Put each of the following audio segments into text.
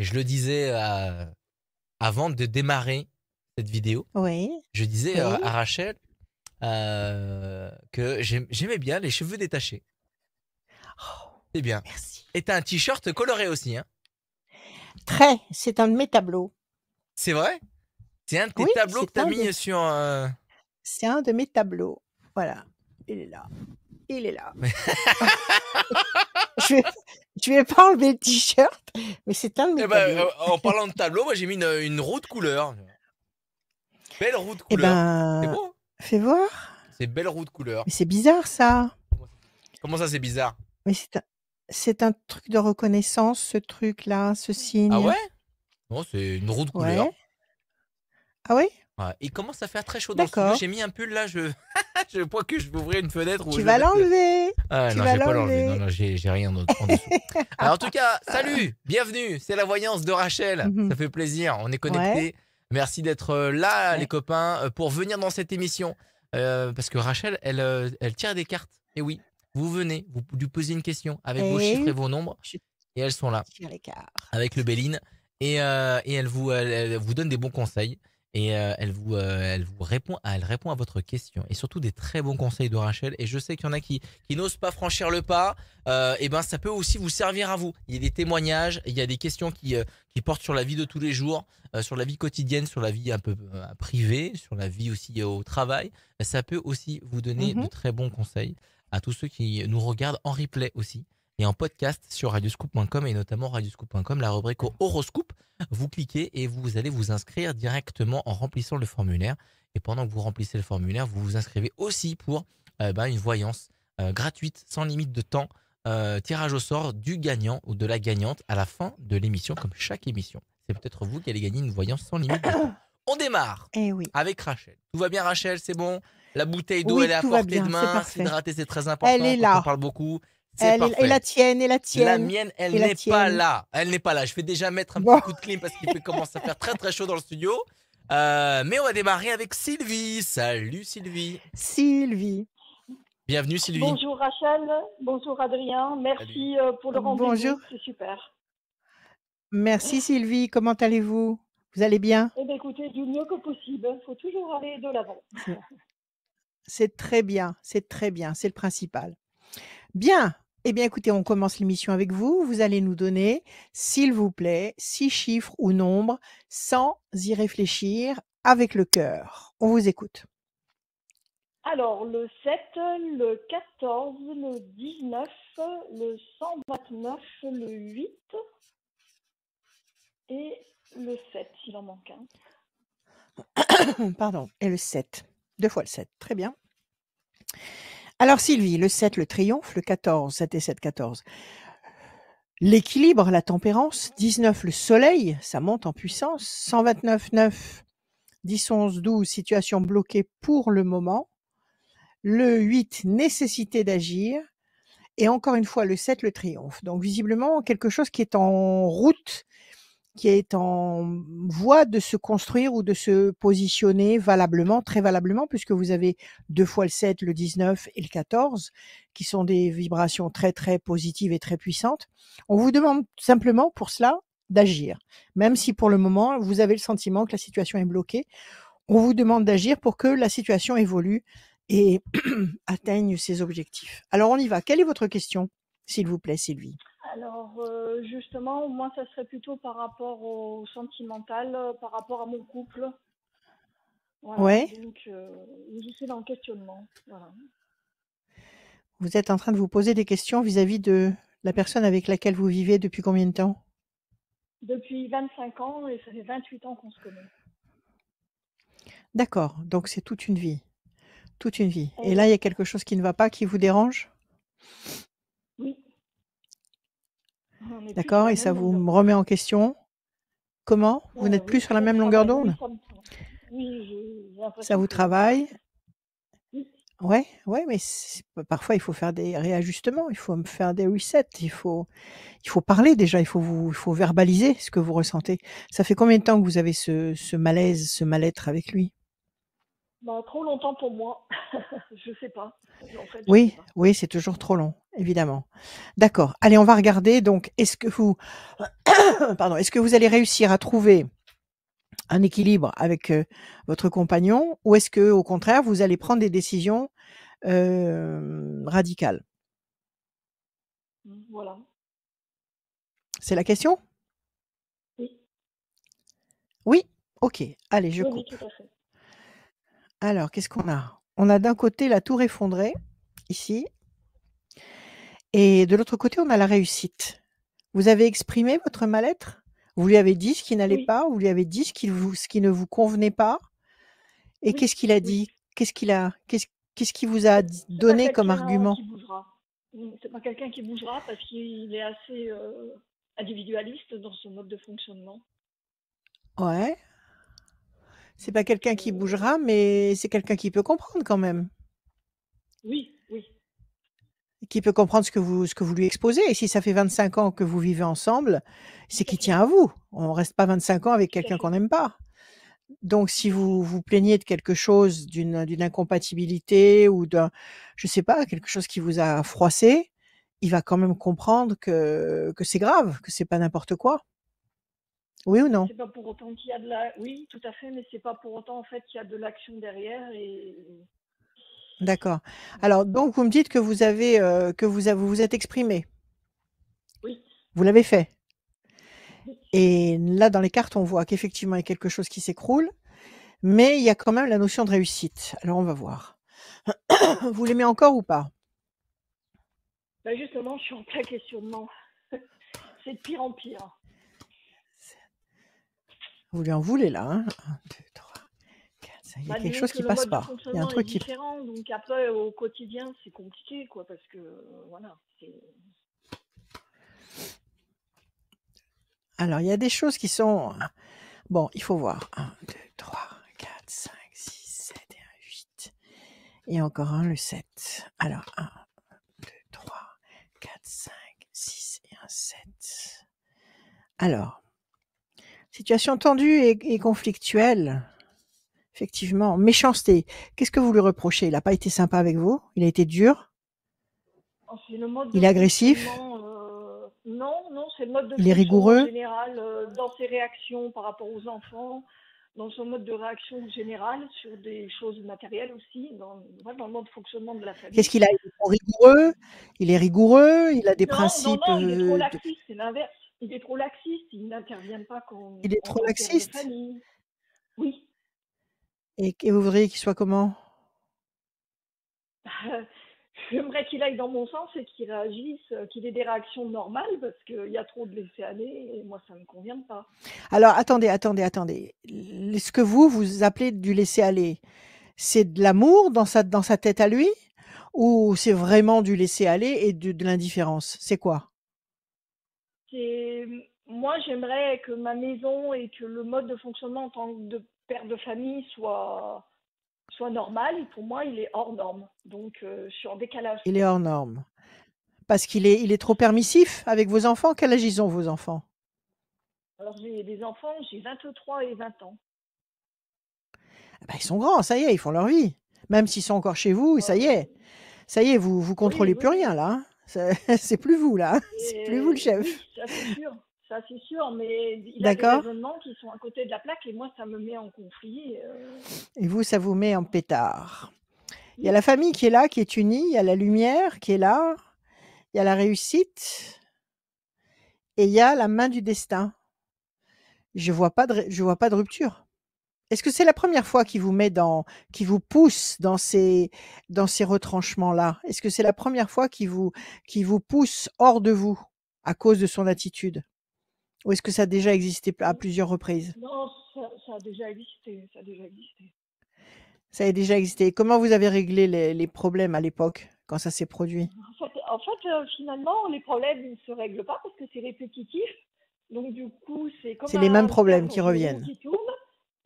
Et je le disais avant de démarrer cette vidéo, Oui, je disais oui. à Rachel que j'aimais bien les cheveux détachés. Oh, C'est bien. merci. Et t'as un t-shirt coloré aussi, hein? Très, c'est un de mes tableaux. C'est vrai? C'est un de tes Oui, tableaux que t'as mis sur. c'est un de mes tableaux. Voilà, il est là. Il est là. Je vais, je vais pas enlever le t-shirt, mais c'est un de mes Eh ben, tableaux. en parlant de tableau, moi j'ai mis une roue de couleur. Belle roue de Eh couleur. C'est ben, beau, hein? fais voir. C'est belle roue de couleur. Mais c'est bizarre ça. Comment ça, c'est bizarre? Mais c'est un truc de reconnaissance, ce truc-là, ce Ah signe. ouais? Non, c'est une roue de couleur. Ouais. Ah oui? Ouais. Il commence à faire très chaud dans le studio. D'accord. J'ai mis un pull là. Je crois que je vais ouvrir une fenêtre ou Tu je vais vas mettre le. l'enlever. Ah Tu non, je vas vais pas l'enlever. Non, l'enlever. non, j'ai rien d'autre en dessous. Alors, en tout cas, salut, bienvenue. C'est la voyance de Rachel. Mhm. Ça fait plaisir. On est Ouais. connectés. Merci d'être là, les Ouais. copains, pour venir dans cette émission. Parce que Rachel, elle tire des cartes. Et oui, vous venez, vous lui posez une question avec vos chiffres et Et vos nombres. je Et elles sont là tire les cartes. avec le Béline. Et elle vous donne des bons conseils. Et elle répond à votre question. Et surtout des très bons conseils de Rachel. Et je sais qu'il y en a qui n'osent pas franchir le pas. Et ben ça peut aussi vous servir à vous. Il y a des témoignages, il y a des questions qui portent sur la vie de tous les jours, sur la vie quotidienne, sur la vie un peu privée, sur la vie aussi au travail. Ça peut aussi vous donner de Mhm. très bons conseils à tous ceux qui nous regardent en replay aussi et en podcast sur radioscoop.com et notamment radioscoop.com, la rubrique horoscope. Vous cliquez et vous allez vous inscrire directement en remplissant le formulaire. Et pendant que vous remplissez le formulaire, vous vous inscrivez aussi pour une voyance gratuite, sans limite de temps, tirage au sort du gagnant ou de la gagnante à la fin de l'émission, comme chaque émission. C'est peut-être vous qui allez gagner une voyance sans limite de temps. On démarre Eh oui. avec Rachel. Tout va bien, Rachel, c'est bon? La bouteille d'eau, elle Oui, est à tout va portée de bien, c'est main. parfait. S'hydrater, c'est très Elle important est quand on là. parle beaucoup. C'est Elle est, et parfait. la tienne, et la La tienne, mienne, elle et la n'est pas tienne. là. Elle n'est pas là. Je vais déjà mettre un Bon, petit coup de clim parce qu'il commence à faire très très chaud dans le studio. Mais on va démarrer avec Sylvie. Salut Sylvie. Sylvie. Bienvenue Sylvie. Bonjour Rachel, bonjour Adrien, Salut. merci pour le Bonjour. rendez-vous, c'est super. Merci Sylvie, comment allez-vous? Vous allez bien? Eh bien écoutez, du mieux que possible, il faut toujours aller de l'avant. C'est très bien, c'est le principal. Bien, eh bien écoutez, on commence l'émission avec vous. Vous allez nous donner, s'il vous plaît, 6 chiffres ou nombres sans y réfléchir, avec le cœur. On vous écoute. Alors, le 7, le 14, le 19, le 129, le 8 et le 7, s'il en manque un. Pardon, et le 7. 2 fois le 7, très bien. Alors Sylvie, le 7, le triomphe, le 14, 7 et 7, 14. L'équilibre, la tempérance, 19, le soleil, ça monte en puissance, 129, 9, 10, 11, 12, situation bloquée pour le moment, le 8, nécessité d'agir, et encore une fois le 7, le triomphe. Donc visiblement quelque chose qui est en route, qui est en voie de se construire ou de se positionner valablement, très valablement, puisque vous avez 2 fois le 7, le 19 et le 14, qui sont des vibrations très, très positives et très puissantes. On vous demande simplement pour cela d'agir. Même si pour le moment, vous avez le sentiment que la situation est bloquée, on vous demande d'agir pour que la situation évolue et atteigne ses objectifs. Alors on y va. Quelle est votre question, s'il vous plaît, Sylvie? Alors, justement, moi, ça serait plutôt par rapport au sentimental, par rapport à mon couple. Voilà, Ouais. donc je suis dans le questionnement. Voilà. Vous êtes en train de vous poser des questions vis-à-vis de la personne avec laquelle vous vivez depuis combien de temps? Depuis 25 ans et ça fait 28 ans qu'on se connaît. D'accord, donc c'est toute une vie. Toute une vie. Et Et là, il y a quelque chose qui ne va pas, qui vous dérange? oui, on n'est plus sur D'accord, la et ça même vous longueur d'onde. remet en question? Comment? Vous n'êtes plus Oui, sur la ça me même longueur travaille. d'onde? Oui, j'ai Ça l'impression vous que travaille? oui. Ouais, ouais, mais parfois il faut faire des réajustements, il faut faire des resets, il faut parler déjà, il faut verbaliser ce que vous ressentez. Ça fait combien de temps que vous avez ce malaise, ce mal-être avec lui? Bah, trop longtemps pour moi. Je sais pas. En fait, je sais Oui, pas. oui, c'est toujours trop long. évidemment. D'accord. Allez, on va regarder. Donc, est-ce que vous, pardon, est-ce que vous allez réussir à trouver un équilibre avec votre compagnon, ou est-ce que, au contraire, vous allez prendre des décisions radicales? Voilà. C'est la question? Oui, Oui? Ok. Allez, je oui, oui, coupe. tout à fait. Alors, qu'est-ce qu'on a? On a d'un côté la tour effondrée, ici, et de l'autre côté, on a la réussite. Vous avez exprimé votre mal-être? Vous lui avez dit ce qui n'allait Oui, pas? Vous lui avez dit ce qui ne vous convenait pas? Et oui, qu'est-ce qu'il a oui. dit? Qu'est-ce qu'il vous a C'est pas donné comme quelqu'un argument? qui bougera. C'est pas quelqu'un qui bougera parce qu'il est assez individualiste dans son mode de fonctionnement. Ouais, c'est pas Donc, quelqu'un qui bougera, mais c'est quelqu'un qui peut comprendre quand même. oui, oui, Qui peut comprendre ce que vous lui exposez. Et si ça fait 25 ans que vous vivez ensemble, c'est tout à qu'il fait, tient à vous. On reste pas 25 ans avec tout à quelqu'un qu'on fait, n'aime pas. Donc, si tout à fait. vous vous plaignez de quelque chose, d'une incompatibilité ou je sais pas, quelque chose qui vous a froissé, il va quand même comprendre que c'est grave, que c'est pas n'importe quoi. Oui ou Mais non? c'est pas pour autant qu'il y a de la. Oui, tout à fait, mais c'est pas pour autant en fait qu'il y a de l'action derrière et. D'accord. Alors, donc, vous me dites que vous avez, vous vous êtes exprimé. Oui, Vous l'avez fait. oui. Et là, dans les cartes, on voit qu'effectivement, il y a quelque chose qui s'écroule, mais il y a quand même la notion de réussite. Alors, on va voir. Vous l'aimez encore ou pas? Bah justement, je suis en plein questionnement. C'est de pire en pire. Vous lui en voulez là, hein? 1, 2, 3, 4, 5. Il y a Bah, quelque disons chose que qui le passe mode de pas. Il y a un fonctionnement est truc qui. différent, donc après au quotidien c'est compliqué quoi, parce que voilà. Alors, il y a des choses qui sont. Bon, il faut voir. 1, 2, 3, 4, 5, 6, 7 et un 8. Et encore un, le 7. Alors, 1, 2, 3, 4, 5, 6 et un 7. Alors, situation tendue et conflictuelle. Effectivement. Méchanceté. Qu'est-ce que vous lui reprochez? Il n'a pas été sympa avec vous? Il a été dur? C'est le mode de Il est agressif? fonctionnement. Non, non, c'est le mode de Il est fonctionnement rigoureux? général dans ses réactions par rapport aux enfants, dans son mode de réaction général sur des choses matérielles aussi, dans le mode de fonctionnement de la Qu'est-ce famille. qu'il a? Il est trop rigoureux? Il est rigoureux? Il a des Non, non, principes, non, il est trop laxiste, c'est l'inverse. Il est trop laxiste, il n'intervient pas il est en trop tant que père de laxiste? famille. Oui. Et vous voudriez qu'il soit comment? J'aimerais qu'il aille dans mon sens et qu'il réagisse, qu'il ait des réactions normales parce qu'il y a trop de laisser aller et moi ça ne me convient pas. Alors attendez. Ce que vous appelez du laisser aller, c'est de l'amour dans sa tête à lui? Ou c'est vraiment du laisser aller et de l'indifférence? C'est quoi? Moi j'aimerais que ma maison et que le mode de fonctionnement en tant que père de famille soit normal et pour moi il est hors norme. Donc je suis en décalage Il est quoi. hors norme. Parce qu'il est trop permissif avec vos enfants? Quel âge ils ont vos enfants? Alors j'ai des enfants, j'ai 23 et 20 ans. Ah bah, ils sont grands, ça y est, ils font leur vie. Même s'ils sont encore chez vous, ça y Euh, est. Ça y est, vous oui, contrôlez oui, plus oui. rien là, hein. C'est plus vous là, hein. C'est plus vous le Oui, chef. ça c'est sûr, mais il a des D'accord? raisonnements qui sont à côté de la plaque et moi ça me met en conflit. Et vous, ça vous met en pétard. Il y a la famille qui est là, qui est unie, il y a la lumière qui est là, il y a la réussite et il y a la main du destin. Je vois pas de rupture. Est-ce que c'est la première fois qu'il vous pousse dans ces retranchements-là? Est-ce que c'est la première fois qu'il vous pousse hors de vous à cause de son attitude? Ou est-ce que ça a déjà existé à plusieurs reprises? Non, ça a déjà existé, ça a déjà existé. Ça a déjà existé. Comment vous avez réglé les problèmes à l'époque, quand ça s'est produit? Finalement, les problèmes ne se règlent pas parce que c'est répétitif. Donc du coup, c'est comme C'est les mêmes un père problèmes dans qui une roue reviennent. qui tourne.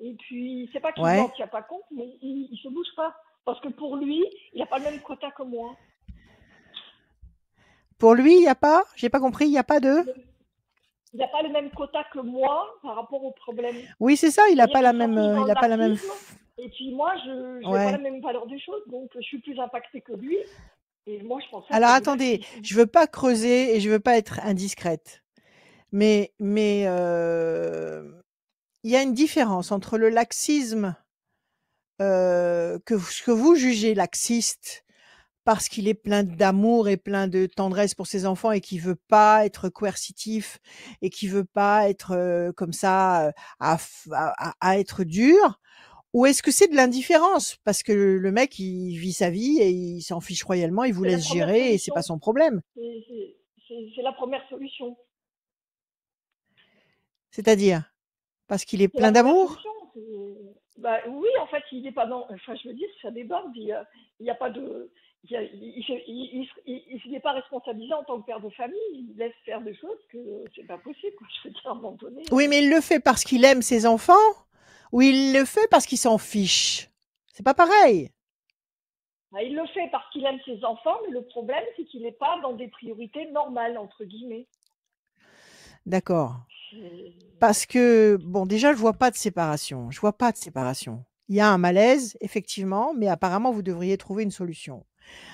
Et puis, c'est pas qu'il n'en Ouais. tient pas compte, mais il se bouge pas. Parce que pour lui, il n'a pas le même quota que moi. Pour lui, il y a pas? J'ai pas compris, il y a pas de? Il n'a pas le même quota que moi par rapport aux problèmes. Oui, c'est ça, C'est-à-dire qu'il sera plus dans il le a pas la même laxisme. Et puis moi, je n'ai pas la ouais. même valeur des choses, donc je suis plus impactée que lui. Et moi, je pense ça, Alors c'est du attendez, laxisme. je veux pas creuser et je veux pas être indiscrète, mais il y a une différence entre le laxisme, que vous jugez laxiste parce qu'il est plein d'amour et plein de tendresse pour ses enfants et qui veut pas être coercitif et qui veut pas être, comme ça, à être dur. Ou est-ce que c'est de l'indifférence? Parce que le mec, il vit sa vie et il s'en fiche royalement, il vous C'est la laisse première gérer et c'est pas solution. son problème. C'est la première solution. C'est-à-dire? Parce qu'il est C'est la plein première d'amour? solution. Bah, oui, en fait, il n'est pas dans. Enfin, je veux dire, ça déborde. Il y a pas de. Il n'est pas responsabilisé en tant que père de famille. Il laisse faire des choses que c'est pas possible, quoi. Je veux dire, à un moment donné. Oui, mais il le fait parce qu'il aime ses enfants ou il le fait parce qu'il s'en fiche? C'est pas pareil. Bah, il le fait parce qu'il aime ses enfants, mais le problème, c'est qu'il n'est pas dans des priorités normales, entre guillemets. D'accord. C'est- Parce que, bon, déjà, je vois pas de séparation. Je vois pas de séparation. Il y a un malaise, effectivement, mais apparemment, vous devriez trouver une solution.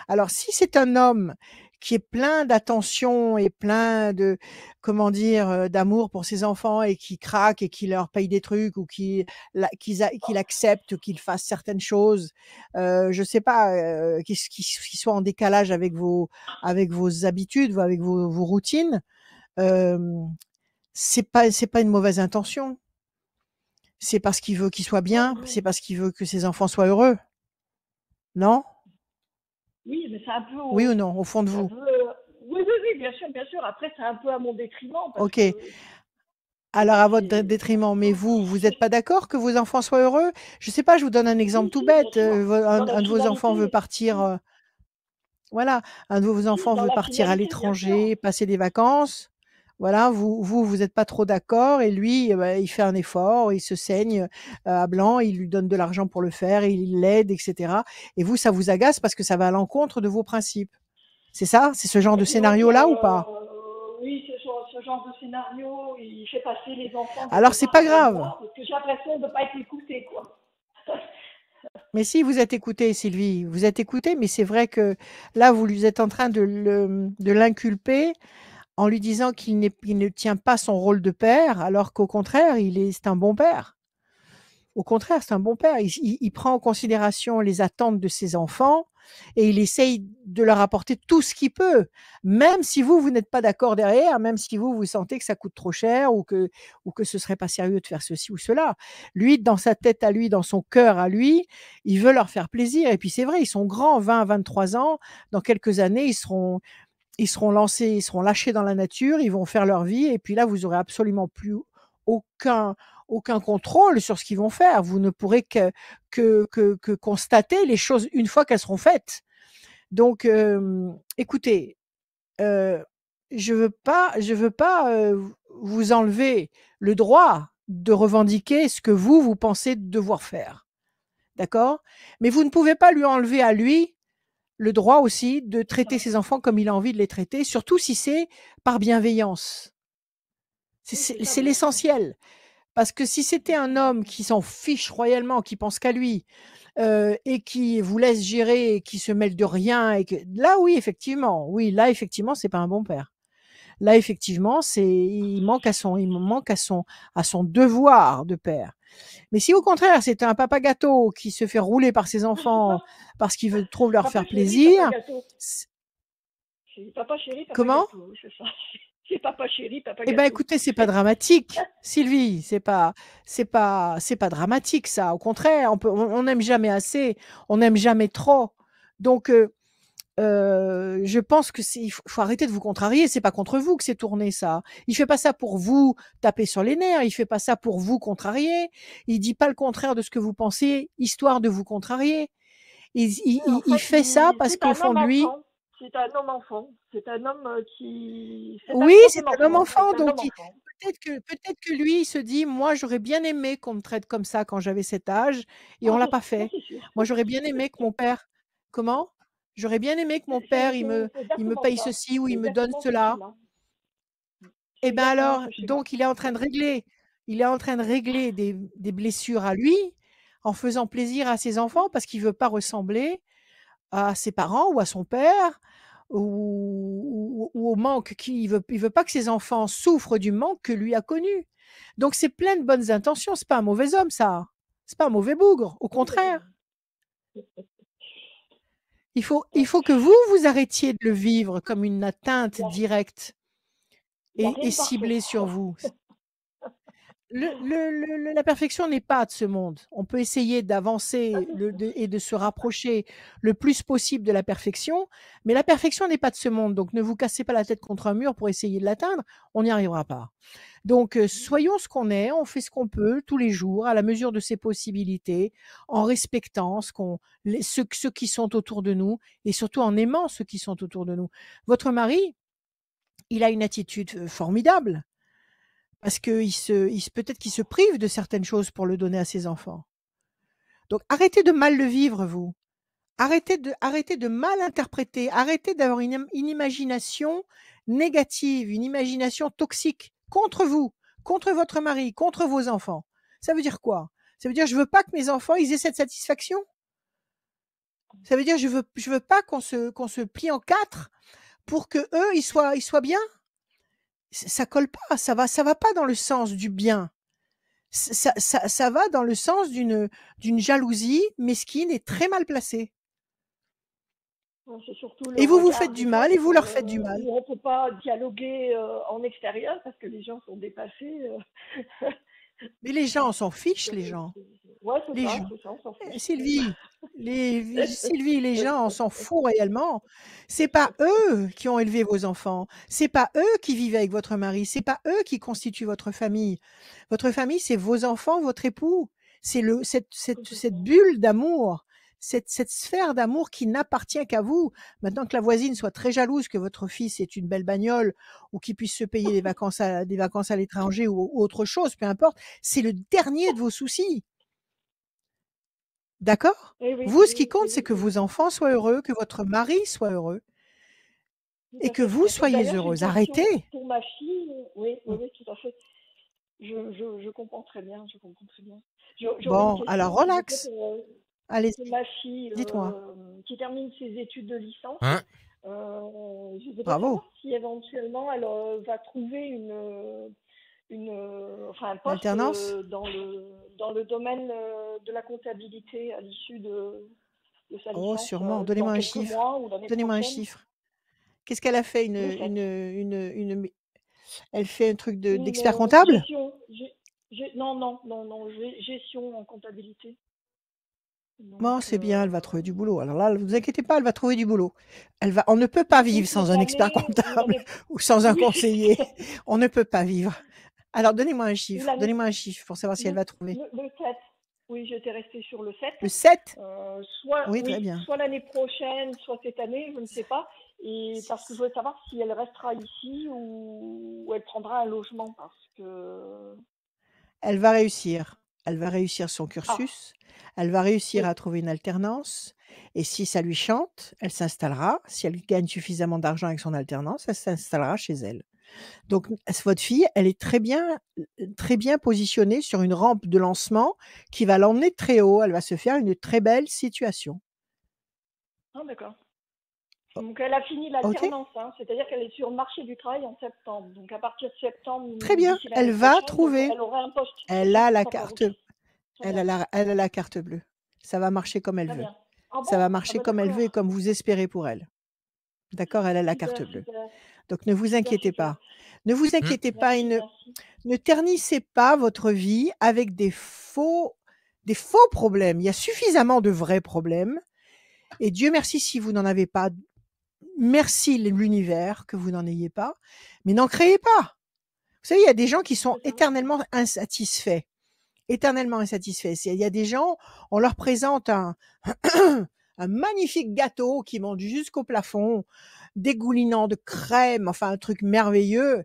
Alors, si c'est un homme qui est plein d'attention et plein de, comment dire, d'amour pour ses enfants et qui craque et qui leur paye des trucs ou qu'il accepte qu'ils fassent certaines choses, je sais pas, qui soit en décalage avec vos habitudes ou avec vos routines, hem, c'est pas une mauvaise intention. C'est parce qu'il veut qu'ils soient bien, c'est parce qu'il veut que ses enfants soient heureux, non? Oui, mais c'est un peu Oui ou non, au fond de c'est un vous? peu, oui, oui, oui, bien sûr, bien sûr. Après, c'est un peu à mon détriment parce OK. que Alors à votre c'est un détriment, mais peu. vous êtes pas d'accord que vos enfants soient heureux? Je sais pas, je vous donne un exemple Si, tout si, bien bête, sûr. vo Dans la un de vos enfants veut finalité, partir, si, voilà, un de vos si, enfants dans veut la partir à finalité, bien sûr. l'étranger, passer des vacances. Voilà, vous êtes pas trop d'accord et lui, bah, il fait un effort, il se saigne, à blanc, il lui donne de l'argent pour le faire, il l'aide et cetera et vous, ça vous agace parce que ça va à l'encontre de vos principes. C'est ça? C'est ce genre de Oui, scénario-là ou pas? oui, ce genre de scénario, il fait passer les enfants quelque Alors c'est part pas avant grave. moi parce que j'ai l'impression de ne pas être écoutée, quoi. Mais si vous êtes écoutée, Sylvie, vous êtes écoutée, mais c'est vrai que là, vous lui êtes en train de l'inculper en lui disant il ne tient pas son rôle de père, alors qu'au contraire, c'est un bon père. Au contraire, c'est un bon père. Il prend en considération les attentes de ses enfants et il essaye de leur apporter tout ce qu'il peut, même si vous n'êtes pas d'accord derrière, même si vous sentez que ça coûte trop cher ou que ce serait pas sérieux de faire ceci ou cela. Lui, dans sa tête à lui, dans son cœur à lui, il veut leur faire plaisir et puis c'est vrai, ils sont grands, 20-23 ans. Dans quelques années, ils seront lancés, ils seront lâchés dans la nature, ils vont faire leur vie et puis là, vous aurez absolument plus aucun aucun contrôle sur ce qu'ils vont faire. Vous ne pourrez que constater les choses une fois qu'elles seront faites. Donc, écoutez, heu, je veux pas, vous enlever le droit de revendiquer ce que vous pensez devoir faire, d'accord? Mais vous ne pouvez pas lui enlever à lui le droit aussi de traiter ses enfants comme il a envie de les traiter, surtout si c'est par bienveillance. Oui, c'est ça, C'est bien sûr. l'essentiel. Parce que si c'était un homme qui s'en fiche royalement, qui pense qu'à lui, et qui vous laisse gérer et qui se mêle de rien et que là oui, là effectivement, c'est pas un bon père. Là effectivement, il manque à son devoir de père. Mais si au contraire, c'était un papa gâteau qui se fait rouler par ses enfants parce qu'il veut trop leur Papa faire chéri, papa plaisir, gâteau. c C'est papa chéri, papa comment? gâteau, oui, c'est ça. C'est papa chéri, papa Eh ben, gâteau. écoutez, c'est pas dramatique, Sylvie, c'est pas dramatique ça. Au contraire, on n'aime jamais assez, on n'aime jamais trop. Donc, je pense que il faut arrêter de vous contrarier. C'est pas contre vous que c'est tourné ça. Il fait pas ça pour vous taper sur les nerfs, il fait pas ça pour vous contrarier. Il dit pas le contraire de ce que vous pensez, histoire de vous contrarier. En Il fait, fait ça parce c'est qu'au un fond homme de lui, enfant. C'est un homme enfant. C'est un homme qui. C'est un oui, c'est troisième un homme enfant. enfant, C'est un donc homme enfant. peut-être que lui, il se dit: «Moi, j'aurais bien aimé qu'on me traite comme ça quand j'avais cet âge et on Ah, l'a pas ça fait. c'est sûr. Moi, j'aurais bien aimé que mon père» comment? «J'aurais bien aimé que mon père, C'est il me exactement paye ça. ceci ou C'est il me donne exactement ce cela». schéma. C'est Et ben exactement alors, ce schéma. donc il est en train de régler des blessures à lui, en faisant plaisir à ses enfants parce qu'il veut pas ressembler à ses parents ou à son père ou au manque il veut pas que ses enfants souffrent du manque que lui a connu. Donc c'est plein de bonnes intentions, c'est pas un mauvais homme ça. C'est pas un mauvais bougre, au Oui, contraire. Il ouais. faut que vous, vous arrêtiez de le vivre comme une atteinte Il directe y a rien et de parfait. ciblée sur vous. La perfection n'est pas de ce monde. On peut essayer Pas d'avancer du tout. et de se rapprocher le plus possible de la perfection, mais la perfection n'est pas de ce monde. Donc ne vous cassez pas la tête contre un mur pour essayer de l'atteindre, on n'y arrivera pas. Donc soyons ce qu'on est, on fait ce qu'on peut tous les jours à la mesure de ses possibilités, en respectant ceux qui sont autour de nous et surtout en aimant ceux qui sont autour de nous. Votre mari, il a une attitude formidable. Parce que peut-être qu'il se prive de certaines choses pour le donner à ses enfants. Donc arrêtez de mal le vivre, vous. Arrêtez de mal interpréter. Arrêtez d'avoir une imagination négative, une imagination toxique contre vous, contre votre mari, contre vos enfants. Ça veut dire quoi? Ça veut dire je veux pas que mes enfants ils aient cette satisfaction? Ça veut dire je veux pas qu'on se plie en quatre pour que eux ils soient bien? Ça colle pas, ça va pas dans le sens du bien. Ça va dans le sens d'une jalousie mesquine et très mal placée. Ouais, c'est surtout le Et vous vous faites regard du des fois mal et vous leur faites du mal. où on peut pas dialoguer en extérieur parce que les gens sont dépassés. Mais les gens, on s'en fiche, les gens. Ouais, Les gens. c'est ça, on s'en fiche. Sylvie, les gens, on s'en fout réellement. C'est pas eux qui ont élevé vos enfants. C'est pas eux qui vivent avec votre mari. C'est pas eux qui constituent votre famille. Votre famille, c'est vos enfants, votre époux. C'est cette bulle d'amour, cette sphère d'amour qui n'appartient qu'à vous. Maintenant que la voisine soit très jalouse que votre fils ait une belle bagnole ou qu'il puisse se payer des vacances à l'étranger ou autre chose, peu importe, c'est le dernier de vos soucis. D'accord? Eh oui, Vous, ce qui oui, compte, oui, c'est que oui, vos enfants soient heureux, que votre mari soit heureux tout et à que fait, tout vous à fait. soyez D'ailleurs, j'ai une heureuse. question Arrêtez! pour ma fille. Oui, oui, Mmh. oui, tout à fait. Je comprends très bien, je comprends très bien. J'aurais une Bon, alors question, s'il vous plaît, relax. pour Allez-y, ma fille dites-moi. qui termine ses études de licence. Hein? Je voudrais Bravo. savoir si éventuellement elle va trouver enfin un poste L'alternance? dans le domaine de la comptabilité à l'issue de sa Oh, licence sûrement. dans Donnez-moi un quelques chiffre. mois ou l'année Donnez-moi un prochaine. chiffre. Qu'est-ce qu'elle a fait? Le 7. Elle fait un truc Une d'expert comptable? gestion, non, non, non, non, gestion en comptabilité. Donc, Bon, c'est bien, elle va trouver du boulot. Alors là, vous inquiétez pas, elle va trouver du boulot. On ne peut pas du coup, vivre sans cette un expert année ou comptable l'année... ou sans un Oui, conseiller. On ne peut pas vivre. Alors, donnez-moi un ou chiffre. l'année... Donnez-moi un chiffre pour savoir si elle va trouver. Le 7. Oui, j'étais restée sur le 7. Le 7? Soit, Oui, très oui, bien. soit l'année prochaine, soit cette année, je ne sais pas. Et parce que je voulais savoir si elle restera ici ou elle prendra un logement parce que... Elle va réussir. Elle va réussir son Ah, cursus. Elle va réussir oui, à trouver une alternance. Et si ça lui chante, elle s'installera. Si elle gagne suffisamment d'argent avec son alternance, elle s'installera chez elle. Donc, votre fille, elle est très bien positionnée sur une rampe de lancement qui va l'emmener très haut. Elle va se faire une très belle situation. ah, d'accord. O Donc elle a fini OK? l'alternance, hein, c'est-à-dire qu'elle est sur le marché du travail en septembre. Donc à partir de septembre, Très bien, d'ici elle l'année va prochaine, trouver. elle aurait un poste. C'est Elle ça? a la D'accord, carte ok. Très bien, elle a la carte bleue. Ça va marcher comme elle très veut. bien. Ah Ça va bon? Ah marcher bah comme elle veut et d'accord. comme vous espérez pour elle. D'accord? Elle a la carte Super, bleue. super, Donc ne vous super, inquiétez super. pas. Ne vous Mmh. inquiétez pas et Merci, merci. ne ternissez pas votre vie avec des faux problèmes. Il y a suffisamment de vrais problèmes et Dieu merci si vous n'en avez pas. Merci l'univers que vous n'en ayez pas, mais n'en créez pas. Vous savez, il y a des gens qui sont C'est ça. éternellement insatisfaits. Éternellement insatisfaits. Il y a des gens, on leur présente un un magnifique gâteau qui monte jusqu'au plafond, dégoulinant de crème, enfin un truc merveilleux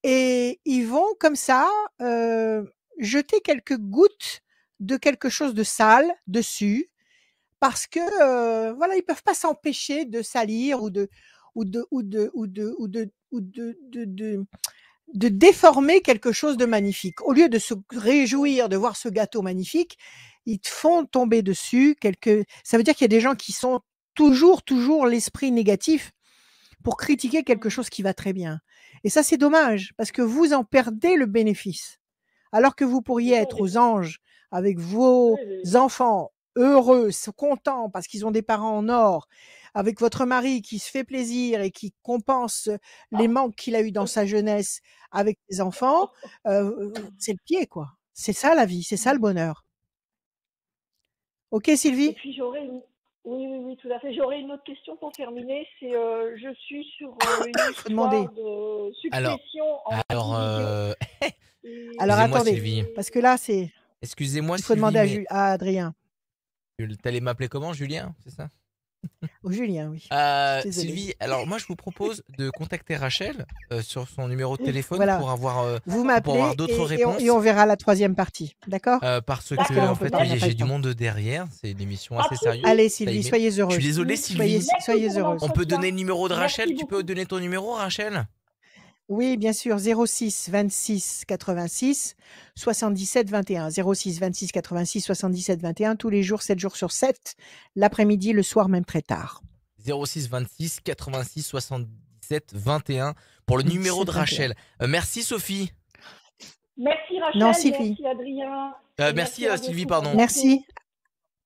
et ils vont comme ça, jeter quelques gouttes de quelque chose de sale dessus parce que, voilà, ils peuvent pas s'empêcher de salir ou de déformer quelque chose de magnifique. Au lieu de se réjouir de voir ce gâteau magnifique, ils te font tomber dessus ça veut dire qu'il y a des gens qui sont toujours l'esprit négatif pour critiquer quelque chose qui va très bien. Et ça, c'est dommage parce que vous en perdez le bénéfice. Alors que vous pourriez C'est ça, être aux anges avec vos enfants heureux, contents parce qu'ils ont des parents en or, avec votre mari qui se fait plaisir et qui compense les manques qu'il a eu dans sa jeunesse avec ses enfants, c'est le pied, quoi. C'est ça la vie, c'est ça le bonheur. Ok, Et Sylvie? puis oui, tout à fait. J'aurais une autre question pour terminer. C'est, je suis sur une Faut demander. histoire de Alors, succession en alors, indivision. Alors excusez-moi, attendez, Sylvie. parce que là, c'est, Excusez-moi, il faut Sylvie, demander mais à Adrien. t'allais m'appeler comment, Julien, c'est ça? Au Julien, oui. Désolée. Sylvie, alors moi je vous propose de contacter Rachel sur son numéro de téléphone Voilà. pour avoir, Vous pour m'appelez avoir d'autres réponses. et on verra la troisième partie. D'accord? Parce Parce que que là, on en peut fait, pas, on n'a pas j'ai le du temps. monde derrière. C'est une émission Pas de assez souci. sérieuse. Allez, Ça Sylvie, émet. soyez Je suis heureuse. désolé, Soyez, Sylvie. Merci soyez pour heureuse. On peut l'entretien. donner le numéro de Merci Rachel. Tu peux beaucoup. donner ton numéro, Rachel? Oui, bien sûr, 06 26 86 77 21. 06 26 86 77 21, tous les jours, 7 jours sur 7, l'après-midi, le soir, même très tard. 06 26 86 77 21 pour le numéro de 17 21. Rachel. Merci, Sophie. Merci Rachel, Non, Sylvie. merci Adrien. Merci, à Sylvie, tous. pardon. Merci.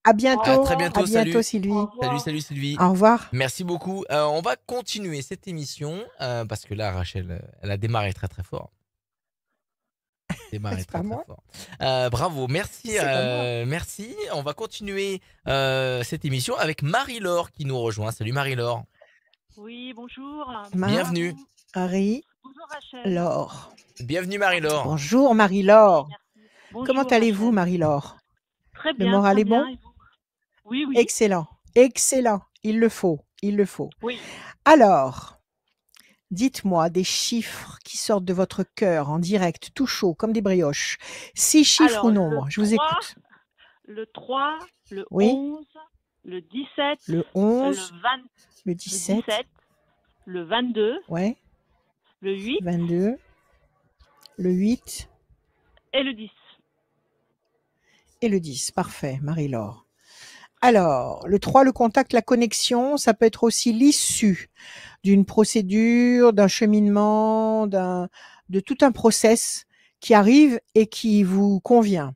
À bientôt. À très bientôt. À bientôt, Salut. Sylvie. Au revoir. Salut, Sylvie. Au revoir. Merci beaucoup. On va continuer cette émission parce que là, Rachel, elle a démarré très très fort. Démarré C'est pas très très moi. fort. Bravo, merci, C'est pas moi. merci. On va continuer cette émission avec Marie-Laure qui nous rejoint. Salut Marie-Laure. Oui, bonjour. Bienvenue. Marie, Bonjour Rachel. Laure. Bienvenue Marie-Laure. Bonjour Marie-Laure. Merci. Bonjour, Comment allez-vous, Rachel. Marie-Laure? Très Le bien. moral très est bon? bien, et vous? Oui, oui. Excellent. Excellent. Il le faut. Il le faut. Oui. Alors, dites-moi des chiffres qui sortent de votre cœur en direct, tout chaud, comme des brioches. 6 chiffres Alors, ou le nombres? Je vous 3, écoute. Le 3, le Oui. 11, le 17, Le le 11, 20, le le 17, 17, le 22, ouais, le 8 22, le 8 et le 10. et le 10. Parfait, Marie-Laure. Alors, le 3, le contact, la connexion, ça peut être aussi l'issue d'une procédure, d'un cheminement, de tout un process qui arrive et qui vous convient.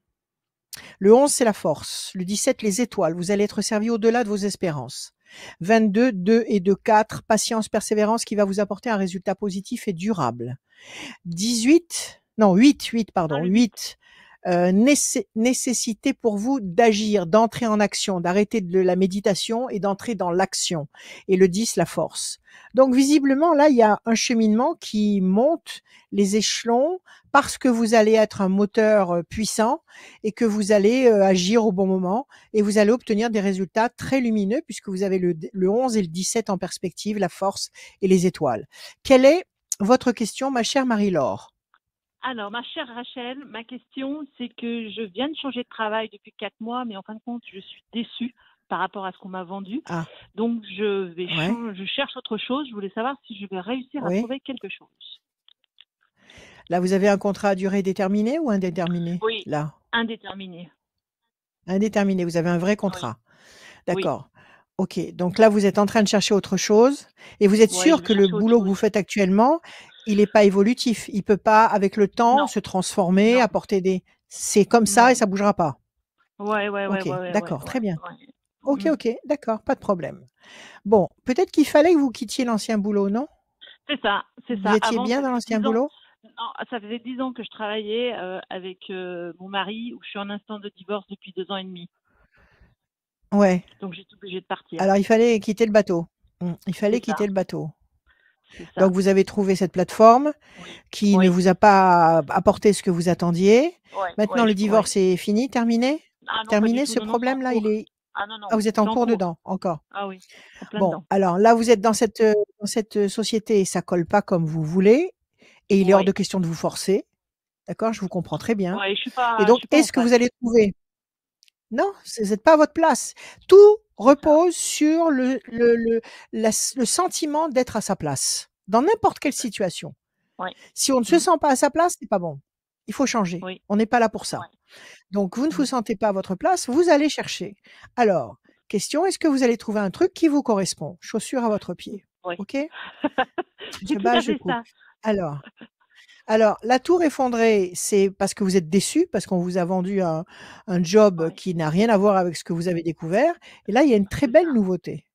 Le 11, c'est la force. Le 17, les étoiles. Vous allez être servi au-delà de vos espérances. 22, 2 et 2, 4, patience, persévérance qui va vous apporter un résultat positif et durable. 8, pardon, le 8, nécessité pour vous d'agir, d'entrer en action, d'arrêter de la méditation et d'entrer dans l'action. Et le 10, la force. Donc visiblement, là, il y a un cheminement qui monte les échelons parce que vous allez être un moteur puissant et que vous allez agir au bon moment et vous allez obtenir des résultats très lumineux puisque vous avez le 11 et le 17 en perspective, la force et les étoiles. Quelle est votre question, ma chère Marie-Laure? Alors, ma chère Rachel, ma question, c'est que je viens de changer de travail depuis 4 mois, mais en fin de compte, je suis déçue par rapport à ce qu'on m'a vendu. Ah. Donc, je Ouais. cherche autre chose. Je voulais savoir si je vais réussir à Oui. trouver quelque chose. Là, vous avez un contrat à durée déterminée ou indéterminée? Oui. Là, Indéterminé. indéterminé. Vous avez un vrai contrat. Oui. D'accord. Ok. Donc là, vous êtes en train de chercher autre chose et vous êtes Ouais, sûr je vais que le chercher autre boulot que vous chose. faites actuellement, il n'est pas évolutif. Il peut pas, avec le temps, Non. se transformer, Non. apporter des. C'est comme ça Non. et ça bougera pas. Ouais. Ok. D'accord. Très bien. Ouais. Ok. Mm. Ok. D'accord. Pas de problème. Bon, peut-être qu'il fallait que vous quittiez l'ancien boulot, non? C'est ça. Vous étiez Avant, bien ça dans faisait l'ancien 10 ans. boulot? Non, ça faisait 10 ans que je travaillais avec mon mari, où je suis en instance de divorce depuis 2 ans et demi. Ouais. Donc, j'étais obligée de partir. Alors, il fallait quitter le bateau. Il fallait C'est ça. quitter le bateau. C'est ça. Donc, vous avez trouvé cette plateforme Oui. qui Oui. ne vous a pas apporté ce que vous attendiez. Ouais, Maintenant, ouais, le divorce est fini, terminé? Ah non, pas Terminé, du tout. ce Non, c'est en problème-là, il cours. est. Ah non, Ah, vous êtes c'est en en cours cours. dedans, encore. Ah oui, en plein Bon, dedans. alors là, vous êtes dans cette société et ça colle pas comme vous voulez et il est hors Oui. de question de vous forcer. D'accord? Je vous comprends très bien. Ouais, je suis Et pas donc, en est-ce que phase. vous allez trouver? Non, vous n'êtes pas à votre place. Tout repose sur le sentiment d'être à sa place, dans n'importe quelle situation. Ouais. Si on ne se Mm. sent pas à sa place, c'est pas bon. Il faut changer. Oui. On n'est pas là pour ça. Ouais. Donc, vous ne vous Mm. sentez pas à votre place, vous allez chercher. Alors, Question, est-ce que vous allez trouver un truc qui vous correspond? Chaussure à votre pied. Oui. OK? C'est Je tout bats, à je fait coupe. ça. Alors, la tour effondrée, c'est parce que vous êtes déçu, parce qu'on vous a vendu un job Ouais, qui n'a rien à voir avec ce que vous avez découvert. Et là, il y a une très c'est belle ça. nouveauté.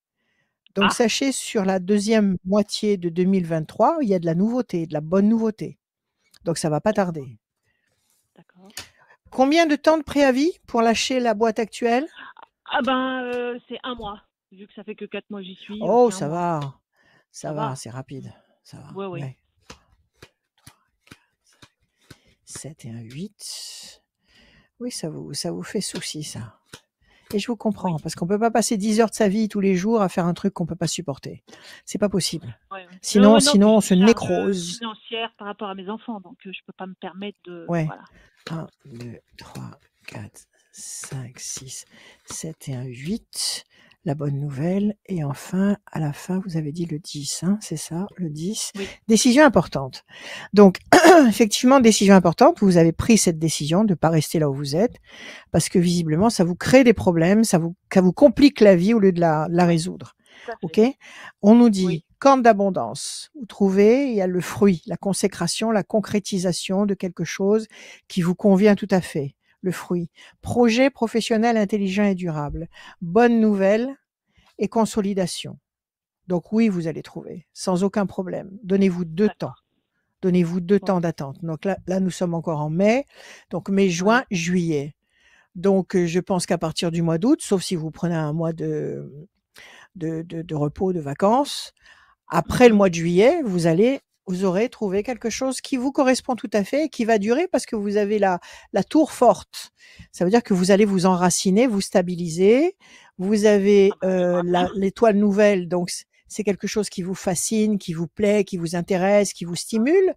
Donc, Ah, sachez, sur la deuxième moitié de 2023, il y a de la nouveauté, de la bonne nouveauté. Donc, ça va pas tarder. d'accord. Combien de temps de préavis pour lâcher la boîte actuelle? Ah ben, c'est 1 mois. Vu que ça fait que 4 mois que j'y suis, Oh, c'est 1 ça mois. va. Ça Ça va, va. c'est rapide. Ça va. Ouais, ouais. Ouais. 7 et un 8. Oui, ça vous fait souci, ça. Et je vous Oui. comprends, parce qu'on peut pas passer 10 heures de sa vie tous les jours à faire un truc qu'on peut pas supporter. C'est pas possible. Ouais, ouais. Non, Sinon, ouais, non, puis sinon on j'ai se une charge nécrose. financière par rapport à mes enfants, donc je peux pas me permettre de. Ouais. Voilà. 1, 2, 3, 4, 5, 6, 7 et un 8. La bonne nouvelle. Et enfin, à la fin, vous avez dit le 10, hein, c'est ça, le 10. Oui. Décision importante. Donc, effectivement, décision importante. Vous avez pris cette décision de ne pas rester là où vous êtes, parce que visiblement, ça vous crée des problèmes, ça vous complique la vie au lieu de la Oui, résoudre. tout à OK? fait. On nous Oui. dit, corne d'abondance. Vous trouvez, il y a le fruit, la consécration, la concrétisation de quelque chose qui vous convient tout à fait. Le fruit. Projet professionnel intelligent et durable. Bonne nouvelle et consolidation. Donc oui, vous allez trouver, sans aucun problème. Donnez-vous 2 temps. D'accord. Donnez-vous 2 Ouais. temps d'attente. Donc là, nous sommes encore en mai. Donc mai, juin, Ouais. juillet. Donc je pense qu'à partir du mois d'août, sauf si vous prenez un mois de repos, de vacances, après le Mhm. mois de juillet, vous aurez trouvé quelque chose qui vous correspond tout à fait et qui va durer parce que vous avez la tour forte. Ça veut dire que vous allez vous enraciner, vous stabiliser. Vous avez Ah bah, j'aimerais bien. l'étoile nouvelle, donc c'est quelque chose qui vous fascine, qui vous plaît, qui vous intéresse, qui vous stimule.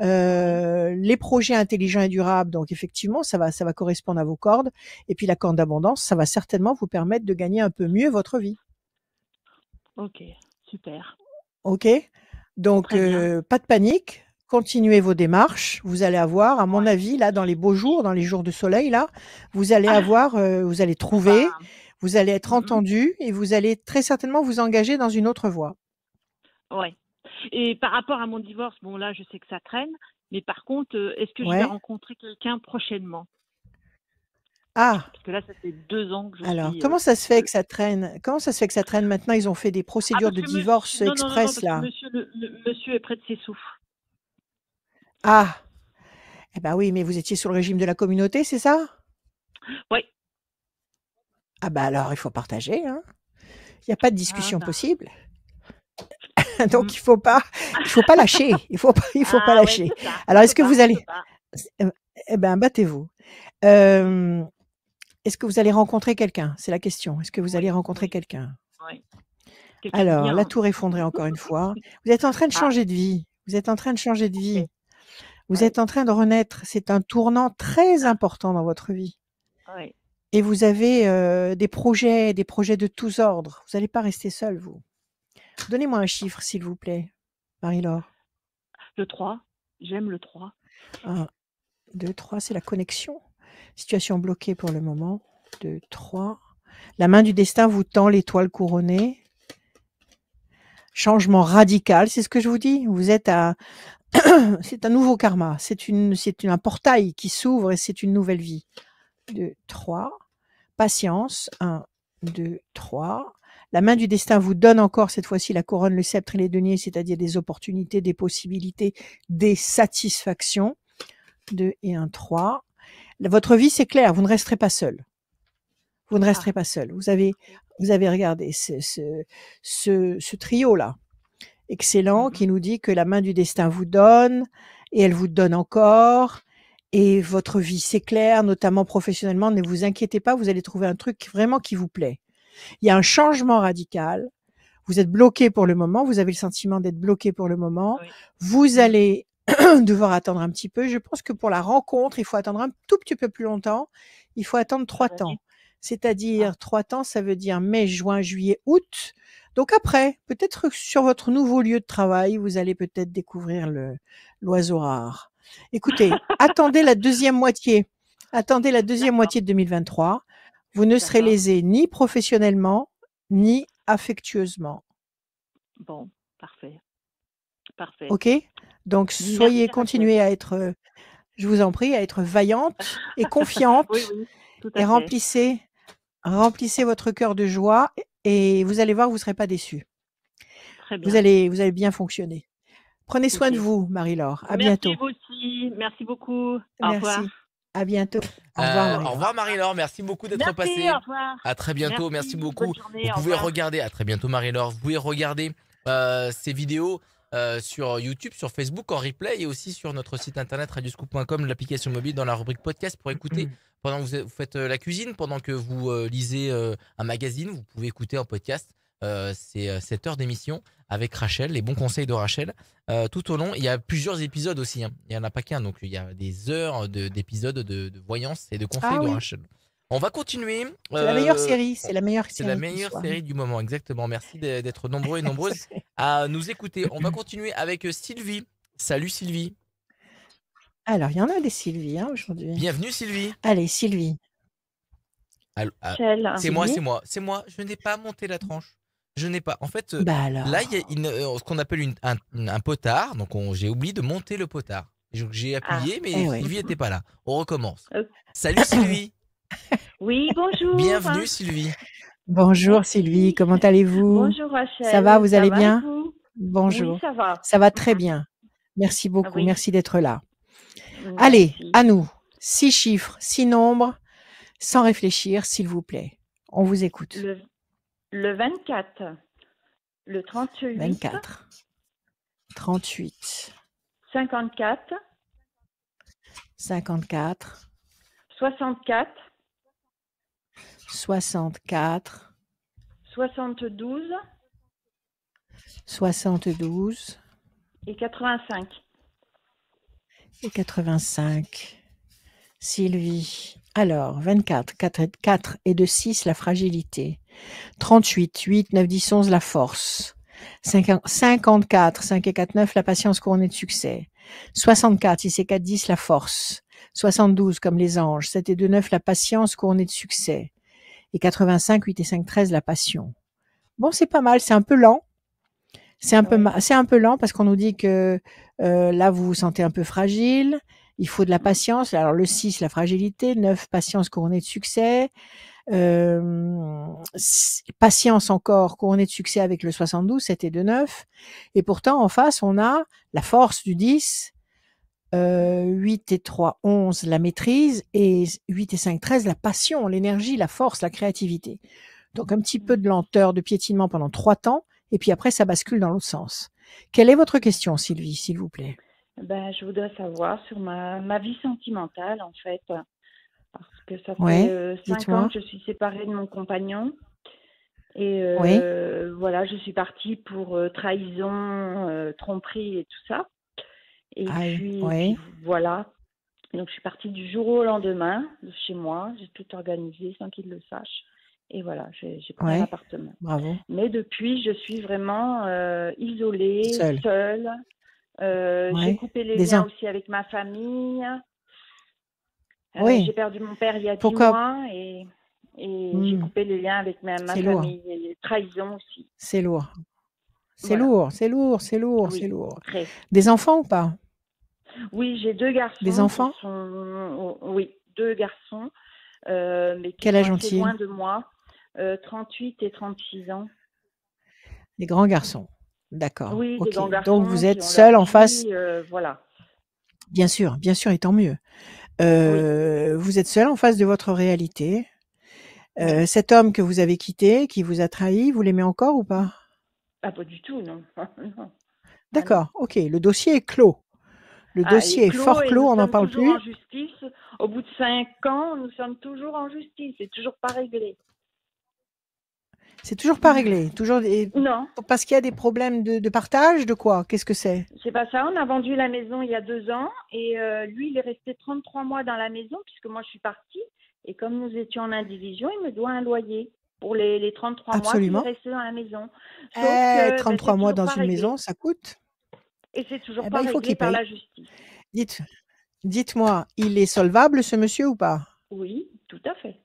Ouais. Les projets intelligents et durables, donc effectivement, ça va correspondre à vos cordes. Et puis la corne d'abondance, ça va certainement vous permettre de gagner un peu mieux votre vie. Ok, super. OK? Donc, Très bien. pas de panique, continuez vos démarches. Vous allez avoir, à mon Ouais. avis, là, dans les beaux jours, dans les jours de soleil, là, vous allez avoir, vous allez On va. trouver, vous allez être Mhm. entendu et vous allez très certainement vous engager dans une autre voie. Ouais. Et par rapport à mon divorce, bon là, je sais que ça traîne, mais par contre, est-ce que je vais Ouais? rencontrer quelqu'un prochainement? Ah! Parce que là, ça fait 2 ans que je Alors, suis. comment ça se fait que ça traîne? Comment ça se fait que ça traîne maintenant? Ils ont fait des Ah, procédures parce de que divorce monsieur. Non, non, non, non, express, parce que là. monsieur, le monsieur est près de ses souffles. Ah! Eh ben oui, mais vous étiez sous le régime de la communauté, c'est ça? Oui. Ah bah alors, il faut partager, hein. Il y a pas de Ah discussion bah. possible. Mm. Donc il faut pas lâcher, il faut pas Ah ouais, lâcher. c'est ça. Alors est-ce que vous On peut allez pas. eh ben, battez-vous. Hem, est-ce que vous allez rencontrer quelqu'un? C'est la question. Est-ce que vous allez Oui, rencontrer oui, quelqu'un? oui. Quelqu'un de Alors, la bien. tour effondrée encore une fois. Vous êtes en train de Ah, changer de vie. Vous êtes en train de changer de ok. vie. Vous Ouais, êtes en train de renaître. C'est un tournant très important dans votre vie ouais. et vous avez, des projets de tous ordres. Vous allez pas rester seul, vous. Donnez-moi un chiffre, s'il vous plaît, Marie-Laure. Le 3. J'aime le 3. 1, 2, 3, c'est la connexion. Situation bloquée pour le moment. 2, 3. La main du destin vous tend l'étoile couronnée. Changement radical, c'est ce que je vous dis. Vous êtes à c'est un nouveau karma, c'est un portail qui s'ouvre et c'est une nouvelle vie. 2, 3. Patience. 1, 2, 3. La main du destin vous donne encore cette fois-ci la couronne, le sceptre et les deniers, c'est-à-dire des opportunités, des possibilités, des satisfactions. 2 et 1, 3. Votre vie, c'est clair, vous ne resterez pas seul. Vous ne Ah, resterez pas seul. Vous avez regardé ce trio-là, excellent, qui nous dit que la main du destin vous donne et elle vous donne encore et votre vie s'éclaire, notamment professionnellement. Ne vous inquiétez pas, vous allez trouver un truc vraiment qui vous plaît. Il y a un changement radical. Vous êtes bloqué pour le moment, vous avez le sentiment d'être bloqué pour le moment. oui. Vous allez devoir attendre un petit peu. Je pense que pour la rencontre, il faut attendre un tout petit peu plus longtemps. Il faut attendre 3 3 temps. années. C'est-à-dire Ah, 3 temps, ça veut dire mai, juin, juillet, août. Donc après, peut-être sur votre nouveau lieu de travail, vous allez peut-être découvrir l'oiseau rare. Écoutez, attendez la deuxième moitié. Attendez la deuxième d'accord. moitié de 2023. Vous ne serez D'accord. lésé ni professionnellement, ni affectueusement. Bon, parfait. Parfait. OK? Donc Merci, soyez Rachel. continuez à être, je vous en prie, à être vaillante et Oui, confiante oui, tout et à fait. remplissez votre cœur de joie et vous allez voir, vous ne serez pas déçus. Très Vous bien. allez bien fonctionner. Prenez soin de OK. vous, Marie-Laure. À Merci bientôt. vous aussi. Merci beaucoup. Au revoir. Merci. À bientôt. Au revoir, Au Marie-Laure. revoir Marie-Laure, merci beaucoup d'être Merci, passée. au revoir. À très bientôt, merci beaucoup. Bonne journée, Vous au pouvez revoir. regarder, à très bientôt Marie-Laure, vous pouvez regarder ces vidéos sur YouTube, sur Facebook en replay et aussi sur notre site internet radioscoop.com, l'application mobile dans la rubrique podcast pour écouter pendant que vous faites la cuisine, pendant que vous lisez un magazine, vous pouvez écouter en podcast. C'est 7 heures d'émission avec Rachel, les bons conseils de Rachel. Tout au long, il y a plusieurs épisodes aussi, hein. Il n'y en a pas qu'un, donc il y a des heures d'épisodes de voyance et de conseils Ah de oui, Rachel. On va continuer. c'est la meilleure série. C'est la meilleure C'est la série qui meilleure soit. série du moment, exactement. Merci d'être nombreux et nombreuses à nous écouter. On va continuer avec Sylvie. Salut Sylvie. Alors, il y en a des Sylvie hein, aujourd'hui. Bienvenue Sylvie. Allez, Sylvie. Rachel. C'est moi, Sylvie c'est moi, c'est moi. Je n'ai pas monté la tranche. Je n'ai pas. En fait, Bah alors. là, il y a ce qu'on appelle un potard. Donc, j'ai oublié de monter le potard. Donc, j'ai appuyé, mais Eh oui. Sylvie n'était pas là. On recommence. Ok. Salut Sylvie. Oui, bonjour. Bienvenue Sylvie. Bonjour Merci. Sylvie, comment allez-vous? Bonjour Rachel. Ça va, vous allez va, bien? et vous Bonjour. Oui, ça va. Ça va très bien. Merci Ah beaucoup, oui. merci d'être là. Allez, Merci. à nous. 6 chiffres, 6 nombres, sans réfléchir, s'il vous plaît. On vous écoute. Le 24, le 38, 24, 38, 54, 54, 64, 64, 72 72 et 85. et 85. Sylvie. Alors, 24, 4 et 2, 6, la fragilité. 38, 8, 9, 10, 11, la force. 54, 5 et 4, 9, la patience couronnée de succès. 64, 6 et 4, 10, la force. 72, comme les anges. 7 et 2, 9, la patience couronnée de succès. Et 85, 8 et 5, 13, la passion. Bon, c'est pas mal, c'est un peu lent. C'est un peu lent parce qu'on nous dit que là, vous vous sentez un peu fragile. Il faut de la patience. Alors, le 6, la fragilité. 9, patience couronnée de succès. Patience encore couronnée de succès avec le 72, 7 et 2, 9. Et pourtant, en face, on a la force du 10. 8 et 3, 11, la maîtrise. Et 8 et 5, 13, la passion, l'énergie, la force, la créativité. Donc, un petit peu de lenteur, de piétinement pendant 3 temps. Et puis après, ça bascule dans l'autre sens. Quelle est votre question, Sylvie, s'il vous plaît? Je voudrais savoir sur ma vie sentimentale, en fait, parce que ça Ouais, fait 5 ans dites-moi. que je suis séparée de mon compagnon. Et Oui, voilà, je suis partie pour trahison, tromperie et tout ça. Et aïe, puis oui, voilà. Donc, je suis partie du jour au lendemain de chez moi. J'ai tout organisé sans qu'il le sache. Et voilà, j'ai pris un ouais, appartement. bravo. Mais depuis, je suis vraiment isolée, seule. J'ai Ouais, coupé les des liens ans. aussi avec ma famille. Oui, J'ai perdu mon père il y a 10 pourquoi? mois et j'ai coupé les liens avec ma C'est lourd, famille. Et les trahisons aussi. c'est lourd. C'est Voilà. lourd, c'est lourd, c'est lourd, Oui, c'est lourd. très. Des enfants ou pas? Oui, j'ai 2 garçons Des enfants? qui sont... Oui, 2 garçons, mais qui Quel sont âge assez ont-ils? loin de moi. 38 et 36 ans. Des grands garçons. D'accord, Oui, des ok. grands Donc garçons vous qui êtes ont seul leur en face. vie, voilà. Bien sûr, et tant mieux. Oui, Vous êtes seul en face de votre réalité. oui. Cet homme que vous avez quitté, qui vous a trahi, vous l'aimez encore ou pas? Ah, pas du tout, non. Non. Ah non. D'accord, ok. Le dossier est clos. Le Ah, il dossier est est fort clos et clos, nous on n'en sommes parle toujours plus. en justice. Au bout de 5 ans, nous sommes toujours en justice. C'est toujours pas réglé. C'est toujours pas réglé. Toujours Non, parce qu'il y a des problèmes de partage, de quoi? Qu'est-ce que c'est? c'est pas ça. On a vendu la maison il y a 2 ans et lui, il est resté 33 mois dans la maison puisque moi, je suis partie. Et comme nous étions en indivision, il me doit un loyer pour les 33 mois qu'il est Absolument. resté dans la maison. Sauf que 33 c'est mois toujours dans pas une réglé. maison, ça coûte. Et c'est toujours Eh pas ben, il faut réglé qu'il par paye. la justice. Dites-moi, il est solvable, ce monsieur, ou pas? Oui, tout à fait.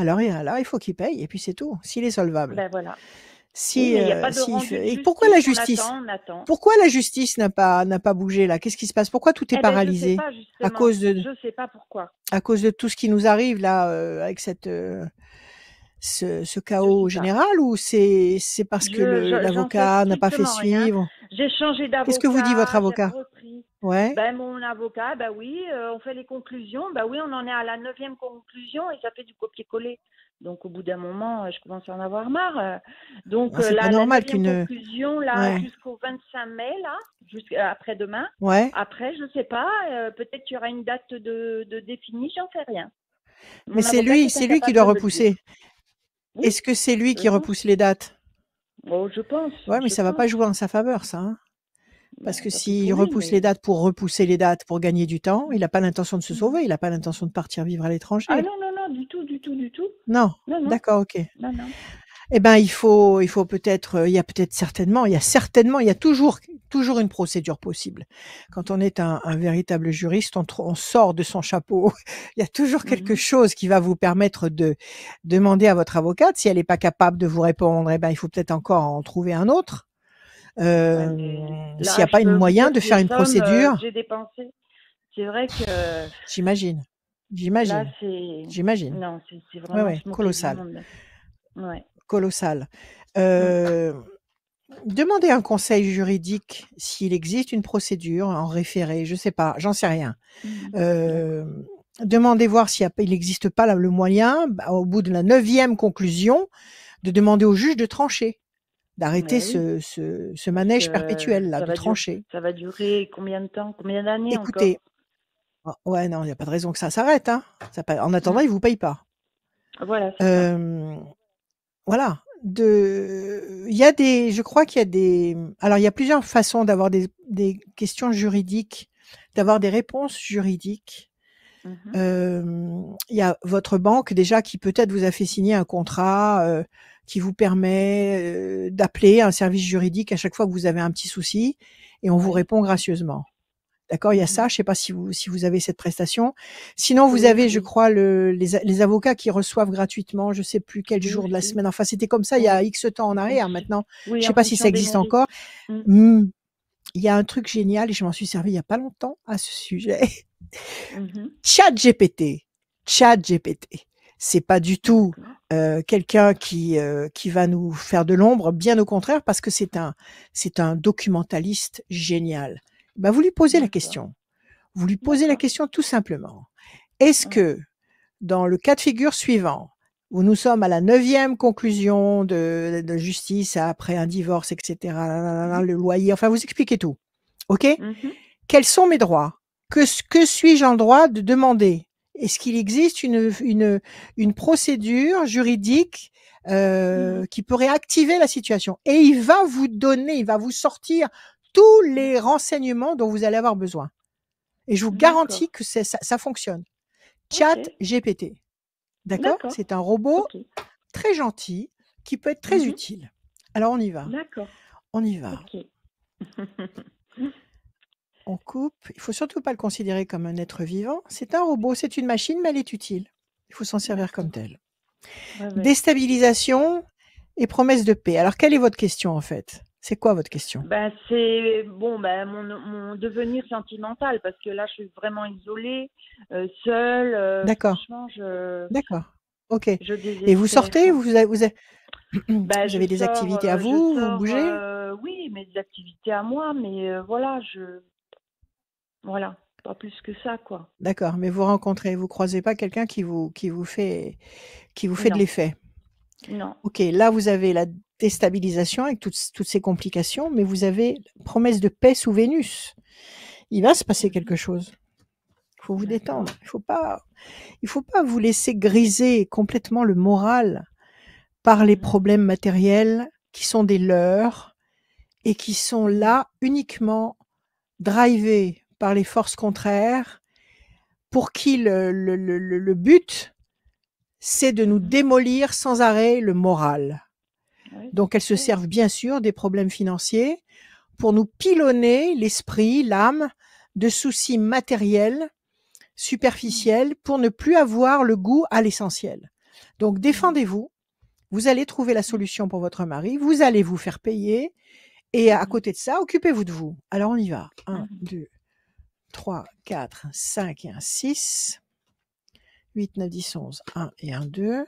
Alors, il faut qu'il paye et puis c'est tout, s'il est solvable. Ben voilà. Oui, Si, mais il n'y a pas de s'il rendu fait de et justice. pourquoi la On justice? attend, on attend. Pourquoi la justice n'a pas bougé là? Qu'est-ce qui se passe? Pourquoi tout est Eh ben, je sais paralysé? pas À justement. cause de Je sais pas pourquoi. tout ce qui nous arrive là, avec cette, ce Je chaos sais pas. général ou c'est parce que J'en sais l'avocat n'a pas fait strictement rien. suivre? J'ai changé Qu'est-ce que vous dit votre d'avocat, j'ai avocat? repris. Ouais? Ben, mon avocat, ben oui, on fait les conclusions. Ben oui, on en est à la 9e conclusion et ça fait du copier-coller. Donc, au bout d'un moment, je commence à en avoir marre. Donc, Ah, c'est pas la normal 9e qu'une conclusion, là, ouais, jusqu'au 25 mai, là, jusqu'à après-demain. ouais. Après, je sais pas, peut-être qu'il y aura une date de définie, j'en sais rien. Mais Mon c'est avocat lui est qui incapable doit de me le dire. repousser. Oui, Est-ce que c'est lui je qui pense. repousse les dates? Oh, je pense, Ouais, mais je ça va pas pense. jouer en sa faveur ça, hein? Parce Ben, que tant pis s'il pour lui, repousse les mais. dates pour repousser les dates pour gagner du temps, il a pas l'intention de se Mhm. sauver, il a pas l'intention de partir vivre à Ah l'étranger. non, non, non, du tout, du tout, du tout. Non? Non, non, D'accord, OK. non, non. Eh ben, il faut peut-être, il y a toujours une procédure possible. Quand on est un véritable juriste, on sort de son chapeau. Il y a toujours quelque Mhm. chose qui va vous permettre de demander à votre avocate. Si elle n'est pas capable de vous répondre, eh ben, il faut peut-être encore en trouver un autre. Ouais, mais S'il n'y là, a je pas un peux vous moyen dire de que les faire une sommes que procédure, j'ai dépensées, c'est vrai que j'imagine. là, J'imagine. c'est. J'imagine. Non, c'est Ouais, vraiment ouais, se moquer du colossal. monde. Ouais. Colossal. Mm. Demandez un conseil juridique s'il existe une procédure en référé, je sais pas, j'en sais rien. Mhm. D'accord. Demandez voir il n'existe pas le moyen, au bout de la 9e conclusion, de demander au juge de trancher, d'arrêter Mais oui, ce parce manège que perpétuel là, de trancher. ça va durer combien de temps, combien d'années encore? Écoutez, ouais, non, il n'y a pas de raison que ça s'arrête, hein. En attendant, Mm. ils vous payent pas. Voilà, c'est ça. Voilà. Je crois qu'il y a alors il y a plusieurs façons d'avoir des questions juridiques, d'avoir des réponses juridiques. Mhm. Il y a votre banque déjà qui peut-être vous a fait signer un contrat, qui vous permet, d'appeler un service juridique à chaque fois que vous avez un petit souci et on vous Oui. répond gracieusement. D'accord, il y a ça, Mhm. je sais pas si vous avez cette prestation. Sinon, vous Oui, avez, je oui. crois, les avocats qui reçoivent gratuitement, je sais plus quel Oui jour de la aussi. semaine. Enfin, c'était comme ça il y a Oui. X temps en En arrière. fonction. Maintenant, je Oui, sais en pas si ça fonction des existe mérites. encore. Mm. Il y a un truc génial et je m'en suis servi il y a pas longtemps à ce sujet. Mhm. ChatGPT. ChatGPT. C'est pas du tout D'accord. quelqu'un qui va nous faire de l'ombre, bien au contraire, parce que c'est un documentaliste génial. Ben, vous lui posez la D'accord. question. Vous lui posez la D'accord. question tout simplement. Est-ce Ouais. que, dans le cas de figure suivant, où nous sommes à la 9e conclusion de justice après un divorce, etc., le loyer, enfin, vous expliquez tout. OK? Mhm. Quels sont mes droits? Que suis-je en droit de demander? Est-ce qu'il existe une procédure juridique qui pourrait activer la situation? Et il va vous sortir tous les renseignements dont vous allez avoir besoin. Et je vous garantis D'accord. que ça fonctionne. Ok. ChatGPT. D'accord? D'accord. C'est un robot Ok. très gentil qui peut être très Mhm. utile. Alors on y va. D'accord. On y va. Ok. On coupe. Il faut surtout pas le considérer comme un être vivant. C'est un robot, c'est une machine, mais elle est utile. Il faut s'en servir comme D'accord. telle. Ouais, ouais. Déstabilisation et promesse de paix. Alors quelle est votre question en fait? C'est quoi votre question? Ben, c'est bon, ben, mon devenir sentimental, parce que là, je suis vraiment isolée, seule. D'accord. Franchement, D'accord. Ok. je Et vous désespère. sortez? Vous avez Ben, vous avez des activités à vous? Vous bougez? Oui, mes activités à moi, mais voilà, voilà, pas plus que ça, quoi. D'accord. Mais vous croisez pas quelqu'un qui vous fait de Non, l'effet? non. Ok. Là, vous avez la déstabilisation avec toutes ces complications, mais vous avez promesse de paix sous Vénus. Il va se passer quelque chose. Il faut vous D'accord. détendre. Il faut pas vous laisser griser complètement le moral par les Mhm. problèmes matériels qui sont des leurs et qui sont là uniquement drivés par les forces contraires pour qui le but, c'est de nous Mhm. démolir sans arrêt le moral. Oui, Donc elles se c'est- servent bien sûr des problèmes financiers pour nous pilonner l'esprit, l'âme, de soucis matériels, superficiels, pour ne plus avoir le goût à l'essentiel. Donc, défendez-vous. Vous allez trouver la solution pour votre mari. Vous allez vous faire payer. Et à côté de ça, occupez-vous de vous. Alors, on y va. 1, 2, 3, 4, 5 et un 6. 8, 9, 10, 11. 1 et 1, 2.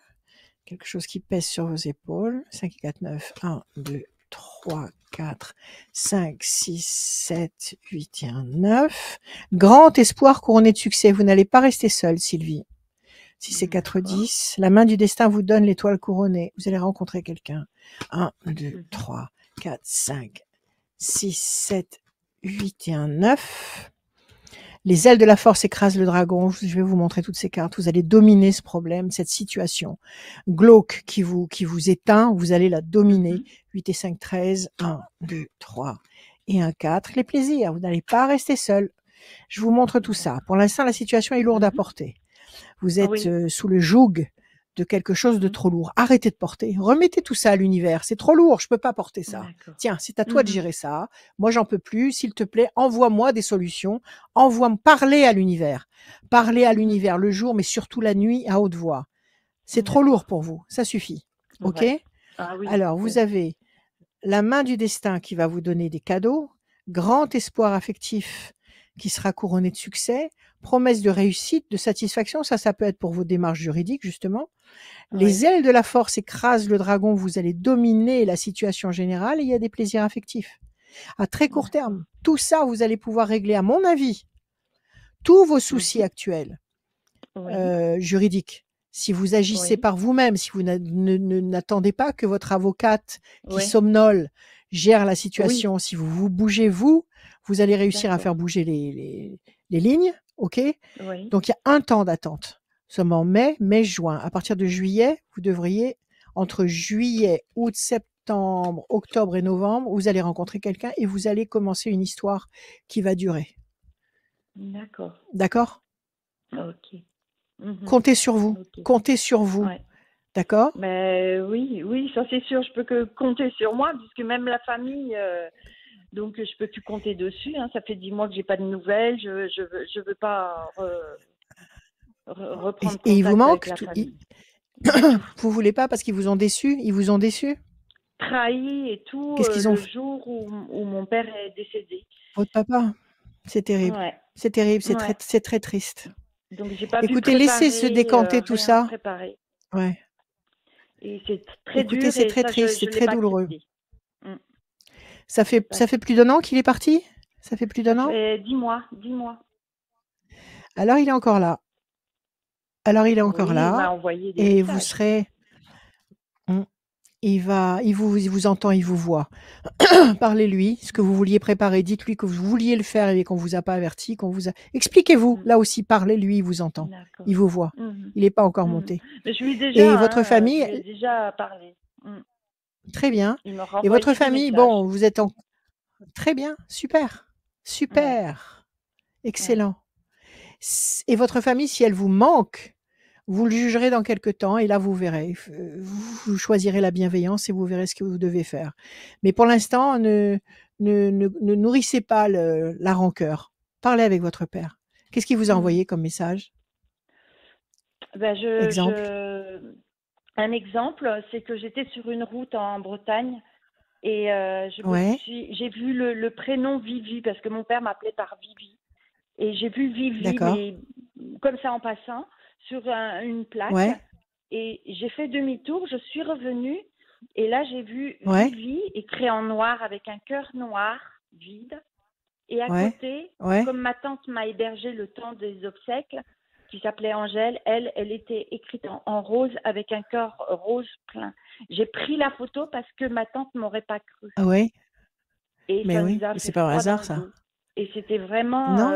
Quelque chose qui pèse sur vos épaules. 5 et 4, 9. 1, 2, 3, 4, 5, 6, 7, 8 et 1, 9. Grand espoir couronné de succès. Vous n'allez pas rester seul, Sylvie. 6 et 4, 10. La main du destin vous donne l'étoile couronnée. Vous allez rencontrer quelqu'un. 1, 2, 3, 4, 5, 6, 7, 8 et 1, 9. Les ailes de la force écrasent le dragon. Je vais vous montrer toutes ces cartes. Vous allez dominer ce problème, cette situation glauque qui vous éteint. Vous allez la dominer. 8 et 5, 13. 1, 2, 3 et 1, 4. Les plaisirs. Vous n'allez pas rester seul. Je vous montre tout ça. Pour l'instant, la situation est lourde à porter. Vous êtes sous le joug de quelque chose de trop lourd. Arrêtez de porter. Remettez tout ça à l'univers. C'est trop lourd. Je peux pas porter ça. D'accord. Tiens, c'est à toi de gérer ça. Moi, j'en peux plus. S'il te plaît, envoie-moi des solutions. Envoie-moi parler à l'univers. Parler à l'univers le jour, mais surtout la nuit à haute voix. C'est trop lourd pour vous. Ça suffit. OK? Ouais. Ah oui. Alors, vous avez la main du destin qui va vous donner des cadeaux, grand espoir affectif qui sera couronné de succès, promesse de réussite, de satisfaction. Ça peut être pour vos démarches juridiques, justement. Les ailes de la force écrasent le dragon. Vous allez dominer la situation générale et il y a des plaisirs affectifs. À très court terme, tout ça, vous allez pouvoir régler, à mon avis, tous vos soucis actuels juridiques. Si vous agissez par vous-même, si vous n'attendez pas que votre avocate qui somnole gère la situation, si vous bougez, vous allez réussir à faire bouger les lignes. OK? Donc, il y a un temps d'attente. Nous sommes en mai, juin. À partir de juillet, vous devriez, entre juillet, août, septembre, octobre et novembre, vous allez rencontrer quelqu'un et vous allez commencer une histoire qui va durer. D'accord. D'accord? OK. Comptez sur vous. OK. Comptez sur vous. D'accord? Mais oui, ça c'est sûr. Je peux que compter sur moi, puisque même la famille, donc je peux plus compter dessus. Hein. Ça fait 10 mois que j'ai pas de nouvelles. Je veux pas reprendre contact et il vous manque avec la famille. Vous voulez pas parce qu'ils vous ont déçu? Ils vous ont déçu? Trahi et tout. Qu'est-ce qu'ils ont le jour où mon père est décédé. Votre papa? C'est terrible. C'est terrible. C'est très triste. Donc j'ai pas Écoutez, pu laissez se décanter tout ça. Préparer. Ouais. Et c'est très dur. Écoutez, c'est très triste, c'est très douloureux. Ça fait plus d'1 an qu'il est parti? Ça fait plus d'1 an? Ça fait 10 mois. Alors il est encore là. Il m'a envoyé des et messages. vous serez. Il vous entend, il vous voit. Parlez-lui ce que vous vouliez préparer. Dites-lui que vous vouliez le faire et qu'on vous a pas averti, Expliquez-vous. Là aussi, parlez-lui, il vous entend. D'accord. Il vous voit. Il n'est pas encore monté. Mais je lui ai déjà, Et votre famille, je lui ai déjà parlé. très bien. Il m'a Et renvoyé votre des famille, messages. bon, vous êtes en. Très bien, super. Excellent. Et votre famille, si elle vous manque, vous le jugerez dans quelque temps et là, vous verrez. Vous choisirez la bienveillance et vous verrez ce que vous devez faire. Mais pour l'instant, ne nourrissez pas la rancœur. Parlez avec votre père. Qu'est-ce qu'il vous a envoyé comme message? Exemple. Un exemple, c'est que j'étais sur une route en Bretagne et j'ai vu le prénom Vivi parce que mon père m'appelait par Vivi. Et j'ai vu Vivi, mais comme ça en passant, sur une plaque. Et j'ai fait demi-tour, je suis revenue. Et là, j'ai vu Vivi écrit en noir avec un cœur noir, vide. Et à côté, comme ma tante m'a hébergé le temps des obsèques, qui s'appelait Angèle, elle était écrite en rose avec un cœur rose plein. J'ai pris la photo parce que ma tante ne m'aurait pas cru. Et mais oui, c'est pas un hasard, ça. Et c'était vraiment. Non,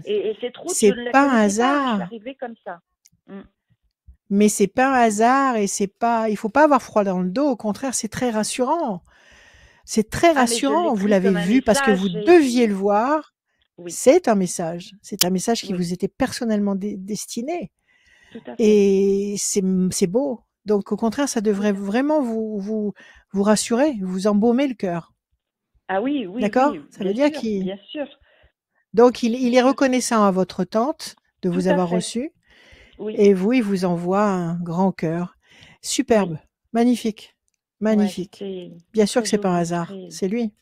et cette route, c'est pas un hasard. Je suis arrivée comme ça. Mais c'est pas un hasard et c'est pas. Il faut pas avoir froid dans le dos. Au contraire, c'est très rassurant. C'est très rassurant. Vous l'avez vu parce que vous deviez le voir. C'est un message. C'est un message qui vous était personnellement destiné. Tout à fait. Et c'est beau. Donc au contraire, ça devrait vraiment vous rassurer, vous embaumer le cœur. Ah oui. D'accord. Oui, ça veut dire qu'il. Bien sûr. Donc il est reconnaissant à votre tante de vous avoir reçu. Oui. Et vous, il vous envoie un grand cœur. Superbe, magnifique, Ouais, magnifique. c'était Bien sûr très que c'est pas un joli, hasard, très. c'est lui.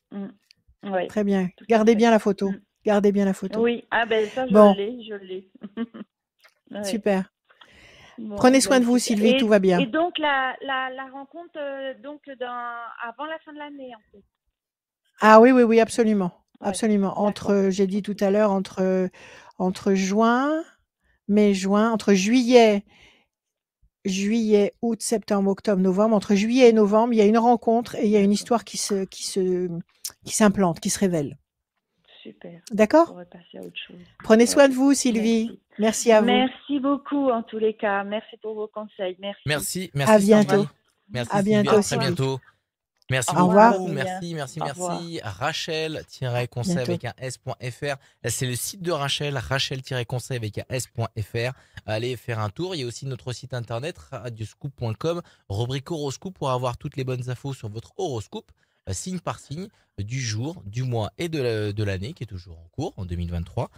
Ouais, Très bien. tout à Gardez fait. bien la photo. Mm. Gardez bien la photo. Oui, ah ben ça, Bon, je l'ai. Ouais. super. Bon, Prenez soin ben de vous, super. Sylvie, tout va Et bien. donc la rencontre avant la fin de l'année en fait. Ah oui, oui, oui, absolument. Ouais, Absolument. d'accord. J'ai dit tout à l'heure, entre juin, mai, juin, entre juillet, août, septembre, octobre, novembre, entre juillet et novembre, il y a une rencontre et il y a une D'accord. histoire qui s'implante, qui se révèle. Super. On D'accord? pourrait passer à autre chose. Prenez Ouais. soin de vous, Sylvie. Merci. Merci à vous. Merci beaucoup en tous les cas. Merci pour vos conseils. Merci. Merci, À merci bientôt. Sylvie. Merci À Sylvie, bientôt, à très Sylvie. bientôt. Merci Au revoir. beaucoup, merci, merci, Au revoir. merci. Rachel-conseil Bientôt. avec un s.fr. C'est le site de Rachel, rachel-conseil avec un s.fr. Allez faire un tour. Il y a aussi notre site internet radioscoop.com, rubrique horoscope pour avoir toutes les bonnes infos sur votre horoscope, signe par signe, du jour, du mois et de l'année qui est toujours en cours en 2023.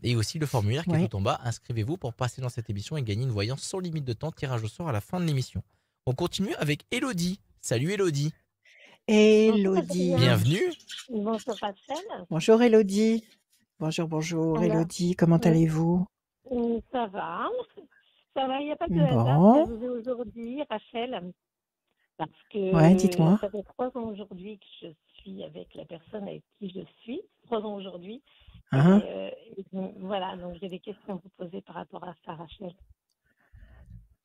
Et aussi le formulaire qui est Ouais. tout en bas. Inscrivez-vous pour passer dans cette émission et gagner une voyance sans limite de temps. Tirage au sort à la fin de l'émission. On continue avec Elodie. Salut Elodie. Élodie. Bienvenue. Bonjour Rachel. Bonjour Élodie. Bonjour, bonjour Alors, Élodie. Comment allez-vous? ça va. Ça va, il n'y a pas de hasard Bon. que je vous ai aujourd'hui, Rachel. Parce Ouais, que dites-moi. ça fait 3 ans aujourd'hui que je suis avec la personne avec qui je suis. 3 ans aujourd'hui. Hein? Et voilà, donc j'ai des questions à vous poser par rapport à ça, Rachel.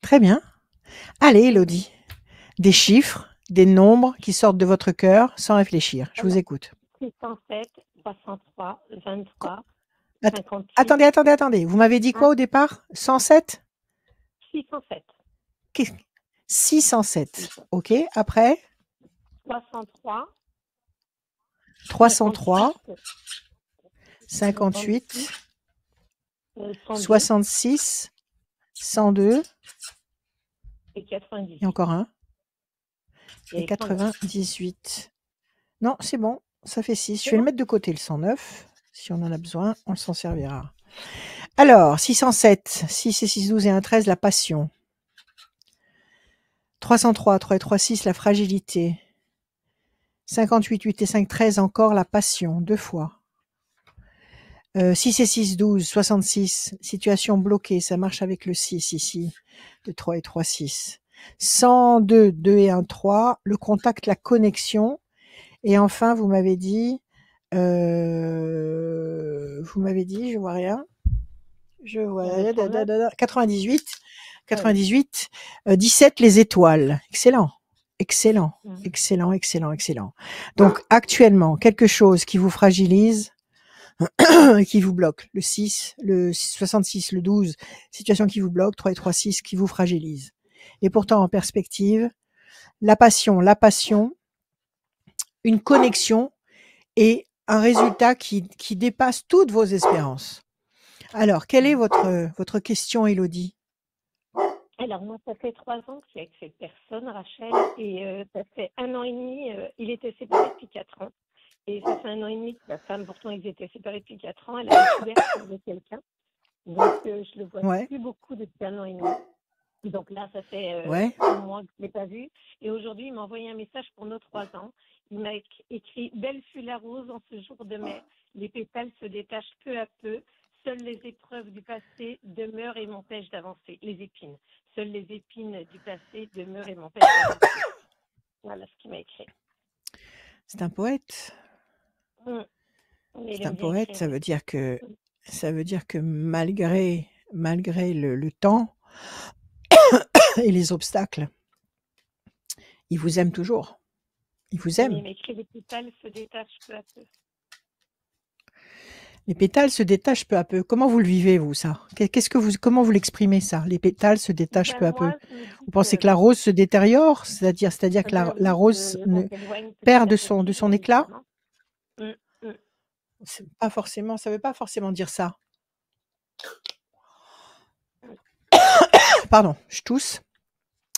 Très bien. Allez, Élodie. Des chiffres, des nombres qui sortent de votre cœur sans réfléchir. Je vous Alors, écoute. 607, 303, 23, Att- 58. Attendez. Vous m'avez dit quoi au départ? 107? 607. 607. OK. Après? 303. 303. 58. 58. 102 66. 102. et 98. Et encore un. Et Et 98. Non, c'est bon. Ça fait 6. Je vais le mettre de côté, le 109. Si on en a besoin, on s'en servira. Alors, 607. 6 et 6, 12 et 1, 13, la passion. 303, 3 et 3, 6, la fragilité. 58, 8 et 5, 13, encore la passion, 2 fois. 6 et 6, 12, 66, situation bloquée, ça marche avec le 6 ici, de 3 et 3, 6. 102, 2 et 1, 3, le contact, la connexion. Et enfin, vous m'avez dit, je vois rien. 98, 17, les étoiles. Excellent. Donc, actuellement, quelque chose qui vous fragilise, qui vous bloque. Le 6, le 66, le 12, situation qui vous bloque, 3 et 3, 6 qui vous fragilise. Et pourtant, en perspective, la passion, une connexion et un résultat qui dépasse toutes vos espérances. Alors, quelle est votre question, Élodie? Alors, moi, ça fait 3 ans que je suis avec cette personne, Rachel, et ça fait 1 an et demi, il était séparé depuis 4 ans. Et ça fait 1 an et demi que sa femme, pourtant, ils étaient séparés depuis 4 ans, elle a découvert qu'il y avait quelqu'un. Donc, je le vois plus beaucoup depuis 1 an et demi. Donc là, ça fait un mois que je ne l'ai pas vu. Et aujourd'hui, il m'a envoyé un message pour nos 3 ans. Il m'a écrit « Belle fut la rose en ce jour de mai. Les pétales se détachent peu à peu. Seules les épreuves du passé demeurent et m'empêchent d'avancer. » Les épines. Seules les épines du passé demeurent et m'empêchent d'avancer. Voilà ce qu'il m'a écrit. C'est un poète. C'est un poète. Ça veut dire que malgré le temps et les obstacles, il vous aime toujours. Il vous aime. Il m'écrit « Les pétales se détachent peu à peu. » Les pétales se détachent peu à peu. Comment vous le vivez, vous, ça? Comment vous l'exprimez, ça? Les pétales se détachent peu à peu. Vous pensez que la rose se détériore? C'est-à-dire que la rose perd de son éclat? Pas forcément, ça veut pas forcément dire ça. Pardon, je tousse.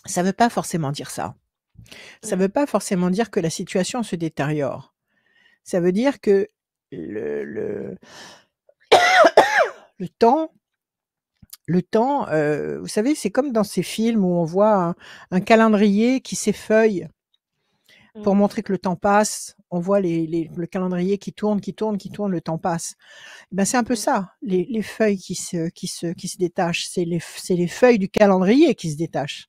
Ça veut pas forcément dire ça. Ça veut pas forcément dire que la situation se détériore. Ça veut dire que le temps, Le temps, vous savez, c'est comme dans ces films où on voit un calendrier qui s'effeuille pour montrer que le temps passe. On voit le calendrier qui tourne, le temps passe. Ben, c'est un peu ça, les feuilles qui se détachent. C'est les feuilles du calendrier qui se détachent.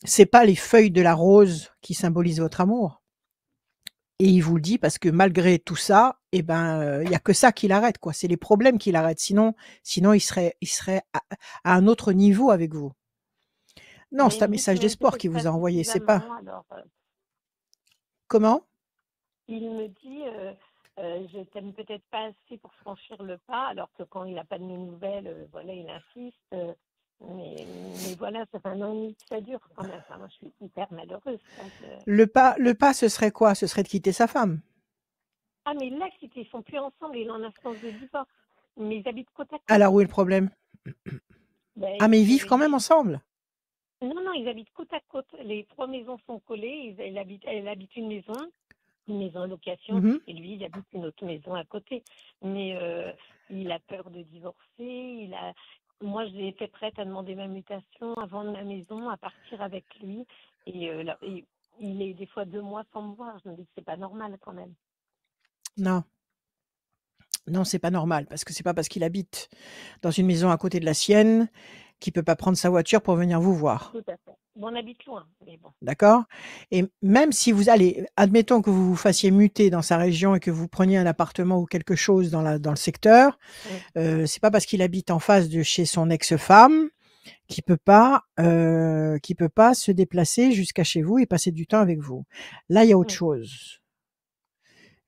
C'est pas les feuilles de la rose qui symbolisent votre amour. Et il vous le dit parce que malgré tout ça, il y a que ça qui l'arrête, quoi. C'est les problèmes qui l'arrêtent. Sinon, il serait à un autre niveau avec vous. Non, c'est un message d'espoir qu'il vous a envoyé. C'est pas. Comment? Il me dit, je t'aime peut-être pas assez pour franchir le pas, alors que quand il n'a pas de mes nouvelles, voilà, il insiste. Mais voilà, ça fait 1 an et demi que ça dure quand même. Enfin, moi, je suis hyper malheureuse. Le pas, ce serait quoi? Ce serait de quitter sa femme. Ah, mais là, ils sont plus ensemble, il est en instance de divorce. Mais ils habitent côte à côte. Alors, où est le problème? Ah, mais ils vivent quand même ensemble? Non, ils habitent côte à côte. Les 3 maisons sont collées. Elle habite une maison en location, et lui, il habite une autre maison à côté. Mais il a peur de divorcer. Moi, je l'ai fait prête à demander ma mutation, à vendre ma maison, à partir avec lui. Et il est des fois 2 mois sans me voir. Je me dis que c'est pas normal quand même. Non, c'est pas normal, parce que c'est pas parce qu'il habite dans une maison à côté de la sienne qu'il peut pas prendre sa voiture pour venir vous voir. Tout à fait. Bon, on habite loin, mais bon. D'accord? Et même si vous allez, admettons que vous vous fassiez muter dans sa région et que vous preniez un appartement ou quelque chose dans le secteur, c'est pas parce qu'il habite en face de chez son ex-femme qu'il peut pas se déplacer jusqu'à chez vous et passer du temps avec vous. Là, il y a autre chose.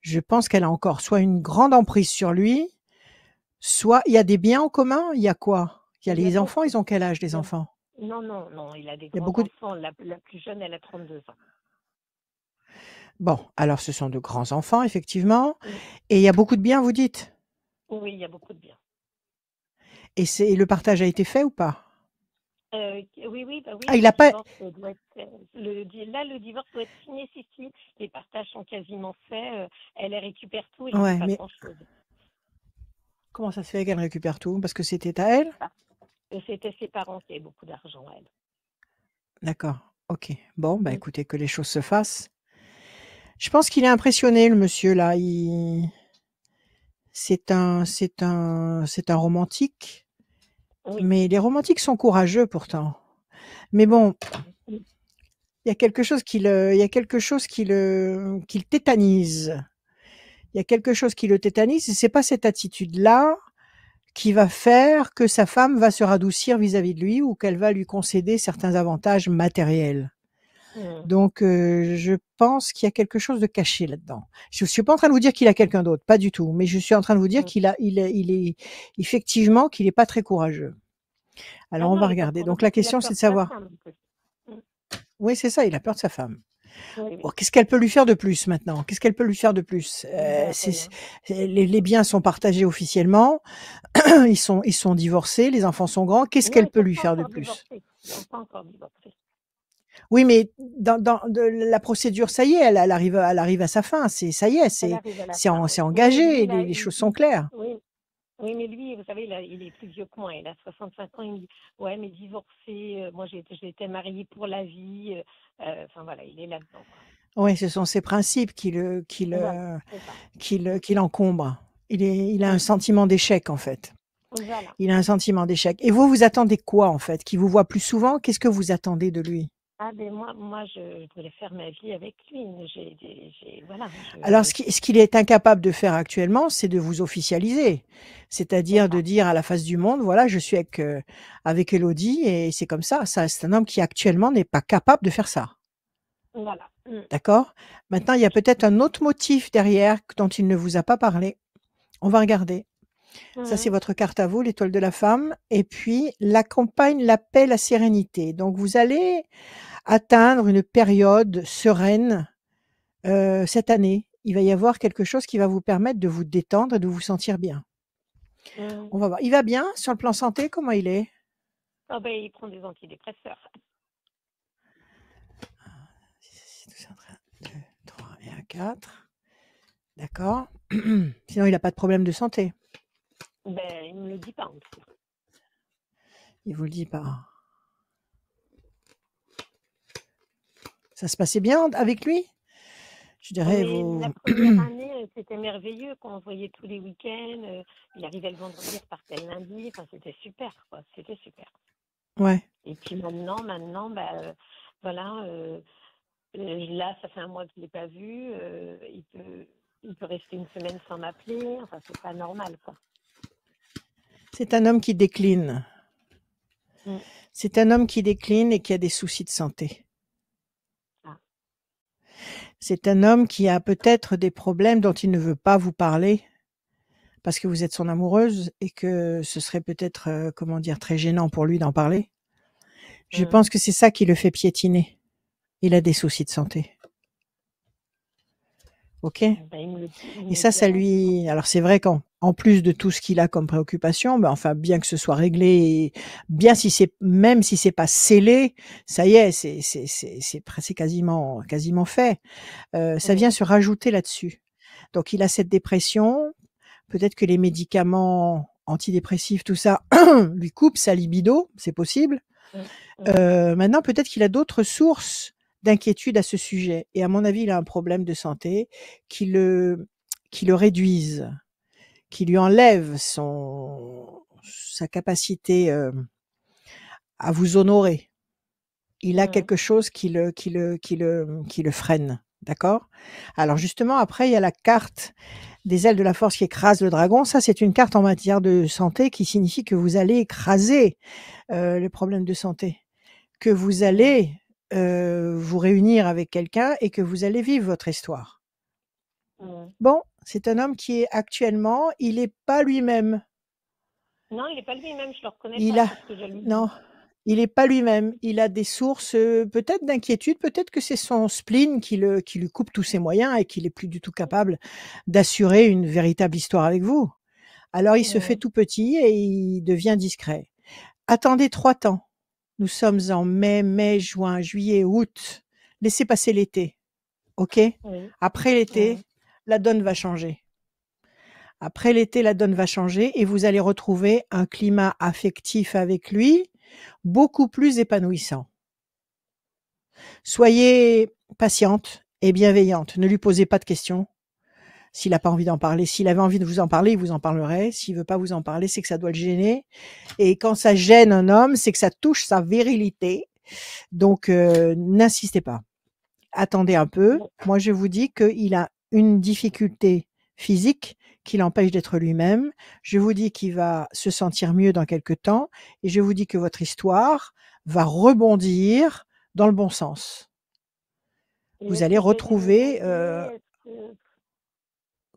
Je pense qu'elle a encore soit une grande emprise sur lui, soit il y a des biens en commun. Il y a quoi? Il y a les enfants. Ils ont quel âge, les enfants? Non, il a des grands-enfants. La plus jeune, elle a 32 ans. Bon, alors ce sont de grands enfants, effectivement. Et il y a beaucoup de biens, vous dites? Oui, il y a beaucoup de biens. Et le partage a été fait ou pas? Oui. Ah, il a pas. Le divorce doit être signé, si. Les partages sont quasiment faits. Elle récupère tout et Ouais, pas mais grand-chose. comment ça se fait qu'elle récupère tout? Parce que c'était à elle? C'était ses parents qui avaient beaucoup d'argent, elle. D'accord. Ok. Bon, écoutez, que les choses se fassent. Je pense qu'il est impressionné, le monsieur là. C'est un romantique. Oui. Mais les romantiques sont courageux pourtant. Mais bon, il y a quelque chose qui le tétanise. Il y a quelque chose qui le tétanise et c'est pas cette attitude-là qui va faire que sa femme va se radoucir vis-à-vis de lui ou qu'elle va lui concéder certains avantages matériels. Donc, je pense qu'il y a quelque chose de caché là-dedans. Je suis pas en train de vous dire qu'il a quelqu'un d'autre, pas du tout, mais je suis en train de vous dire qu'il est effectivement qu'il est pas très courageux. Alors, on va regarder. Donc, la question, c'est de savoir. Oui, c'est ça, il a peur de sa femme. Bon, qu'est-ce qu'elle peut lui faire de plus maintenant? Qu'est-ce qu'elle peut lui faire de plus? Les biens sont partagés officiellement. Ils sont divorcés, les enfants sont grands. Qu'est-ce qu'elle peut lui faire de plus? Ils sont pas encore divorcés. Oui, mais dans la procédure, ça y est, elle arrive à sa fin. Ça y est, c'est engagé, les choses sont claires. Oui, mais lui, vous savez, il est plus vieux que moi. Il a 65 ans. Il me dit, ouais, mais divorcé, moi, j'étais mariée pour la vie. Enfin, voilà, il est là-dedans. Oui, ce sont ses principes qui l'encombrent. Il a un sentiment d'échec, en fait. Voilà. Il a un sentiment d'échec. Et vous attendez quoi, en fait? Qu'il vous voit plus souvent? Qu'est-ce que vous attendez de lui? Ah, ben moi, je voulais faire ma vie avec lui. Voilà. Alors, ce qu'il est incapable de faire actuellement, c'est de vous officialiser. C'est-à-dire de dire à la face du monde, voilà, je suis avec Élodie et c'est comme ça. C'est un homme qui actuellement n'est pas capable de faire ça. Voilà. D'accord? Maintenant, il y a peut-être un autre motif derrière dont il ne vous a pas parlé. On va regarder. Ça, c'est votre carte à vous, l'étoile de la femme. Et puis, la campagne, la paix, la sérénité. Donc, vous allez atteindre une période sereine cette année. Il va y avoir quelque chose qui va vous permettre de vous détendre et de vous sentir bien. On va voir. Il va bien sur le plan santé? Comment il est? Oh ben, il prend des antidépresseurs. 2, 3 et 1, 4. D'accord. Sinon, il n'a pas de problème de santé. Ben, il ne me le dit pas en tout cas. Il vous le dit pas. Ça se passait bien avec lui? Je dirais Mais vous la première année, c'était merveilleux quand on voyait tous les week-ends. Il arrivait le vendredi, repartait le lundi. Enfin, c'était super, quoi. C'était super. Ouais. Et puis maintenant, voilà, là, ça fait un mois que je ne l'ai pas vu. Il peut rester une semaine sans m'appeler. Enfin, c'est pas normal, quoi. C'est un homme qui décline. Mm. C'est un homme qui décline et qui a des soucis de santé. Ah. C'est un homme qui a peut-être des problèmes dont il ne veut pas vous parler parce que vous êtes son amoureuse et que ce serait peut-être, comment dire, très gênant pour lui d'en parler. Je Mm. pense que c'est ça qui le fait piétiner. Il a des soucis de santé. OK? Ben, Et ça lui... Alors c'est vrai qu'en plus de tout ce qu'il a comme préoccupation, ben enfin, bien que ce soit réglé, bien si c'est, même si c'est pas scellé, ça y est, c'est quasiment fait. Ça vient se rajouter là-dessus. Donc il a cette dépression. Peut-être que les médicaments antidépressifs, tout ça, lui coupent sa libido, c'est possible. Maintenant, peut-être qu'il a d'autres sources d'inquiétude à ce sujet. Et à mon avis, il a un problème de santé qui le réduise, qui lui enlève sa capacité à vous honorer. Il a quelque chose qui le freine. D'accord? Alors justement, après, il y a la carte des ailes de la force qui écrase le dragon. Ça, c'est une carte en matière de santé qui signifie que vous allez écraser les problèmes de santé, que vous allez vous réunir avec quelqu'un et que vous allez vivre votre histoire. Bon, c'est un homme qui est actuellement, il n'est pas lui-même. Non, il n'est pas lui-même, je le reconnais Il pas. a, non, il n'est pas lui-même. Il a des sources peut-être d'inquiétude, peut-être que c'est son spleen qui lui coupe tous ses moyens et qu'il est plus du tout capable d'assurer une véritable histoire avec vous. Alors il se fait tout petit et il devient discret. Attendez 3 temps. Nous sommes en mai, juin, juillet, août. Laissez passer l'été. OK? Après l'été, la donne va changer. Après l'été, la donne va changer et vous allez retrouver un climat affectif avec lui beaucoup plus épanouissant. Soyez patiente et bienveillante. Ne lui posez pas de questions. S'il n'a pas envie d'en parler, s'il avait envie de vous en parler, il vous en parlerait. S'il veut pas vous en parler, c'est que ça doit le gêner. Et quand ça gêne un homme, c'est que ça touche sa virilité. Donc, n'insistez pas. Attendez un peu. Moi, je vous dis qu'il a une difficulté physique qui l'empêche d'être lui-même. Je vous dis qu'il va se sentir mieux dans quelque temps. Et je vous dis que votre histoire va rebondir dans le bon sens. Vous allez retrouver...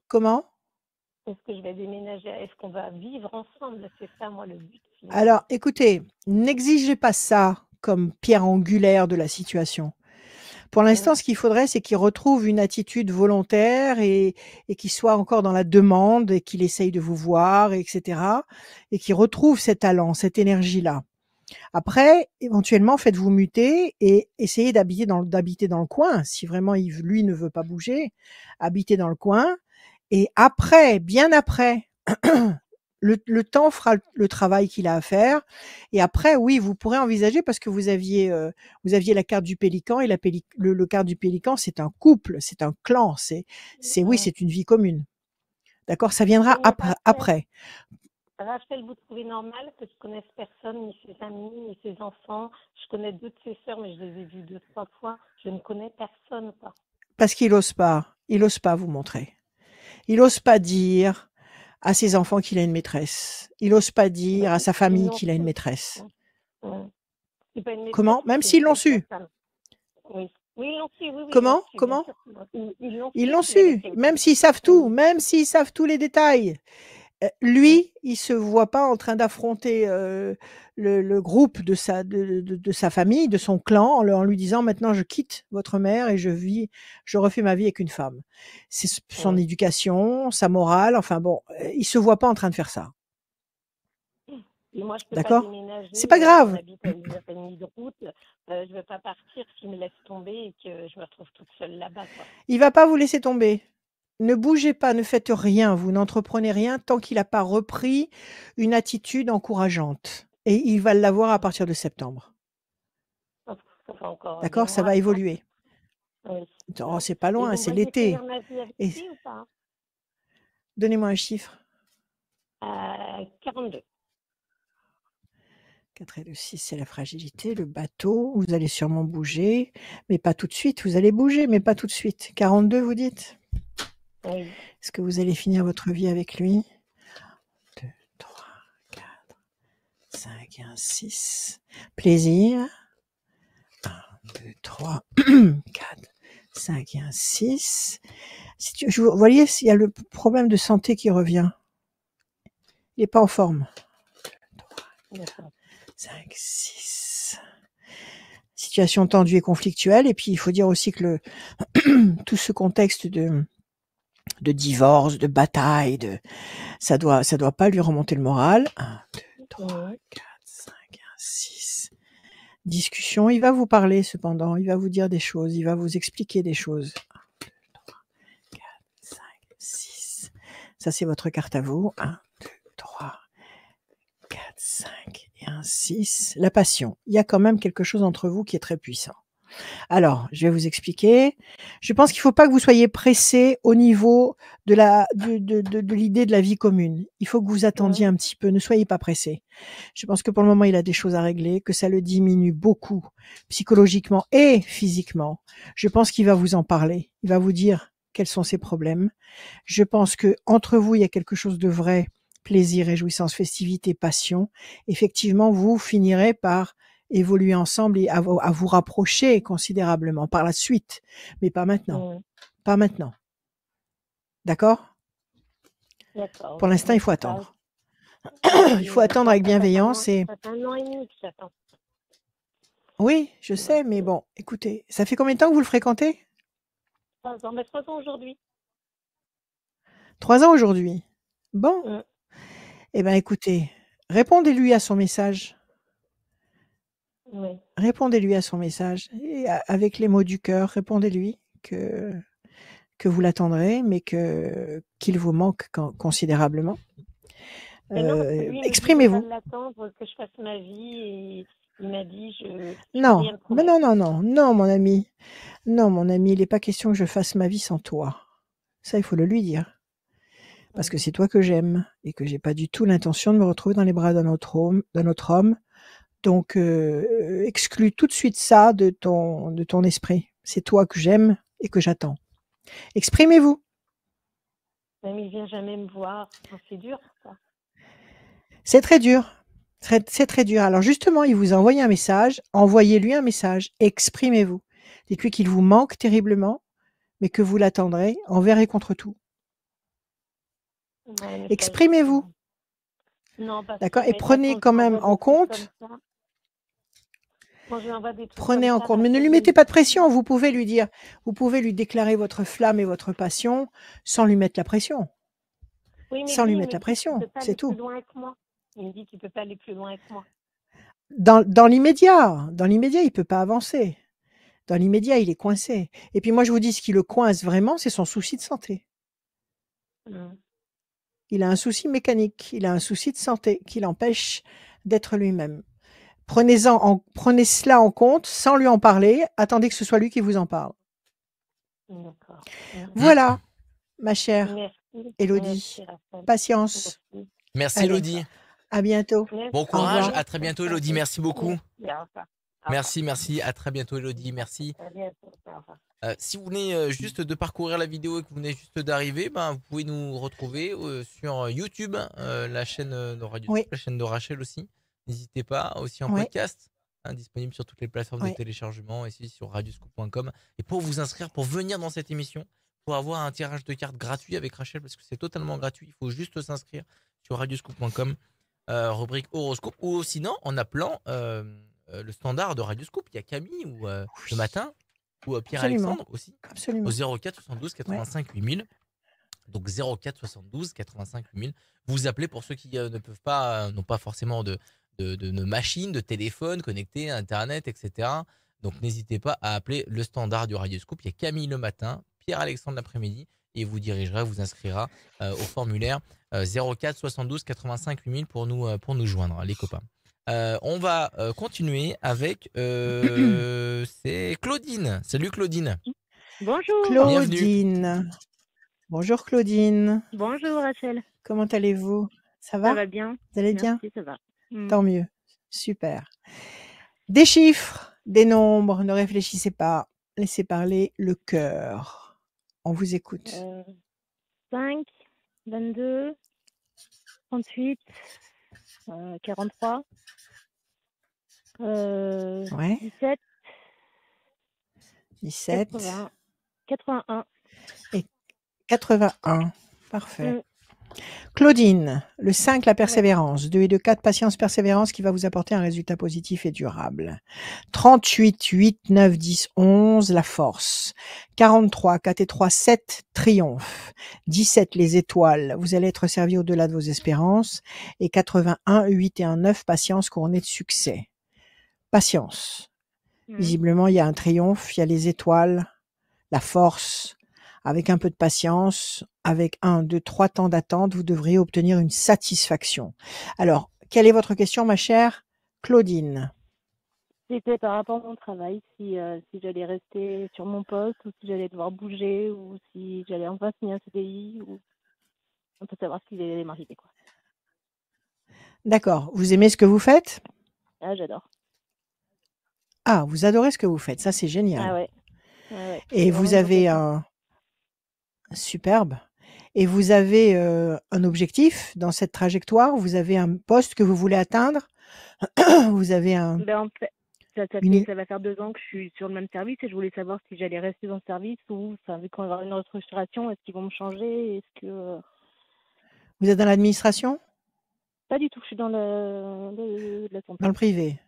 Comment? Est-ce que je vais déménager? Est-ce qu'on va vivre ensemble? C'est ça, moi, le but. Alors, écoutez, n'exigez pas ça comme pierre angulaire de la situation. Pour l'instant, ce qu'il faudrait, c'est qu'il retrouve une attitude volontaire et qu'il soit encore dans la demande et qu'il essaye de vous voir, etc. Et qu'il retrouve cet talent, cette énergie-là. Après, éventuellement, faites-vous muter et essayez d'habiter dans le coin. Si vraiment lui ne veut pas bouger, habitez dans le coin. Et après, bien après, le temps fera le travail qu'il a à faire. Et après, oui, vous pourrez envisager parce que vous aviez la carte du pélican et le carte du pélican, c'est un couple, c'est un clan, oui, c'est une vie commune. D'accord? Ça viendra après. Rachel, vous trouvez normal que je connaisse personne, ni ses amis, ni ses enfants? Je connais 2 de ses sœurs, mais je les ai vues 2-3 fois. Je ne connais personne, quoi. Parce qu'il ose pas vous montrer. Il ose pas dire à ses enfants qu'il a une maîtresse. Il ose pas dire à sa famille qu'il a une maîtresse. C'est pas une maîtresse, comment? Même s'ils l'ont su. Oui, ils l'ont su. Oui, comment? Ils l'ont su. Même s'ils savent tout, même s'ils savent tous les détails. Lui, il se voit pas en train d'affronter le groupe de sa famille, de son clan, en lui disant maintenant je quitte votre mère et je refais ma vie avec une femme. C'est son éducation, sa morale, enfin bon, il se voit pas en train de faire ça. Moi, je peux D'accord? pas déménager. C'est pas grave. On habite à une heure et demie de route. Je veux pas partir s'il me laisse tomber et que je me retrouve toute seule là-bas, quoi. Il va pas vous laisser tomber. Ne bougez pas, ne faites rien, vous n'entreprenez rien tant qu'il n'a pas repris une attitude encourageante. et il va l'avoir à partir de septembre. Ça fait encore 2 D'accord? Ça mois, va je pense. évoluer. Oui. Oh, c'est pas Et loin, vous c'est voyez l'été. finir ma vie avec Et lui ou pas? donnez-moi un chiffre. 42. 4 et le 6, c'est la fragilité, le bateau. Vous allez sûrement bouger, mais pas tout de suite. Vous allez bouger, mais pas tout de suite. 42, vous dites? Oui. Est-ce que vous allez finir votre vie avec lui? 2, 3, 4, 5 et un 6. Plaisir. 1, 2, 3, 4, 5 et un 6. Vous voyez, il y a le problème de santé qui revient. Il n'est pas en forme. 2, 3, 5, 6. Situation tendue et conflictuelle. Et puis, il faut dire aussi que tout ce contexte de divorce, de bataille, ça doit pas lui remonter le moral. 1, 2, 3, 4, 5, 6. Discussion. Il va vous parler cependant. Il va vous dire des choses. Il va vous expliquer des choses. 1, 2, 3, 4, 5, 6. Ça, c'est votre carte à vous. 1, 2, 3, 4, 5 et un 6. La passion. Il y a quand même quelque chose entre vous qui est très puissant. Alors, je vais vous expliquer. Je pense qu'il ne faut pas que vous soyez pressé au niveau de l'idée de la vie commune. Il faut que vous attendiez un petit peu. Ne soyez pas pressé. Je pense que pour le moment, il a des choses à régler, que ça le diminue beaucoup, psychologiquement et physiquement. Je pense qu'il va vous en parler. Il va vous dire quels sont ses problèmes. Je pense que entre vous, il y a quelque chose de vrai. Plaisir, réjouissance, festivité, passion. Effectivement, vous finirez par évoluer ensemble et à vous rapprocher considérablement par la suite, mais pas maintenant. Pas maintenant. D'accord? D'accord. Pour l'instant, il faut attendre. Il faut attendre avec bienveillance et... Ça fait 1 an et demi que j'attends. Oui, je sais, mais bon, écoutez, ça fait combien de temps que vous le fréquentez? 3 ans, mais 3 ans aujourd'hui. 3 ans aujourd'hui. Bon. Eh bien, écoutez, répondez-lui à son message. Oui. Répondez-lui à son message. Et avec les mots du cœur, répondez-lui que vous l'attendrez, mais qu'il vous manque considérablement. Exprimez-vous. L'attendre, que je fasse ma vie, et il m'a dit non, mais non, mon ami. Non, mon ami, il n'est pas question que je fasse ma vie sans toi. Ça, il faut le lui dire. Parce que c'est toi que j'aime et que j'ai pas du tout l'intention de me retrouver dans les bras d'un autre homme. Donc, exclus tout de suite ça de ton esprit. C'est toi que j'aime et que j'attends. Exprimez-vous. Même il vient jamais me voir. C'est dur, ça. C'est très dur. C'est très dur. Alors justement, il vous a envoyé un message. Envoyez-lui un message. Exprimez-vous. Dites-lui qu'il vous manque terriblement, mais que vous l'attendrez envers et contre tout. Ouais, exprimez-vous. D'accord? Et prenez quand même en compte. Prenez en compte, mais ne lui mettez pas de pression. Vous pouvez lui dire, vous pouvez lui déclarer votre flamme et votre passion sans lui mettre la pression. Oui, mais sans lui mettre la pression, c'est tout. Il me dit qu'il ne peut pas aller plus loin avec moi. Dans l'immédiat, il ne peut pas avancer. Dans l'immédiat, il est coincé. Et puis moi, je vous dis, ce qui le coince vraiment, c'est son souci de santé. Il a un souci mécanique, il a un souci de santé qui l'empêche d'être lui-même. Prenez cela en compte sans lui en parler. Attendez que ce soit lui qui vous en parle. D'accord. Voilà, ma chère Élodie. Patience. Merci, Élodie. À bientôt. Bon courage. À très bientôt, Élodie. Merci beaucoup. Merci. À très bientôt, Élodie. Merci. Si vous venez juste de parcourir la vidéo et que vous venez juste d'arriver, vous pouvez nous retrouver sur YouTube, la chaîne de Radio, la chaîne de Rachel aussi. N'hésitez pas, aussi en podcast, disponible sur toutes les plateformes de téléchargement, ici sur radioscoop.com. Et pour vous inscrire, pour venir dans cette émission, pour avoir un tirage de cartes gratuit avec Rachel, parce que c'est totalement gratuit, il faut juste s'inscrire sur radioscoop.com, rubrique horoscope, ou sinon en appelant le standard de Radioscoop. Il y a Camille ou le matin, ou Pierre-Alexandre aussi, au 04 72 85 8000. Donc 04 72 85 8000. Vous appelez pour ceux qui ne peuvent pas, n'ont pas forcément de machines, de téléphones connectés, Internet, etc. Donc n'hésitez pas à appeler le standard du Radioscoop. Il y a Camille le matin, Pierre-Alexandre l'après-midi, et vous dirigera, vous inscrira au formulaire 04 72 85 8000 pour nous joindre, les copains. On va continuer avec c'est Claudine. Salut Claudine. Bonjour. Bienvenue. Claudine. Bonjour Claudine. Bonjour Rachel. Comment allez-vous? Ça Ça va? va bien? Vous allez bien? Merci, ça va. Tant mieux. Super. Des chiffres, des nombres, ne réfléchissez pas. Laissez parler le cœur. On vous écoute. 5, 22, 38, 43, Ouais. 17, 17 81. et 81. Parfait. Claudine, le 5, la persévérance. 2 et 2, 4, patience, persévérance qui va vous apporter un résultat positif et durable. 38, 8, 9, 10, 11, la force. 43, 4 et 3, 7, triomphe. 17, les étoiles. Vous allez être servi au-delà de vos espérances. Et 81, 8 et 1, 9, patience couronnée de succès. Patience. Visiblement, il y a un triomphe, il y a les étoiles, la force. Avec un peu de patience, avec 1, 2, 3 temps d'attente, vous devriez obtenir une satisfaction. Alors, quelle est votre question, ma chère Claudine? C'était par rapport à mon travail, si j'allais rester sur mon poste ou si j'allais devoir bouger ou si j'allais enfin signer un CDI. Ou... On peut savoir ce qui allait m'arriver, quoi. D'accord. Vous aimez ce que vous faites? Ah, j'adore. Ah, vous adorez ce que vous faites. Ça, c'est génial. Ah ouais. Ouais. Et vous avez un... Superbe. Et vous avez un objectif dans cette trajectoire? Vous avez un poste que vous voulez atteindre? Vous avez un... En fait, ça va faire 2 ans que je suis sur le même service et je voulais savoir si j'allais rester dans ce service ou, vu qu'on va avoir une restructuration, est-ce qu'ils vont me changer? Est-ce que... Vous êtes dans l'administration? Pas du tout, je suis dans la santé. Dans le privé?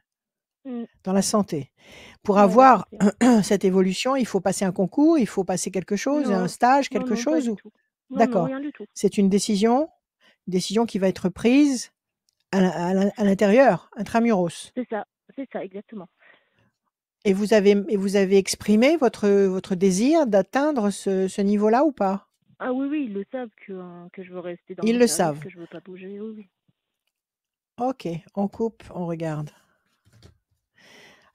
Dans la santé. Pour avoir cette évolution, il faut passer un concours, il faut passer quelque chose, un stage, quelque chose ou... D'accord. Rien du tout. C'est une décision qui va être prise à l'intérieur, intramuros. C'est ça, exactement. Et vous avez exprimé votre désir d'atteindre ce niveau-là ou pas? Ah oui, ils le savent que je veux rester dans Ils mon le service, savent. que je veux pas bouger, oui. Ok, on coupe, on regarde.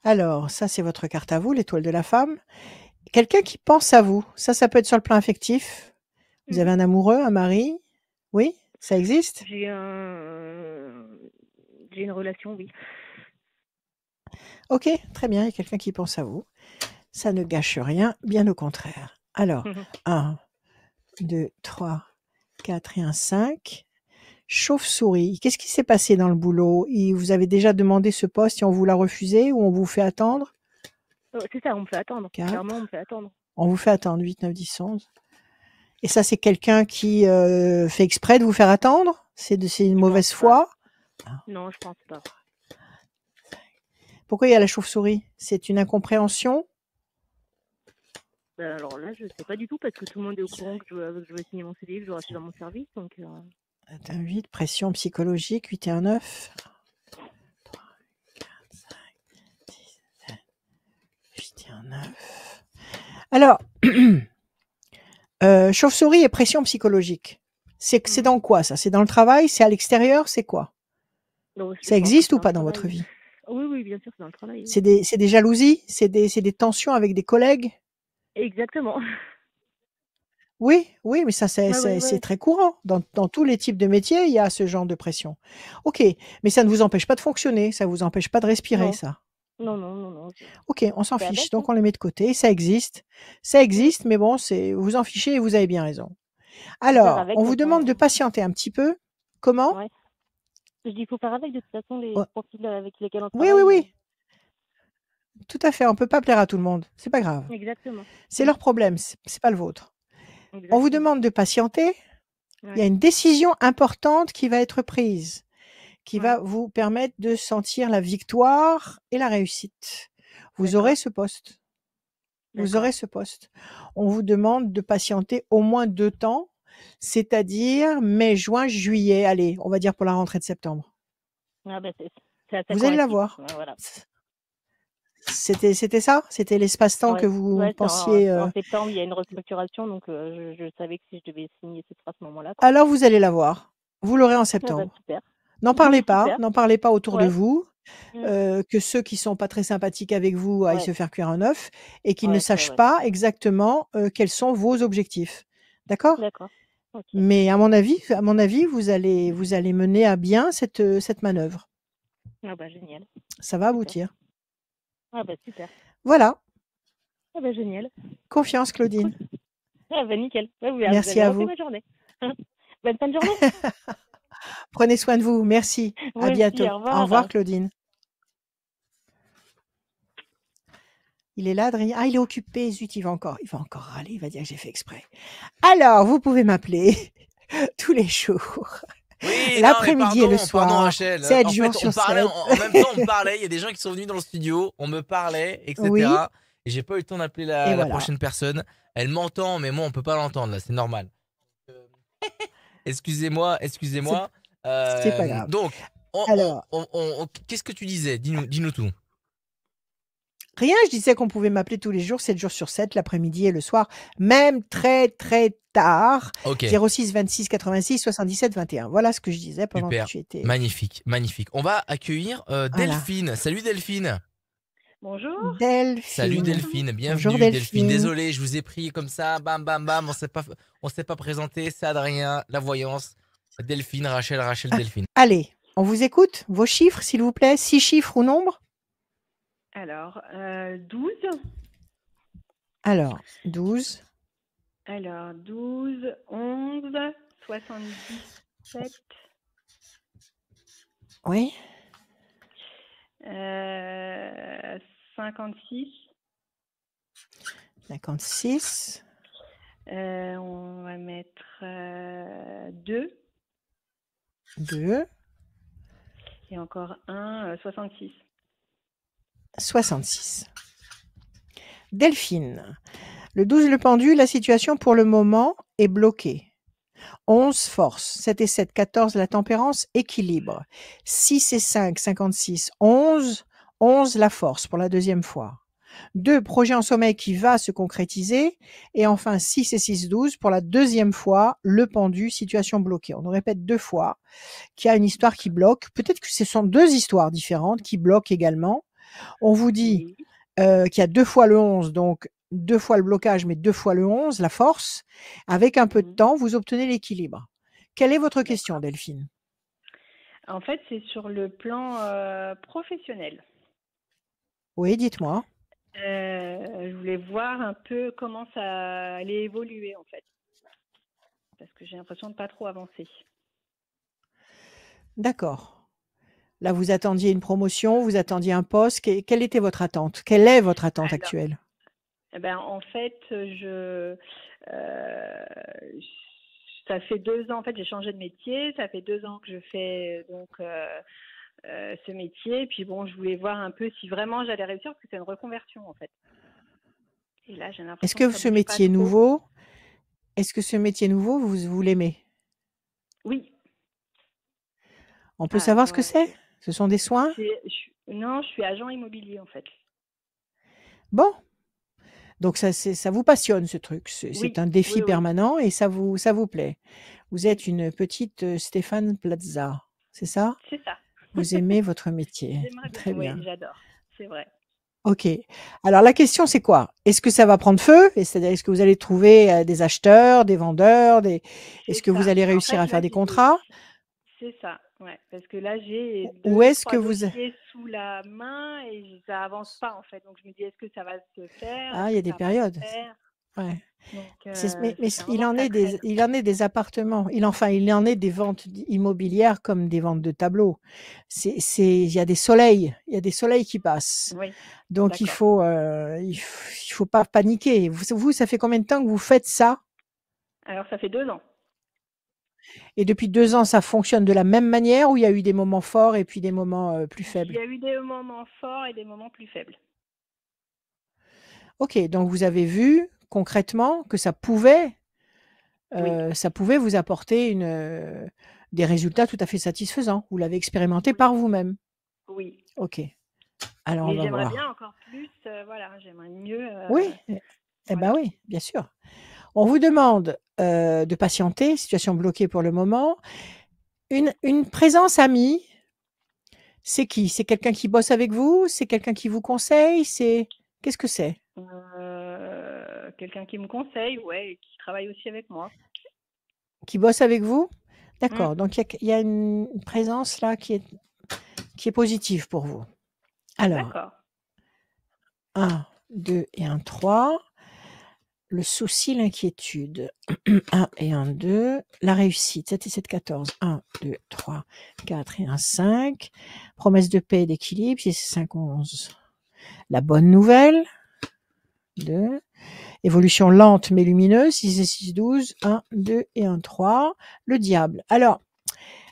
Alors, ça c'est votre carte à vous, l'étoile de la femme. Quelqu'un qui pense à vous, ça peut être sur le plan affectif. Vous avez un amoureux, un mari? Oui, ça existe? J'ai une relation, oui. Ok, très bien, il y a quelqu'un qui pense à vous. Ça ne gâche rien, bien au contraire. Alors, 1, 2, 3, 4 et un 5. Chauve-souris, qu'est-ce qui s'est passé dans le boulot? Vous avez déjà demandé ce poste et on vous l'a refusé ou on vous fait attendre? C'est ça, on me fait attendre. 4. Clairement, on me fait attendre. On vous fait attendre, 8, 9, 10, 11. Et ça, c'est quelqu'un qui fait exprès de vous faire attendre? C'est une mauvaise foi? Non, je pense pas. Pourquoi il y a la chauve-souris? C'est une incompréhension? Alors là, je sais pas du tout parce que tout le monde est au courant que je veux signer mon CDI, que je veux rester dans mon service. Donc, un 8, pression psychologique, 8 et un 9. 3, 4, 5, 6, 7, 8 et un 9. Alors, chauve-souris et pression psychologique. C'est dans quoi ça? C'est dans le travail? C'est à l'extérieur? C'est quoi? non, ça existe ou pas dans votre vie? Oui, bien sûr, c'est dans le travail. C'est des jalousies? C'est des tensions avec des collègues? Exactement. Oui, mais ça c'est très courant. Dans tous les types de métiers, il y a ce genre de pression. Ok, mais ça ne vous empêche pas de fonctionner, ça ne vous empêche pas de respirer, Non. ça. Non. Ok, on s'en fiche, donc on les met de côté. Ça existe, mais bon, vous en fichez et vous avez bien raison. Alors, on vous demande de patienter un petit peu. Comment? Ouais. Je dis, il faut faire avec de toute façon les profils avec lesquels on travaille. Oui. Tout à fait, on ne peut pas plaire à tout le monde, c'est pas grave. Exactement. C'est leur problème, c'est pas le vôtre. Exactement. On vous demande de patienter. Il y a une décision importante qui va être prise, qui va vous permettre de sentir la victoire et la réussite. Vous aurez ce poste. Vous aurez ce poste. On vous demande de patienter au moins 2 temps, c'est-à-dire mai, juin, juillet. Allez, on va dire pour la rentrée de septembre. Ah ben vous allez l'avoir. Voilà. C'était ça? C'était l'espace-temps que vous pensiez... En septembre, il y a une restructuration, donc je savais que si je devais signer, ce sera à ce moment-là. Alors, vous allez l'avoir. Vous l'aurez en septembre. Ah bah, super. N'en parlez pas autour de vous. que ceux qui sont pas très sympathiques avec vous aillent Ouais. se faire cuire un œuf et qu'ils ne Ouais, sachent ouais. pas exactement, quels sont vos objectifs. D'accord? D'accord. OK. Mais à mon avis, vous allez mener à bien cette manœuvre. Ah bah, génial. Ça va Super. aboutir. Ah bah, super. Voilà. Ah bah, génial. Confiance, C'est Claudine. cool. Ah bah, nickel. Ouais, vous Merci avez à refait vous. ma journée. Bonne fin de journée. Prenez soin de vous. Merci. Vous À aussi, bientôt. au Au revoir. revoir, Claudine. Il est là, Adrien? Ah, il est occupé. Zut, il va encore râler. Il va dire que j'ai fait exprès. Alors, vous pouvez m'appeler tous les jours. Oui, non, mais L'après-midi et le pardon soir. Rachel. 7 En jours fait, on sur parlait 7. en même temps, on parlait. Il y a des gens qui sont venus dans le studio, on me parlait, etc. Oui. Et j'ai pas eu le temps d'appeler Et la voilà. prochaine personne. Elle m'entend, mais moi, on peut pas l'entendre là, c'est normal. Excusez-moi. C'est pas grave. Donc, Alors, qu'est-ce que tu disais? Dis-nous tout. rien, je disais qu'on pouvait m'appeler tous les jours, 7 jours sur 7, l'après-midi et le soir, même très, très tard. Ok, 06 26 86 77 21. Voilà ce que je disais pendant super. que tu étais. Magnifique. On va accueillir Delphine. Salut Delphine. Bonjour. Delphine. Salut Delphine, bienvenue Bonjour Delphine. Désolé, je vous ai pris comme ça, bam bam bam, on s'est pas présenté, c'est Adrien, la voyance. Delphine, Rachel, Delphine. Allez, on vous écoute. Vos chiffres, s'il vous plaît. 6 chiffres ou nombres? Alors, 12. Alors, 12. Alors, 12, 11, 77, Oui. 56. 56. On va mettre 2 2. et encore un, 66. 66. Delphine. Le 12, le pendu, la situation pour le moment est bloquée. 11, force. 7 et 7, 14, la tempérance, équilibre. 6 et 5, 56, 11. 11, la force pour la deuxième fois. 2, projet en sommeil qui va se concrétiser. Et enfin, 6 et 6, 12 pour la deuxième fois, le pendu, situation bloquée. On nous répète 2 fois qu'il y a une histoire qui bloque. Peut-être que ce sont 2 histoires différentes qui bloquent également. On vous dit qu'il y a 2 fois le 11, donc 2 fois le blocage, mais 2 fois le 11, la force. Avec un peu de temps, vous obtenez l'équilibre. Quelle est votre question, Delphine? En fait, c'est sur le plan professionnel. Oui, dites-moi. Je voulais voir un peu comment ça allait évoluer, en fait. Parce que j'ai l'impression de pas trop avancer. D'accord. Là, vous attendiez une promotion, vous attendiez un poste. Quelle était votre attente? Quelle est votre attente actuelle? Eh ben, en fait, ça fait 2 ans, en fait, j'ai changé de métier. Ça fait 2 ans que je fais donc ce métier. Puis bon, je voulais voir un peu si vraiment j'allais réussir parce que c'est une reconversion, en fait. Et là, j'ai l'impression Est-ce que ce métier nouveau, vous l'aimez? Oui. On peut savoir ce que c'est? Ce sont des soins? Non, je suis agent immobilier, en fait. Bon. Donc ça vous passionne, ce truc. C'est un défi permanent et ça vous plaît. Vous êtes une petite Stéphane Plaza, c'est ça? C'est ça. Vous aimez votre métier. Très bien. Oui, j'adore. C'est vrai. Ok. Alors la question c'est quoi? Est-ce que ça va prendre feu? C'est-à-dire est-ce que vous allez trouver des acheteurs, des vendeurs, est-ce que vous allez réussir à faire des contrats? C'est ça, ouais. Parce que là j'ai Ou est-ce que vous dossiers sous la main et ça avance pas en fait. Donc je me dis est-ce que ça va se faire? Ah, il y a des périodes. Ouais. Mais il en est des appartements. Il en est des ventes immobilières comme des ventes de tableaux. Il y a des soleils qui passent. Oui, donc il faut pas paniquer. Vous, ça fait combien de temps que vous faites ça? Alors ça fait 2 ans. Et depuis 2 ans, ça fonctionne de la même manière ou il y a eu des moments forts et puis des moments plus faibles? Il y a eu des moments forts et des moments plus faibles. Ok, donc vous avez vu concrètement que ça pouvait vous apporter des résultats tout à fait satisfaisants. Vous l'avez expérimenté par vous-même. Oui. Ok. Alors on va j'aimerais voir. bien encore plus, j'aimerais mieux. Oui, ben oui, bien sûr. On vous demande de patienter, situation bloquée pour le moment. Une présence amie, C'est qui? C'est quelqu'un qui bosse avec vous? C'est quelqu'un qui vous conseille? Qu'est-ce que c'est? Quelqu'un qui me conseille, ouais, et qui travaille aussi avec moi. Qui bosse avec vous? Mm. D'accord. Donc il y a une présence là qui est positive pour vous. Alors, D'accord. 1, 2 et 1, 3. Le souci, l'inquiétude. 1 et 1, 2. La réussite. 7 et 7, 14. 1, 2, 3, 4 et 1, 5. Promesse de paix et d'équilibre. 6 et 5, 11. La bonne nouvelle. 2. Évolution lente mais lumineuse. 6 et 6, 12. 1, 2 et 1, 3. Le diable. Alors,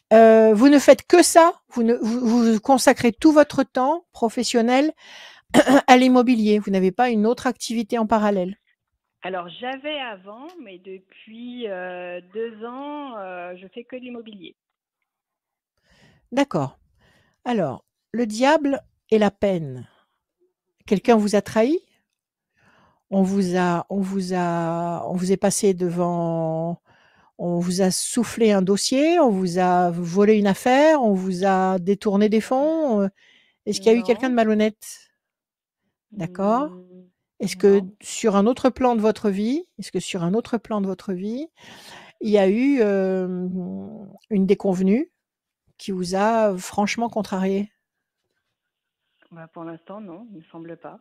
vous ne faites que ça. Vous consacrez tout votre temps professionnel à l'immobilier. Vous n'avez pas une autre activité en parallèle. Alors, j'avais avant, mais depuis 2 ans, je fais que de l'immobilier. D'accord. Alors, le diable et la peine. Quelqu'un vous a trahi? On vous est passé devant, on vous a soufflé un dossier, on vous a volé une affaire, on vous a détourné des fonds. Est-ce qu'il y a eu quelqu'un de Non. malhonnête? D'accord. Est-ce que Non. sur un autre plan de votre vie, il y a eu une déconvenue qui vous a franchement contrarié? Bah, pour l'instant, non, il ne me semble pas.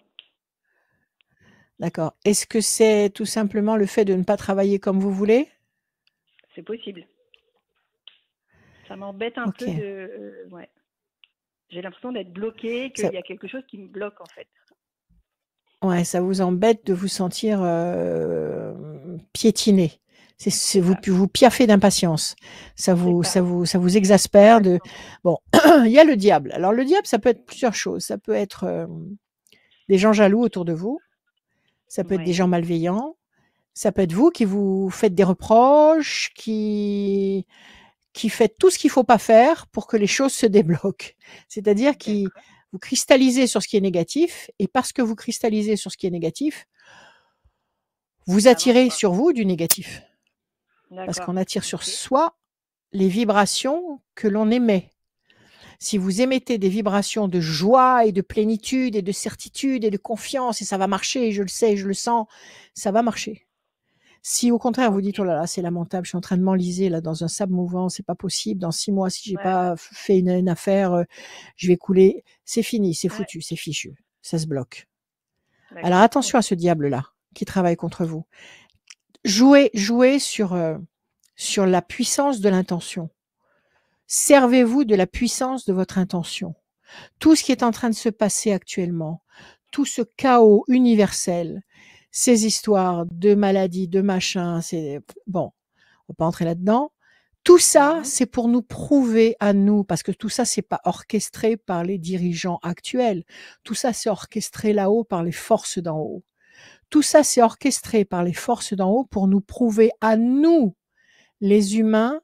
D'accord. Est-ce que c'est tout simplement le fait de ne pas travailler comme vous voulez? C'est possible. Ça m'embête un Ok. peu de... ouais. J'ai l'impression d'être bloquée, qu'il Ça, y a quelque chose qui me bloque en fait. ouais, ça vous embête de vous sentir piétiné. C'est Vous, ça. vous piaffez d'impatience. C'est ça. Ça vous exaspère. Exactement. Bon, il y a le diable. Alors le diable, ça peut être plusieurs choses. Ça peut être des gens jaloux autour de vous. Ça peut être des Ouais. gens malveillants. Ça peut être vous qui vous faites des reproches, qui faites tout ce qu'il faut pas faire pour que les choses se débloquent. C'est-à-dire D'accord. vous cristallisez sur ce qui est négatif, et parce que vous cristallisez sur ce qui est négatif, vous Ça avance attirez pas. sur vous du négatif. Parce D'accord. qu'on attire sur Ok. soi les vibrations que l'on émet. Si vous émettez des vibrations de joie et de plénitude et de certitude et de confiance, et ça va marcher, je le sais, je le sens, ça va marcher. Si au contraire vous dites, Ok. oh là là, c'est lamentable, je suis en train de m'enliser là dans un sable mouvant, c'est pas possible, dans 6 mois, si j'ai Ouais, pas fait une affaire, je vais couler, c'est fini, c'est ouais. foutu, c'est fichu, ça se bloque. Alors D'accord. attention Ok. à ce diable-là qui travaille contre vous. Jouez sur la puissance de l'intention. Servez-vous de la puissance de votre intention. Tout ce qui est en train de se passer actuellement, tout ce chaos universel, ces histoires de maladies, de machins, c'est bon, on va pas entrer là-dedans. Tout ça, Mhm. c'est pour nous prouver à nous, parce que tout ça, c'est pas orchestré par les dirigeants actuels. Tout ça, c'est orchestré là-haut par les forces d'en haut. Tout ça, c'est orchestré par les forces d'en haut pour nous prouver à nous, les humains,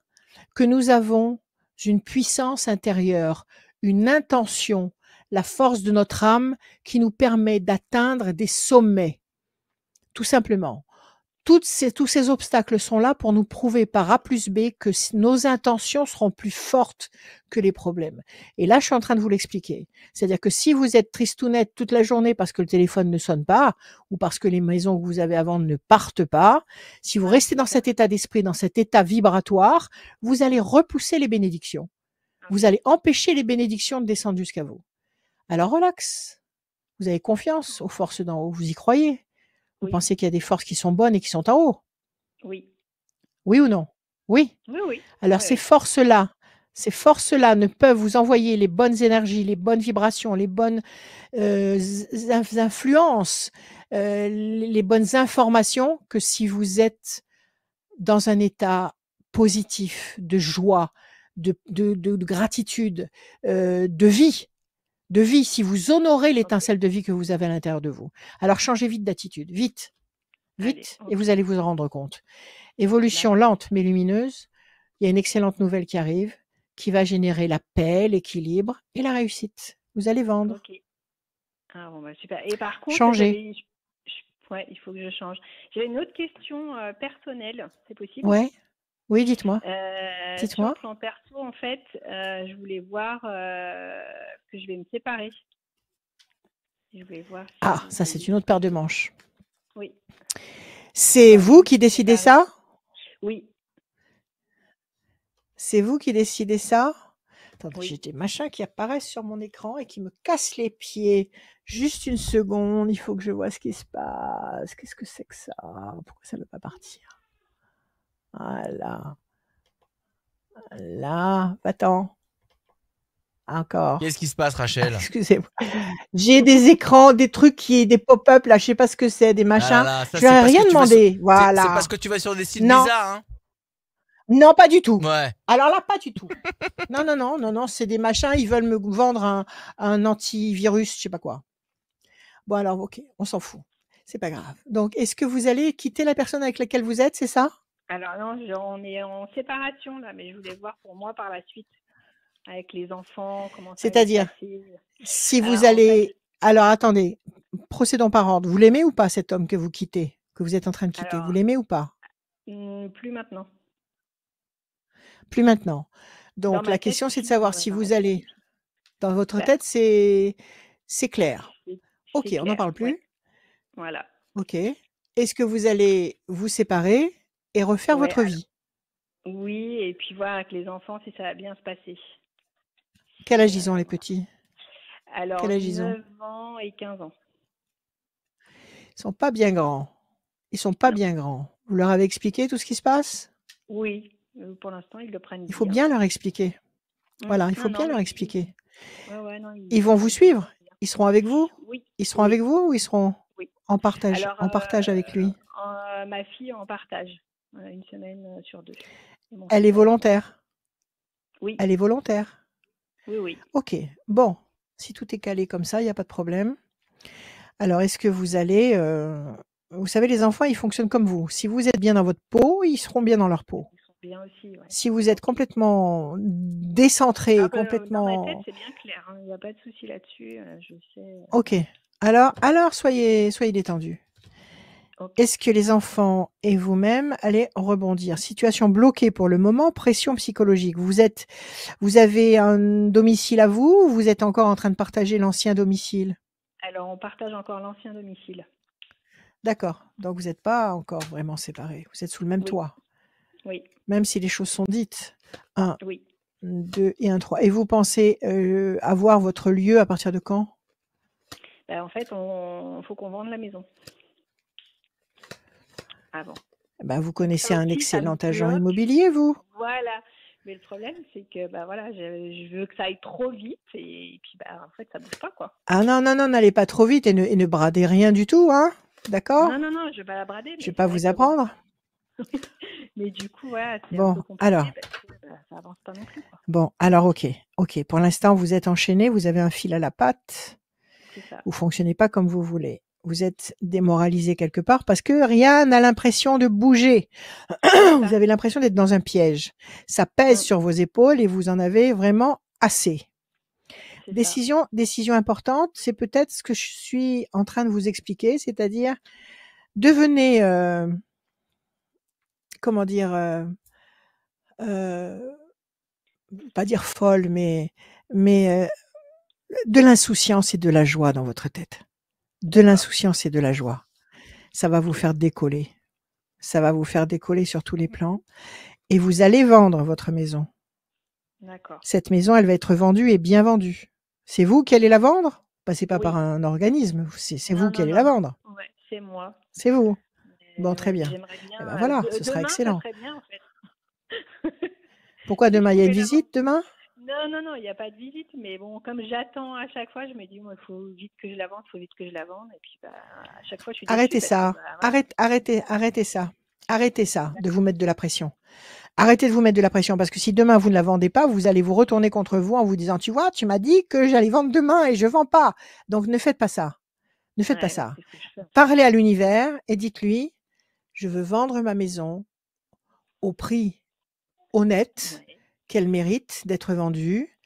que nous avons une puissance intérieure, une intention, la force de notre âme qui nous permet d'atteindre des sommets. Tout simplement. Tous ces obstacles sont là pour nous prouver par A plus B que nos intentions seront plus fortes que les problèmes. Et là, je suis en train de vous l'expliquer. C'est-à-dire que si vous êtes tristounette toute la journée parce que le téléphone ne sonne pas ou parce que les maisons que vous avez à vendre ne partent pas, si vous Ouais, restez c'est dans ça. cet état d'esprit, dans cet état vibratoire, vous allez repousser les bénédictions. Vous Ok. allez empêcher les bénédictions de descendre jusqu'à vous. Alors relax. Vous avez confiance aux forces d'en haut. Vous y croyez. Vous Oui. pensez qu'il y a des forces qui sont bonnes et qui sont en haut. Oui. Oui ou non? Oui. Oui, oui. Alors Oui, ces oui. forces-là ne peuvent vous envoyer les bonnes énergies, les bonnes vibrations, les bonnes influences, les bonnes informations que si vous êtes dans un état positif, de joie, de gratitude, de vie. De vie, si vous honorez Ok. l'étincelle de vie que vous avez à l'intérieur de vous. Alors changez vite d'attitude, vite, Allez. vite, et Ok. vous allez vous en rendre compte. Évolution D'accord. lente mais lumineuse. Il y a une excellente nouvelle qui arrive, qui va générer la paix, l'équilibre et la réussite. Vous allez vendre. Ok. Ah bon, bah super. Et par contre, Changez. ouais, il faut que je change. J'avais une autre question personnelle, c'est possible? Ouais. Oui, dites-moi. Sur le Dites-moi. plan perso, en fait, je voulais voir que je vais me séparer. Je vais voir si Ah, ça c'est une autre paire de manches. oui, C'est enfin, je vous vais qui me décidez séparer. ça? Oui, C'est vous qui décidez ça? Attendez, j'ai oui. des machins qui apparaissent sur mon écran et qui me cassent les pieds. Juste une seconde, il faut que je vois ce qui se passe. Qu'est-ce que c'est que ça? Pourquoi ça ne veut pas partir? Voilà. Là, attends. Encore. Qu'est-ce qui se passe, Rachel? Excusez-moi. J'ai des écrans, des trucs des pop-up là, je sais pas ce que c'est, des Ah là machins. là, ça Je leur c'est ai parce rien que tu vas sur... demandé. c'est Voilà. parce que tu vas sur des sites Non, bizarres, hein? non, pas du tout. Ouais. Alors là, pas du tout. Non, non, non, non, non, c'est des machins, ils veulent me vendre un antivirus, je sais pas quoi. Bon alors, ok, on s'en fout. C'est pas grave. Donc, est-ce que vous allez quitter la personne avec laquelle vous êtes, c'est ça? Alors non, on est en séparation là, mais je voulais voir pour moi par la suite, avec les enfants, comment ça va se C'est-à-dire, passer. si vous En fait, allez... Alors, attendez, procédons par ordre. Vous l'aimez ou pas, cet homme que vous quittez, que vous êtes en train de quitter? Vous alors, l'aimez ou pas? plus maintenant. Plus maintenant. Dans Donc, ma la tête, question, c'est de si, savoir si dans vous ma tête, allez... Dans votre bah, tête, c'est clair. c'est Ok, c'est on n'en clair, parle ouais, plus. voilà. Ok. Est-ce que vous allez vous séparer et refaire Ouais, votre vie? oui, et puis voir avec les enfants si ça va bien se passer. Quel Si, âge ils ont, les voilà. petits? Alors, Quel âge ils ont? 9 ans et 15 ans. Ils sont pas bien grands. Ils sont pas Non. bien grands. Vous leur avez expliqué tout ce qui se passe? Oui, pour l'instant, ils le prennent Il faut bien. bien leur expliquer. Voilà, il Non, faut non, bien leur mais expliquer. ouais, non, Ils vont vous ils le suivre? prennent bien. Ils seront avec vous? Oui, Ils seront oui, avec vous ou ils seront oui. en Alors, partage avec lui? ma fille en partage, une semaine sur 2. Et mon Elle fils est avec moi. volontaire? Oui, Elle est volontaire? oui, oui. Ok, bon, si tout est calé comme ça, il n'y a pas de problème. Alors, est-ce que vous allez... vous savez, les enfants, ils fonctionnent comme vous. Si vous êtes bien dans votre peau, ils seront bien dans leur peau. Ils sont bien aussi, ouais. Si vous êtes Ok. complètement décentré, Ah ben, dans ma tête, complètement... c'est bien clair, hein. Il n'y a pas de souci là-dessus. Je sais. Ok, alors soyez détendus. Ok. Est-ce que les enfants et vous-même allez rebondir? Situation bloquée pour le moment, pression psychologique. Vous avez un domicile à vous ou vous êtes encore en train de partager l'ancien domicile? Alors, on partage encore l'ancien domicile. D'accord, donc vous n'êtes pas encore vraiment séparés. Vous êtes sous le même Oui, toit, oui, même si les choses sont dites. 1, oui. 2 et 1, 3. Et vous pensez avoir votre lieu à partir de quand? Ben, en fait, faut qu'on vende la maison avant. Ben, vous Donc connaissez ça un aussi, ça me excellent agent bloque. immobilier, vous? Voilà. Mais le problème, c'est que bah voilà, je veux que ça aille trop vite et puis bah en fait ça bouge pas quoi. Ah non, non, non, n'allez pas trop vite et ne bradez rien du tout, hein? D'accord? Non, non, non, je vais pas la brader, Je mais vais c'est pas vrai vous que bon. apprendre. Mais du coup, voilà, c'est un peu Bon, compliqué alors, parce que bah, ça avance pas non plus quoi. ok, ok. Pour l'instant, vous êtes enchaîné, vous avez un fil à la patte, C'est ça. vous fonctionnez pas comme vous voulez. Vous êtes démoralisé quelque part parce que rien n'a l'impression de bouger. C'est Vous ça. avez l'impression d'être dans un piège. Ça pèse sur vos épaules et vous en avez vraiment assez. C'est ça. Décision importante, c'est peut-être ce que je suis en train de vous expliquer, c'est-à-dire devenez, comment dire, pas dire folle, mais de l'insouciance et de la joie dans votre tête. De D'accord. l'insouciance et de la joie. Ça va vous Ok. faire décoller. Ça va vous faire décoller sur tous les plans et vous allez vendre votre maison. D'accord. Cette maison, elle va être vendue et bien vendue. C'est vous qui allez la vendre? Passez pas Oui. par un organisme, c'est Non, vous qui non, allez la non. vendre. Ouais, c'est moi. C'est vous. Mais Bon, très ouais, bien. j'aimerais bien. Et ben voilà, ce sera Demain, ça excellent. serait bien en fait. Pourquoi Si je demain? Il y a une pouvais la vendre. visite demain? Non, non, non, il n'y a pas de visite, mais bon, comme j'attends à chaque fois, je me dis, moi, il faut vite que je la vende, il faut vite que je la vende, et puis bah, à chaque fois, je suis déçue Arrêtez parce que ça. bah, voilà. Arrêtez ça. Arrêtez ça de vous mettre de la pression. Arrêtez de vous mettre de la pression parce que si demain vous ne la vendez pas, vous allez vous retourner contre vous en vous disant, tu vois, tu m'as dit que j'allais vendre demain et je vends pas. Donc ne faites pas ça. Ne faites pas Ouais, ça. c'est ce que je fais. Parlez à l'univers et dites-lui, je veux vendre ma maison au prix honnête Ouais. qu'elle mérite d'être vendue.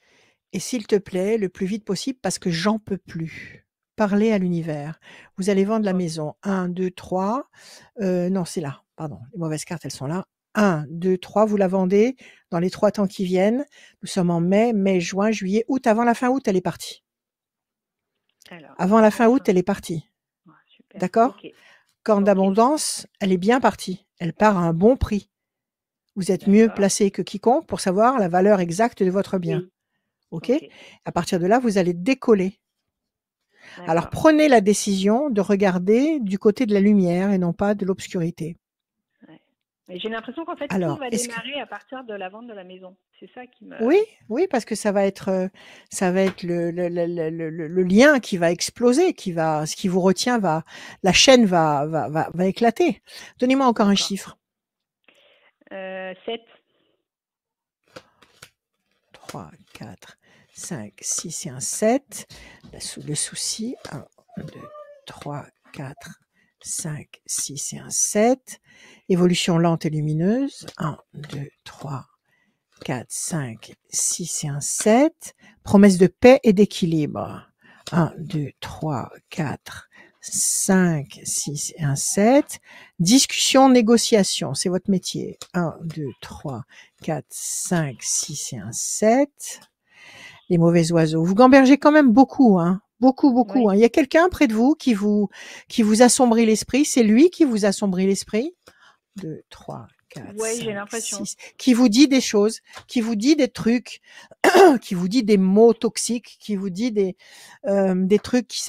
Et s'il te plaît, le plus vite possible parce que j'en peux plus. Parlez à l'univers. Vous allez vendre la Ok. maison. 1, 2, 3. Non, c'est là. Pardon. Les mauvaises cartes, elles sont là. 1, 2, 3, vous la vendez dans les 3 temps qui viennent. Nous sommes en mai, juin, juillet, août. Avant la fin août, elle est partie. Alors, Avant la fin avant août, fin. elle est partie. Ouais, super. D'accord? Ok. Corne Ok. d'abondance, elle est bien partie. Elle part à un bon prix. Vous êtes mieux D'accord. placé que quiconque pour savoir la valeur exacte de votre bien. Oui. OK? Ok. À partir de là, vous allez décoller. Alors D'accord. prenez la décision de regarder du côté de la lumière et non pas de l'obscurité. Ouais. Mais j'ai l'impression qu'en fait, tout Alors, va est-ce que démarrer à partir de la vente de la maison. C'est ça qui me. oui, parce que ça va être le lien qui va exploser, ce qui vous retient la chaîne va éclater. Donnez-moi encore un D'accord. chiffre. 7. 3, 4, 5, 6 et un 7. Le souci, 1, 2, 3, 4, 5, 6 et un 7. Évolution lente et lumineuse. 1, 2, 3, 4, 5, 6 et un 7. Promesse de paix et d'équilibre. 1, 2, 3, 4, 5, 6 et un 7. Discussion, négociation, c'est votre métier. 1, 2, 3, 4, 5, 6 et un 7. Les mauvais oiseaux. Vous gambergez quand même beaucoup, hein. Beaucoup. Oui. Hein. Il y a quelqu'un près de vous qui vous assombrit l'esprit. C'est lui qui vous assombrit l'esprit. 2, 3, 4, Oui, j'ai 5, l'impression. 6. Qui vous dit des choses, qui vous dit des trucs, qui vous dit des mots toxiques, qui vous dit des trucs qui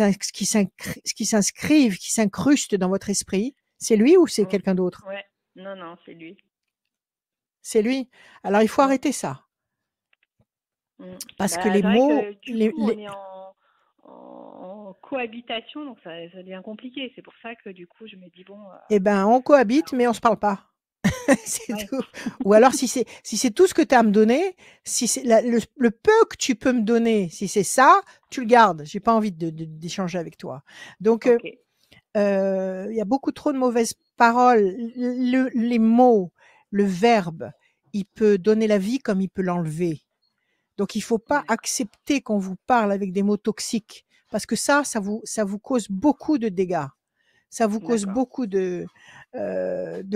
s'inscrivent, qui s'incrustent dans votre esprit. C'est lui ou c'est Mm. quelqu'un d'autre? Ouais. Non, c'est lui. C'est lui. Alors il faut Mm. arrêter ça. Parce que Bah, les c'est vrai mots, que du coup, on est en cohabitation, donc ça devient compliqué. C'est pour ça que du coup, je me dis bon. eh ben, on cohabite, mais on se parle pas. C'est Ouais. tout. Ou alors, si c'est tout ce que tu as à me donner, si c'est le peu que tu peux me donner, si c'est ça, tu le gardes. J'ai pas envie d'échanger avec toi. Donc, Ok. il y a beaucoup trop de mauvaises paroles. Les mots, le verbe, il peut donner la vie comme il peut l'enlever. Donc, il faut pas D'accord. accepter qu'on vous parle avec des mots toxiques, parce que ça vous cause beaucoup de dégâts. Ça vous cause D'accord. beaucoup de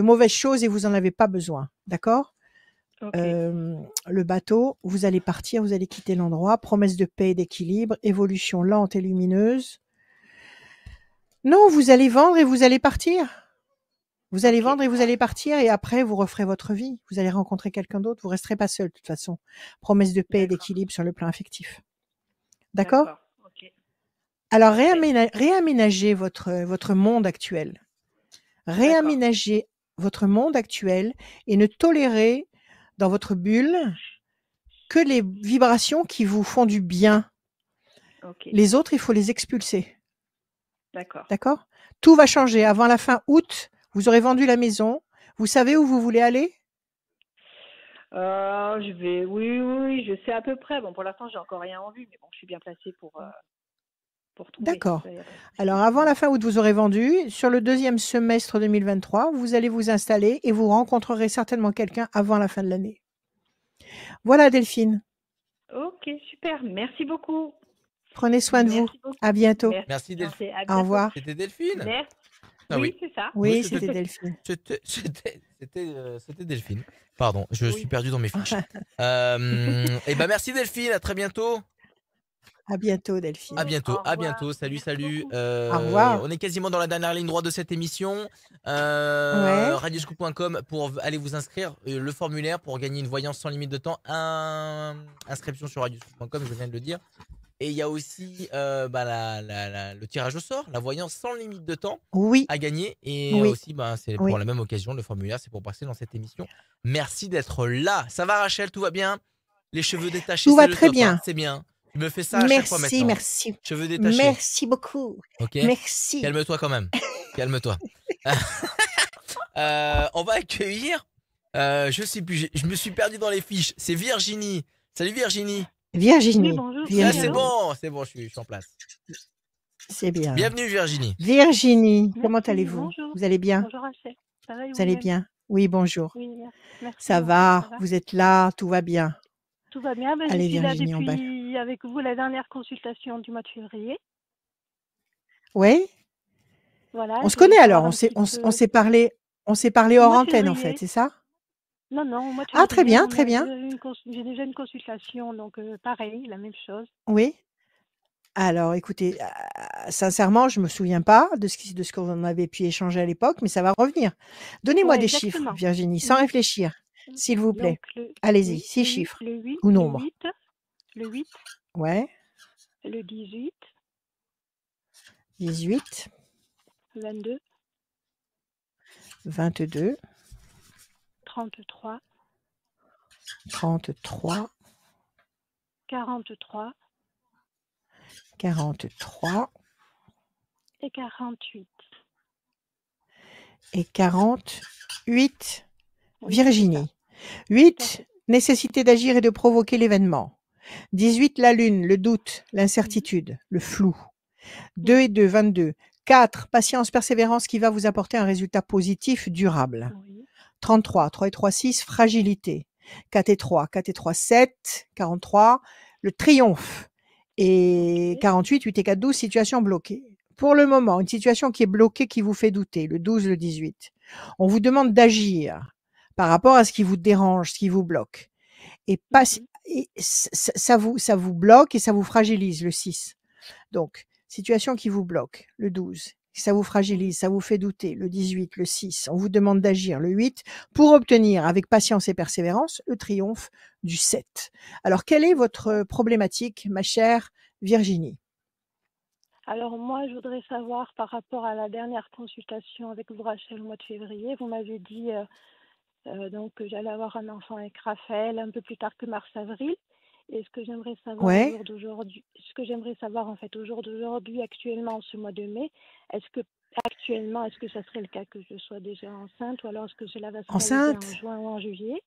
mauvaises choses et vous en avez pas besoin. D'accord? Ok. Le bateau, vous allez partir, vous allez quitter l'endroit. Promesse de paix et d'équilibre, évolution lente et lumineuse. Non, vous allez vendre et vous allez partir. Vous allez Ok. vendre et vous allez partir et après, vous referez votre vie. Vous allez rencontrer quelqu'un d'autre. Vous resterez pas seul de toute façon. Promesse de paix et D'accord. d'équilibre sur le plan affectif. D'accord? D'accord. Ok. Alors, Parfait. réaménagez votre monde actuel. D'accord. Réaménagez votre monde actuel et ne tolérez dans votre bulle que les vibrations qui vous font du bien. Ok. Les autres, il faut les expulser. D'accord. D'accord? Tout va changer. Avant la fin août, vous aurez vendu la maison. Vous savez où vous voulez aller? Oui, je sais à peu près. Bon, pour l'instant, j'ai encore rien en vue, mais bon, je suis bien placée pour trouver. D'accord. Ça, y a pas de souci. Alors, avant la fin août, vous aurez vendu. Sur le deuxième semestre 2023, vous allez vous installer et vous rencontrerez certainement quelqu'un avant la fin de l'année. Voilà, Delphine. Ok, super. Merci beaucoup. Prenez soin de vous. Merci beaucoup. À bientôt. Merci Delphine. À Au bientôt. revoir. C'était Delphine? Merci. Ah oui, oui. c'est ça. Oui, c'était c'était Delphine. C'était Delphine. Pardon, je Oui. suis perdu dans mes fiches. Et ben merci Delphine, à très bientôt. À bientôt, Delphine. À bientôt, Au à revoir. bientôt. Salut, Merci salut. beaucoup. Au revoir. On est quasiment dans la dernière ligne droite de cette émission. Ouais. Radioscoop.com pour aller vous inscrire. Le formulaire pour gagner une voyance sans limite de temps. Inscription sur radioscoop.com, je viens de le dire. Et il y a aussi le tirage au sort, la voyance sans limite de temps Oui. à gagner. Et Oui. aussi, c'est Oui. pour la même occasion, le formulaire, c'est pour passer dans cette émission. Merci d'être là. Ça va, Rachel? Tout va bien? Les cheveux détachés, Tout c'est va le très top, bien. hein, c'est bien. Tu me fais ça à chaque fois maintenant. Merci. Cheveux détachés. Merci beaucoup. Ok. Merci. Calme-toi quand même. Calme-toi. On va accueillir. Je sais plus. Je me suis perdu dans les fiches. C'est Virginie. Salut Virginie. Virginie. Oui, bonjour. Ah, Virginie. c'est bon, je suis en place. C'est bien. Bienvenue Virginie. Virginie, comment Merci. allez-vous? Bonjour. Vous allez bien? Bonjour Rachel. Ça va et Vous allez vous-même? bien? Oui, bonjour. Oui, merci. Ça bonjour, va, ça va. vous êtes là, tout va bien. Tout va bien. Je Allez suis là Virginie, on va. depuis avec vous la dernière consultation du mois de février. Oui? Voilà. On se je voulais connaît alors, savoir un petit peu. on s'est parlé Au hors mois de antenne en fait, février. c'est ça? Non, non, au mois de Ah, très février, bien, on très a bien. j'ai déjà une consultation, donc pareil, la même chose. Oui. Alors écoutez, sincèrement, je me souviens pas de ce qu'on avait pu échanger à l'époque, mais ça va revenir. Donnez-moi Ouais, des chiffres, exactement. Virginie, sans Oui, réfléchir, s'il vous donc plaît. Allez-y, oui, 6 chiffres ou le nombres. 8, le 8, Ouais, le 18, 18, 22, 22, 33, 33, 43 43 et 48. et 48. Oui, c'est ça, Virginie. tout à 8, fait. nécessité d'agir et de provoquer l'événement. 18, la lune, le doute, Mhm, l'incertitude, le flou. 2 mhm, et 2, 22. 4, patience, persévérance qui va vous apporter un résultat positif durable. oui, 33, 3 et 3, 6, fragilité. 4 et 3, 4 et 3, 7, 43, le triomphe. Et ok. 48, 8 et 4, 12, situation bloquée. Pour le moment, une situation qui est bloquée, qui vous fait douter, le 12, le 18. On vous demande d'agir par rapport à ce qui vous dérange, ce qui vous bloque. Et, Mhm, ça vous bloque et ça vous fragilise, le 6. Donc, situation qui vous bloque, le 12. Ça vous oui, fragilise, ça vous fait douter, le 18, le 6. On vous demande d'agir, le 8, pour obtenir, avec patience et persévérance, le triomphe du 7. Alors, quelle est votre d'accord. problématique, ma chère Virginie? Alors moi, je voudrais savoir par rapport à la dernière consultation avec vous, Rachel, au mois de février, vous m'avez dit donc que j'allais avoir un enfant avec Raphaël un peu plus tard que mars-avril. Et ce que j'aimerais savoir au Ouais, jour d'aujourd'hui, ce que j'aimerais savoir en fait au jour d'aujourd'hui, actuellement, en ce mois de mai, est-ce que actuellement, est-ce que ça serait le cas que je sois déjà enceinte ou alors est-ce que cela va se réaliser en enceinte? juin ou en juillet?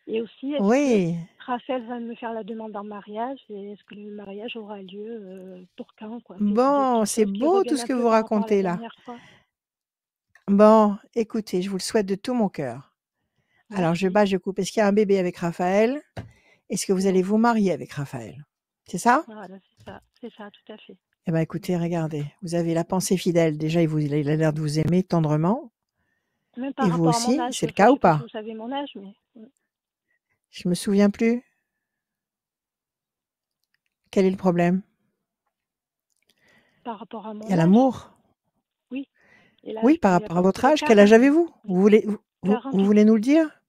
Et aussi, est-ce que Oui. Raphaël va me faire la demande en mariage et est-ce que le mariage aura lieu pour quand, quoi? Des Bon, petites c'est choses qui beau tout reviennent ce un que peu vous par rapport à la racontez là. dernière fois. Bon, écoutez, je vous le souhaite de tout mon cœur. Alors, je Merci. bats, je coupe. Est-ce qu'il y a un bébé avec Raphaël? Est-ce que vous allez Non, vous marier avec Raphaël? C'est ça? voilà, c'est ça, tout à fait. Eh ben, écoutez, regardez, vous avez la pensée fidèle. Déjà, il a l'air de vous aimer tendrement. Même Et par vous rapport à mon aussi, âge, c'est le enfin, cas je ou sais pas si pas? vous savez mon âge, mais Je me souviens plus. Quel est le problème? par rapport à Il y mon a âge, l'amour? oui. Et Oui, l'âge, par bon, il n'y a rapport à pas beaucoup votre âge. d'écart, Quel âge hein, mais avez-vous? oui. Vous 48, voulez nous le dire?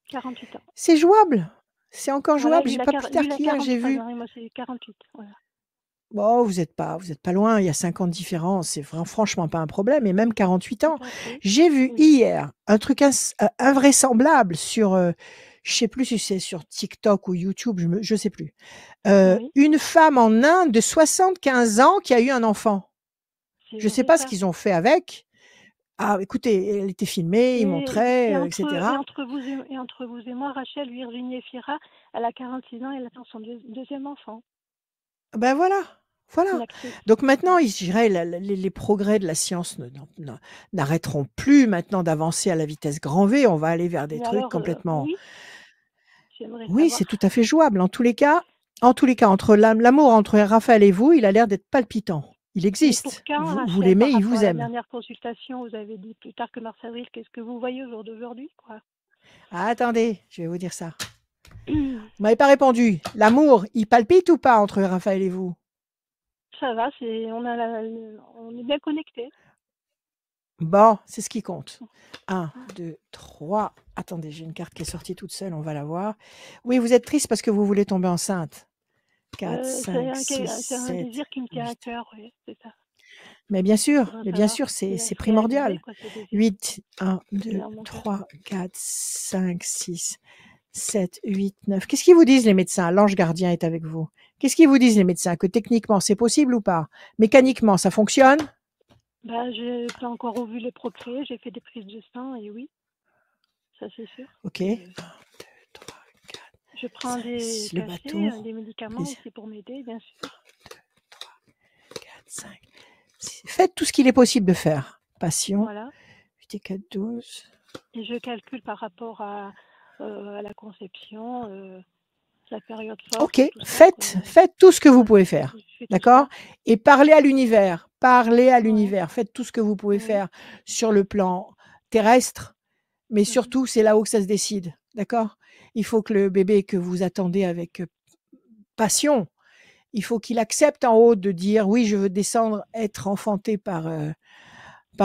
48 ans. C'est jouable. C'est encore Voilà, jouable. J'ai pas plus lui, tard il a qu'hier, j'ai 43 vu. ans et moi, c'est 48. Voilà. Bon, vous êtes pas loin. Il y a 5 ans de différence. C'est franchement pas un problème. Et même 48 Tout ans. à fait. J'ai vu Oui. hier un truc invraisemblable sur, je sais plus si c'est sur TikTok ou YouTube, je sais plus. Oui, Une femme en Inde de 75 ans qui a eu un enfant. c'est Je sais vrai pas ce ça. qu'ils ont fait avec. Ah, écoutez, elle était filmée, ils montraient, etc. Et entre vous et moi, Rachel Virginie Fira, elle a 46 ans, elle attend son deuxième enfant. Ben voilà, Une voilà. actrice. Donc maintenant, je dirais, les progrès de la science n'arrêteront plus maintenant d'avancer à la vitesse grand V. On va aller vers des Mais trucs alors, complètement. oui, j'aimerais Oui, savoir. c'est tout à fait jouable. En tous les cas, entre l'amour entre Raphaël et vous, il a l'air d'être palpitant. Il Et pour existe. quand, Vous Rachel, l'aimez, par il rapport vous à la aime. dernière consultation, vous avez dit plus tard que mars-avril, qu'est-ce que vous voyez au jour d'aujourd'hui, quoi? Ah, attendez, je vais vous dire ça. Vous m'avez pas répondu. L'amour, il palpite ou pas entre Raphaël et vous? Ça va, on est bien connectés. Bon, c'est ce qui compte. 1, 2, 3. Attendez, j'ai une carte qui est sortie toute seule, on va la voir. Oui, vous êtes triste parce que vous voulez tomber enceinte. 4, 5, 6, C'est un 7, désir qui me tient à 8. cœur, oui, c'est ça. Mais Je voudrais bien savoir sûr, s'il va c'est se réaliser, primordial. quoi, ce désir. 8, 1, Il est 2, dans mon cœur. 3, 4, 5, 6, 7, 8, 9. Qu'est-ce qu'ils vous disent les médecins? L'ange gardien est avec vous. Qu'est-ce qu'ils vous disent les médecins? Que techniquement, c'est possible ou pas? Mécaniquement, ça fonctionne? Bah, j'ai pas encore revu les procréés, j'ai fait des prises de sang et oui, ça c'est sûr. Ok. 1, 2, 3, Je prends 5, des 6. Le bateau. cachets, des médicaments Plaisir. aussi pour m'aider, bien sûr. 4, 5. Faites tout ce qu'il est possible de faire. Passion. Voilà. 8 et 4, 12. Et je calcule par rapport à la conception, la période forte Ok, et tout ça, quoi. faites tout ce que vous Ouais, pouvez faire. je fais tout D'accord? ça. Et parlez à l'univers. Parlez à Ouais, l'univers. Faites tout ce que vous pouvez oui, faire sur le plan terrestre, Mais surtout, c'est là-haut que ça se décide. D'accord? Il faut que le bébé que vous attendez avec passion, il faut qu'il accepte en haut de dire oui, je veux descendre, être enfanté par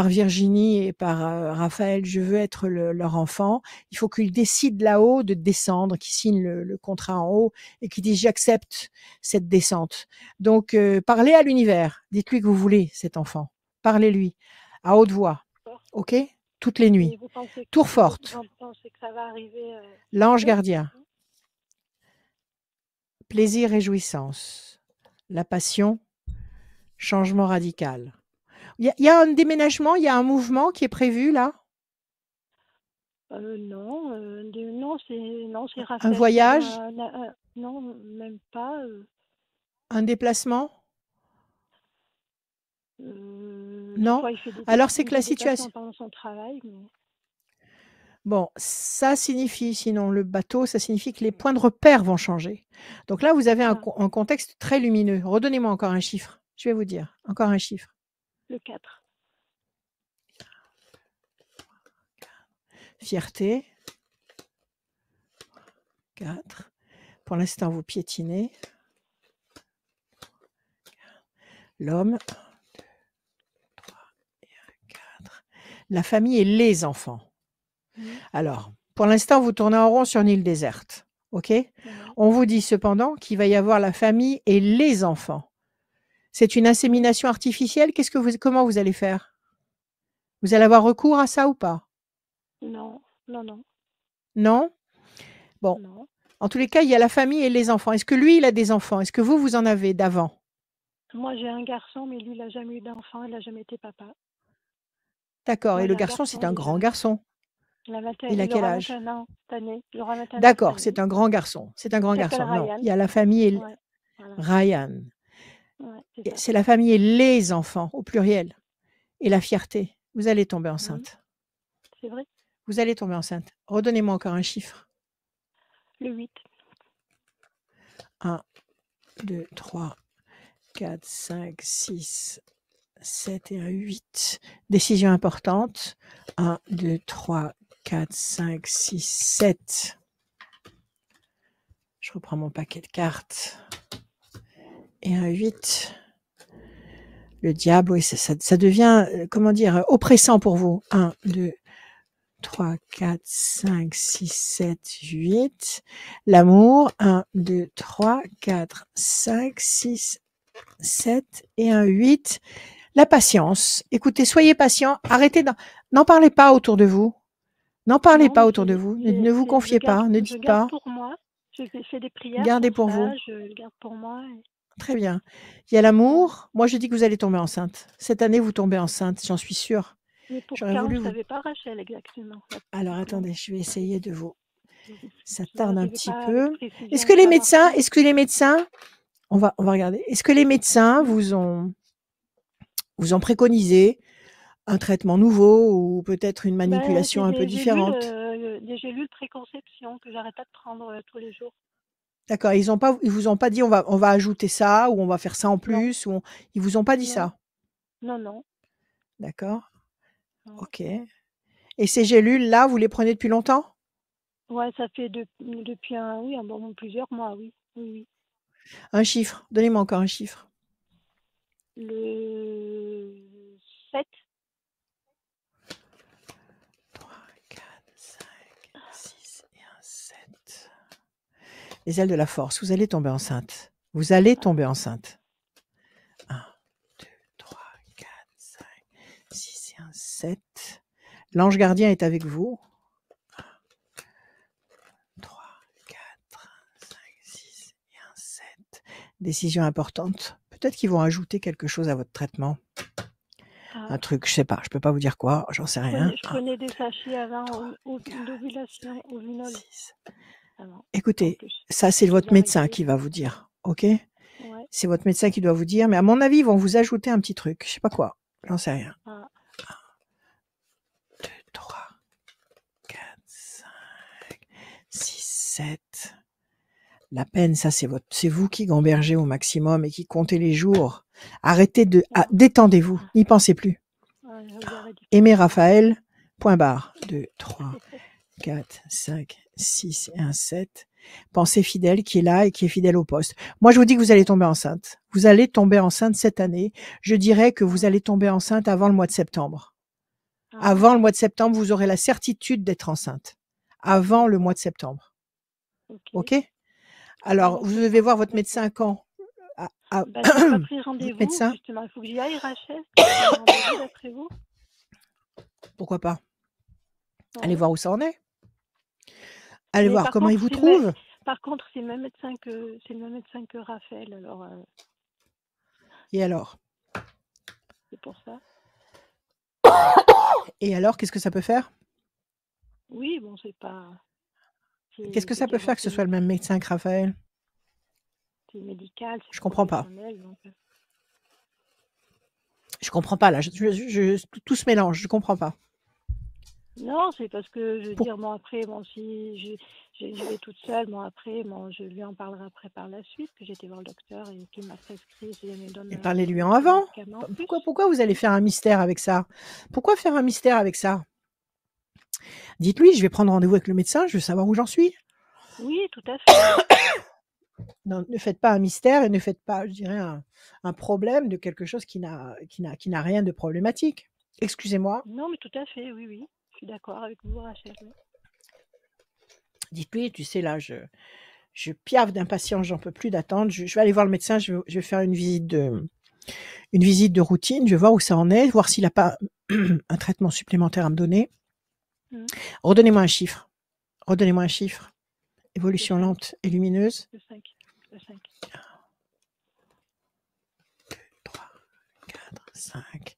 Virginie et par Raphaël, je veux être leur enfant. Il faut qu'il décide là-haut de descendre, qu'il signe le contrat en haut et qu'il dise j'accepte cette descente. Donc, parlez à l'univers. Dites-lui que vous voulez cet enfant. Parlez-lui à haute voix. OK? Toutes les nuits. Tour forte. Vous pensez que ça va arriver L'ange gardien. Plaisir et jouissance. La passion. Changement radical. Il y a un déménagement, il y a un mouvement qui est prévu là? Non, c'est Un Raphaël. voyage? Non, même pas. Un déplacement? Des Non? fois, il fait Alors c'est que des la déplacements situation... pendant son travail, mais Bon, ça signifie, sinon le bateau, ça signifie que les points de repère vont changer. Donc là, vous avez un contexte très lumineux. Redonnez-moi encore un chiffre. Je vais vous dire. Encore un chiffre. le 4. Fierté. 4. Pour l'instant, vous piétinez. L'homme. 1, 2, 3 et 4. La famille et les enfants. Alors, pour l'instant, vous tournez en rond sur une île déserte. OK? On vous dit cependant qu'il va y avoir la famille et les enfants. C'est une insémination artificielle. Comment vous allez faire? Vous allez avoir recours à ça ou pas? Non. Non? Bon. Non. En tous les cas, il y a la famille et les enfants. Est-ce que lui, il a des enfants? Est-ce que vous en avez d'avant? Moi, j'ai un garçon, mais lui, il n'a jamais eu d'enfant. Il n'a jamais été papa. D'accord. Moi, Et le j'ai un garçon, c'est garçon un déjà. grand garçon. Il Il a quel âge? 21 ans cette année. Il aura 21 ans D'accord, cette c'est année. un grand garçon. C'est un grand Il s'appelle garçon. Non, Ryan. il y a la famille et Ouais, voilà. Ryan. Ouais, c'est ça. C'est la famille et les enfants, au pluriel. Et la fierté. Vous allez tomber enceinte. C'est vrai? Vous allez tomber enceinte. Redonnez-moi encore un chiffre. Le 8. 1, 2, 3, 4, 5, 6, 7 et un 8. Décision importante. 1, 2, 3, 4, 5, 6, 7. Je reprends mon paquet de cartes. Et un 8. Le diable, oui, ça devient, comment dire, oppressant pour vous. 1, 2, 3, 4, 5, 6, 7, 8. L'amour, 1, 2, 3, 4, 5, 6, 7 et un 8. La patience. Écoutez, soyez patient. Arrêtez n'en parlez pas autour de vous. N'en parlez pas autour de vous. Ne vous confiez pas. Ne dites pas. Je garde pour moi. Je fais des prières. Gardez pour vous. Je le garde pour moi. Très bien. Il y a l'amour. Moi, je dis que vous allez tomber enceinte. Cette année, vous tombez enceinte, j'en suis sûre. Mais pour quand, on ne savait pas, Rachel, exactement. Alors, attendez, je vais essayer de vous... Ça tarde un petit pas peu. avec précision Est-ce que les médecins, on va regarder, est-ce que les médecins vous ont préconisé un traitement nouveau ou peut-être une manipulation un peu différente? Des gélules préconception que j'arrête pas de prendre tous les jours. D'accord, ils vous ont pas dit on va ajouter ça ou on va faire ça en plus, ou ils vous ont pas dit ça? Non. D'accord. OK. Et ces gélules-là, vous les prenez depuis longtemps? Ouais, ça fait depuis plusieurs mois, oui. Un chiffre, donnez-moi encore un chiffre. Le 7. 3, 4, 5, 6 et un 7. Les ailes de la force, vous allez tomber enceinte. Vous allez tomber enceinte. 1, 2, 3, 4, 5, 6 et un 7. L'ange gardien est avec vous. 1, 3, 4, 5, 6 et un 7. Décision importante. Peut-être qu'ils vont ajouter quelque chose à votre traitement. Un truc, je sais pas, je peux pas vous dire quoi, j'en sais rien. Je prenais des sachets avant d'ovulation, ovinol. Écoutez, ça c'est votre médecin qui va vous dire, ok? Ouais. C'est votre médecin qui doit vous dire, mais à mon avis, ils vont vous ajouter un petit truc, je sais pas quoi, j'en sais rien. 1, 2, 3, 4, 5, 6, 7. La peine, ça c'est vous qui gambergez au maximum et qui comptez les jours. Arrêtez détendez-vous, n'y pensez plus. Aimez Raphaël, point barre. 2, 3, 4, 5, 6 et un 7. Pensée fidèle qui est là et qui est fidèle au poste. Moi, je vous dis que vous allez tomber enceinte. Vous allez tomber enceinte cette année. Je dirais que vous allez tomber enceinte avant le mois de septembre. Avant le mois de septembre, vous aurez la certitude d'être enceinte. Avant le mois de septembre. OK? Alors, vous devez voir votre médecin quand? Je n'ai pas pris Votre rendez-vous, médecin? justement. Il faut que j'y aille, Rachel. J'ai un rendez-vous d'après vous. Pourquoi pas? Allez Ouais. voir où ça en est. Allez Mais voir par comment il contre, vous c'est le trouve. par contre, c'est le même médecin que Raphaël, alors Et alors? c'est pour ça. Et alors, qu'est-ce que ça peut faire? Oui, bon, c'est pas. Qu'est-ce que Je ça veux peut dire, faire que ce soit le même médecin que Raphaël? c'est médical, c'est Je comprends pas. professionnel. Donc, Je comprends pas là. Tout se mélange. Je comprends pas. non, c'est parce que je veux Pour- dire, bon, après, bon, si je vais toute seule, bon, après, bon, je lui en parlerai après par la suite, que j'étais voir le docteur et qu'il m'a prescrit, il me donne Mais parlez-lui en des avant. médicaments en plus. Pourquoi vous allez faire un mystère avec ça? Pourquoi faire un mystère avec ça? Dites-lui, je vais prendre rendez-vous avec le médecin, je veux savoir où j'en suis. Oui, tout à fait. Non, ne faites pas un mystère et ne faites pas, je dirais, un problème de quelque chose qui n'a rien de problématique. Excusez-moi. Non, mais tout à fait, oui, oui. Je suis d'accord avec vous, Rachel. Oui. Dites-lui, tu sais, là, je piaffe d'impatience, j'en peux plus d'attendre. Je vais aller voir le médecin, je vais faire une visite de routine, je vais voir où ça en est, voir s'il n'a pas un traitement supplémentaire à me donner. Redonnez-moi un chiffre. Redonnez-moi un chiffre. Évolution lente et lumineuse. Le 5. Le 5. 2, 3, 4, 5.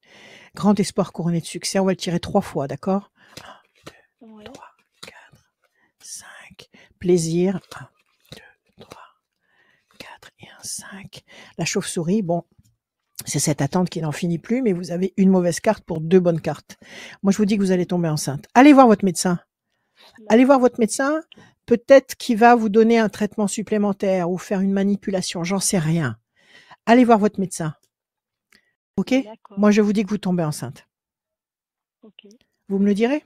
Grand espoir couronné de succès. On va le tirer 3 fois, d'accord? 1, 2, 3, 4, 5. Plaisir. 1, 2, 3, 4 et 1, 5. La chauve-souris, bon, c'est cette attente qui n'en finit plus, mais vous avez une mauvaise carte pour 2 bonnes cartes. Moi, je vous dis que vous allez tomber enceinte. Allez voir votre médecin. Allez voir votre médecin. Peut-être qu'il va vous donner un traitement supplémentaire ou faire une manipulation. J'en sais rien. Allez voir votre médecin. OK? Moi, je vous dis que vous tombez enceinte. OK. Vous me le direz?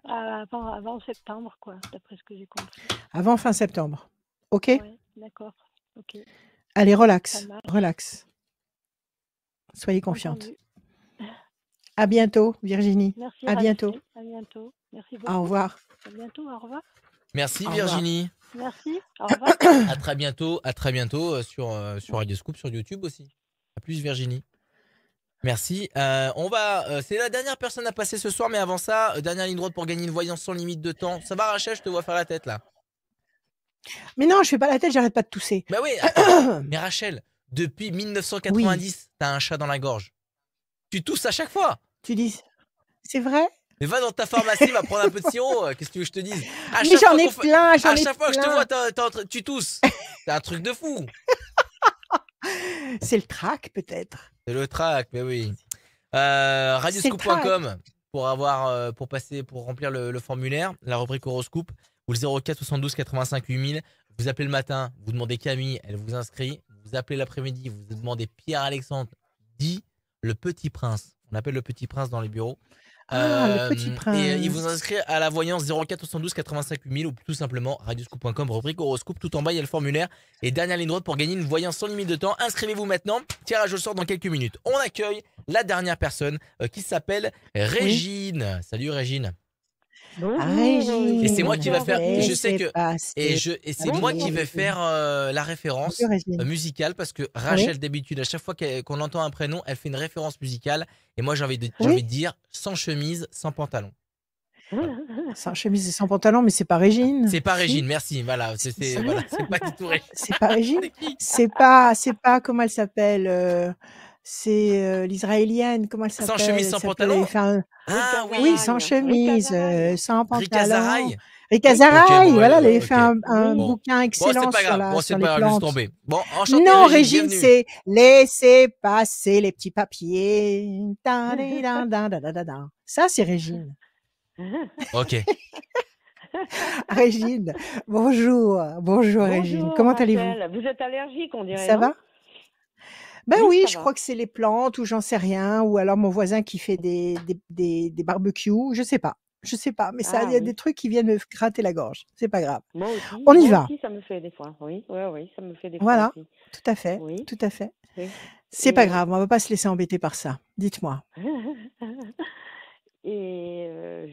Avant septembre, quoi, d'après ce que j'ai compris. Avant fin septembre. OK? Ouais, d'accord. OK. Allez, Ça relax. marche. Relax. Soyez confiante. Entendu. À bientôt, Virginie. Merci, À bientôt. Rachel. À bientôt. Merci beaucoup. Au revoir. À bientôt. Au revoir. Merci Au revoir. Virginie. Merci. Au revoir. À très bientôt sur Radio Scoop, sur YouTube aussi. À plus Virginie. Merci. C'est la dernière personne à passer ce soir, mais avant ça, dernière ligne droite pour gagner une voyance sans limite de temps. Ça va Rachel, je te vois faire la tête là. Mais non, je fais pas la tête, j'arrête pas de tousser. Bah oui, attends. Mais Rachel, depuis 1990, t'as un chat dans la gorge. Tu tousses à chaque fois. Tu dis, c'est vrai? Mais va dans ta pharmacie, va prendre un peu de sirop. Qu'est-ce que tu veux que je te dise? Mais j'en ai plein, À chaque fois que je te vois, tu tousses. C'est un truc de fou. C'est le trac, peut-être. C'est le trac, mais oui. Radioscoop.com pour remplir le formulaire, la rubrique horoscope, ou le 04 72 85 8000. Vous appelez le matin, vous demandez Camille, elle vous inscrit. Vous appelez l'après-midi, vous demandez Pierre-Alexandre, dit le Petit Prince. On appelle le Petit Prince dans les bureaux. Le Petit Prince. Et il vous inscrit à la voyance 04 72 85 8000 ou tout simplement radioscoop.com, rubrique horoscope, tout en bas il y a le formulaire. Et dernière ligne droite pour gagner une voyance sans limite de temps. Inscrivez-vous maintenant, tirage au sort dans quelques minutes. On accueille la dernière personne qui s'appelle Régine. Oui. Salut Régine. Régine. Et c'est moi qui va faire. Je sais que c'est moi qui vais faire la référence musicale parce que Rachel d'habitude à chaque fois qu'on entend un prénom, elle fait une référence musicale et moi j'ai envie de dire sans chemise, sans pantalon. Voilà. Sans chemise et sans pantalon, mais c'est pas Régine. C'est pas Régine, merci. Voilà, c'est pas du tout Régine. C'est pas Régine. C'est pas comment elle s'appelle. C'est l'israélienne, comment elle s'appelle? Sans chemise, sans pantalon. Ah oui, sans chemise, sans pantalon. Rika Zaraï, voilà, elle avait fait un bouquin excellent sur les plantes. Tomber. Bon, enchanté, non, Régine, c'est laissez passer les petits papiers. Ça, c'est Régine. Ok. Régine, bonjour. Bonjour Régine, comment allez-vous? Vous êtes allergique, on dirait. Ça va? Ben oui, je crois que c'est les plantes ou j'en sais rien, ou alors mon voisin qui fait des barbecues, je sais pas. Je sais pas, mais ça, il Ah y a oui. des trucs qui viennent me gratter la gorge. C'est pas grave. Moi aussi, On y va. ça me fait des fois. Oui, oui, oui, ça me fait des fois Voilà, aussi. tout à fait, Oui, tout à fait. oui. C'est pas Et grave, on va pas se laisser embêter par ça. Dites-moi. et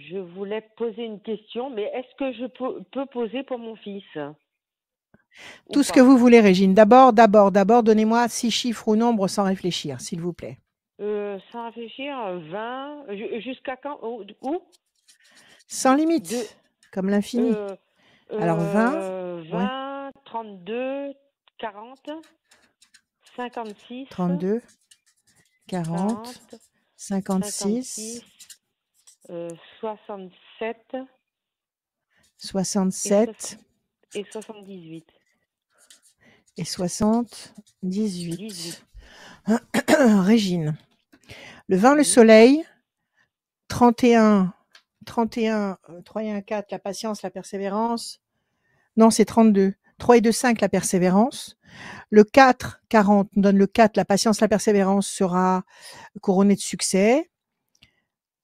je voulais poser une question, mais est-ce que je peux poser pour mon fils ou Tout ce que pas? vous voulez, Régine. D'abord, donnez-moi 6 chiffres ou nombres sans réfléchir, s'il vous plaît. Sans réfléchir, 20, jusqu'à quand? Où? Sans De, limite, comme l'infini. euh, Alors 20, oui, 20, 32, 40, 56, 32, 40, 40, 56, 56, 67 67 et 78. et 78. 18. Régine. Le 20, le Oui. soleil. 31, 3 et 1, 4, la patience, la persévérance. Non, c'est 32. 3 et 2, 5, la persévérance. Le 4, 40, nous donne le 4, la patience, la persévérance sera couronnée de succès.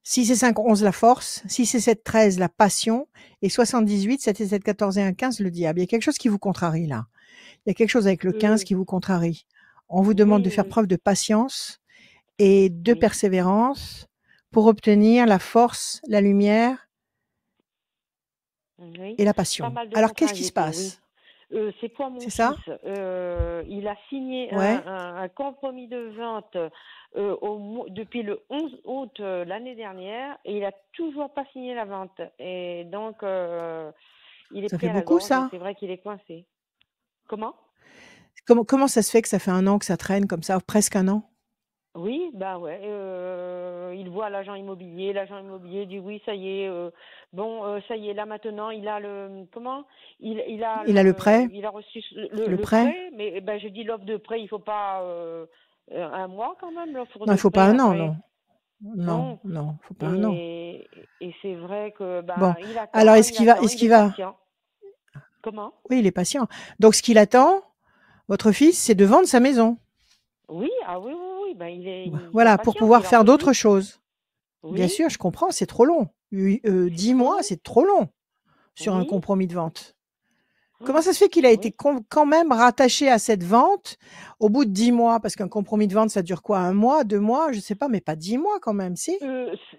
6 et 5, 11, la force. 6 et 7, 13, la passion. Et 78, 7 et 7, 14 et 1, 15, le diable. Il y a quelque chose qui vous contrarie là. Il y a quelque chose avec le 15 qui vous contrarie. On vous demande de faire preuve de patience et de persévérance pour obtenir la force, la lumière et la Pas passion. mal de Alors, qu'est-ce qui se contrariétés, passe? c'est pour mon C'est fils. ça? Il a signé Ouais. un compromis de vente depuis le 11 août l'année dernière et il a toujours pas signé la vente. Et donc, il est Ça pris fait à la beaucoup, gorge et ça? c'est vrai qu'il est coincé. Comment? Comment ça se fait que ça fait 1 an que ça traîne comme ça, presque 1 an? Oui, bah ouais. Il voit l'agent immobilier dit oui, ça y est. Ça y est, là maintenant, il a le comment? Il a Il a le prêt? il a reçu Le le prêt? prêt, mais ben je dis l'offre de prêt, il faut pas 1 mois quand même l'offre Non, il de faut pas prêt 1 an, après. non. Non, Non. non, faut pas 1 an. Et c'est vrai que Bon, il attend, alors est-ce il qu'il va attend, est-ce il qu'il est va patient. Comment? oui, il est patient. Donc ce qu'il attend, votre fils, c'est de vendre sa maison? Oui, ah oui, oui, oui, ben il Voilà, pour s'impatiente, pouvoir il en faire peut d'autres plus. choses. Bien Oui, sûr, je comprends, c'est trop long. 10 c'est trop mois, long. c'est trop long sur un Oui. compromis de vente. Comment ça se fait qu'il a été quand même rattaché à cette vente au bout de 10 mois? Parce qu'un compromis de vente, ça dure quoi? 1 mois, 2 mois? Je sais pas, mais pas 10 mois quand même, si?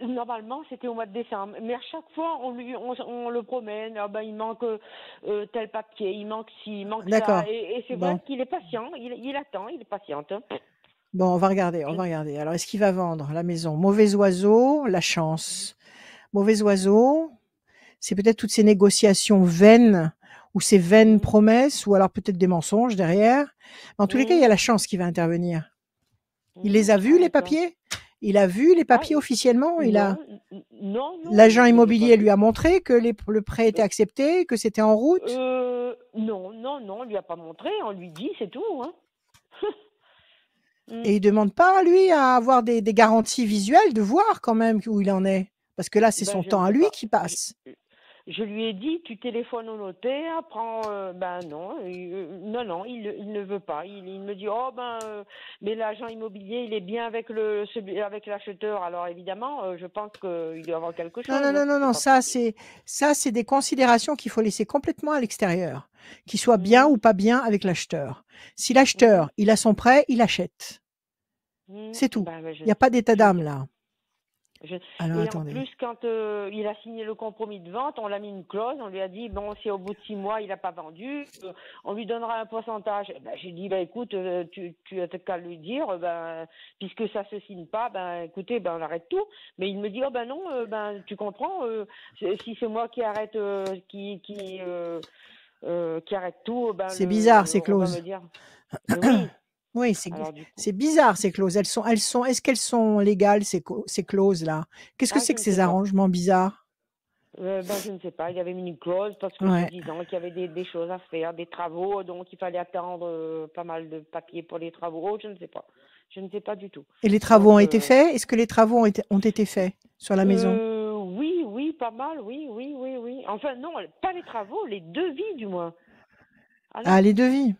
Normalement, c'était au mois de décembre. Mais à chaque fois, on le promène. Ah ben, il manque tel papier, il manque ci, il manque D'accord. ça. Et c'est Bon. vrai qu'il est patient. Il attend, il est patiente. Bon, on va regarder. Alors, est-ce qu'il va vendre la maison? Mauvais oiseau, la chance. Mauvais oiseau, c'est peut-être toutes ces négociations vaines ou ces vaines promesses ou alors peut-être des mensonges derrière. En tous les cas, il y a la chance qui va intervenir. Il les a vus, les papiers? Il a vu les papiers officiellement? Non. L'agent il les a immobilier pas lui vus. a montré que le prêt était accepté, que c'était en route? Non, on lui a pas montré. On lui dit, c'est tout. Hein. Et il demande pas, lui, à avoir des garanties visuelles, de voir quand même où il en est? Parce que là, c'est son Je ne temps à sais lui pas. qui passe. Je lui ai dit, tu téléphones au notaire, prends. Non, non, il ne veut pas. Il me dit, mais l'agent immobilier, il est bien avec avec l'acheteur. Alors évidemment, je pense qu'il doit y avoir quelque chose. Non, ça, c'est des considérations qu'il faut laisser complètement à l'extérieur. Qu'il soit bien ou pas bien avec l'acheteur. Si l'acheteur, il a son prêt, il achète. C'est tout. Il n'y a pas d'état d'âme là. Alors, Et attendez. en plus, quand il a signé le compromis de vente, on l'a mis une clause, on lui a dit, bon, si au bout de 6 mois, il n'a pas vendu, on lui donnera un pourcentage. J'ai dit, écoute, tu as qu'à lui dire, puisque ça se signe pas, écoutez, on arrête tout. Mais il me dit, non, tu comprends, si c'est moi qui arrête, qui arrête tout, c'est bizarre, ces on va clauses. me dire. Oui. Oui, c'est bizarre, ces clauses. Est-ce qu'elles sont légales, ces clauses-là? Qu'est-ce que c'est que ces arrangements bizarres? Je ne sais pas. Il avait mis une clause parce que soi-disant qu'il y avait des choses à faire, des travaux, donc il fallait attendre pas mal de papiers pour les travaux. Je ne sais pas. Je ne sais pas du tout. Et les travaux ont été faits? Est-ce que les travaux ont été faits sur la maison? Oui, pas mal, oui. Enfin, non, pas les travaux, les devis du moins. Ah, les devis.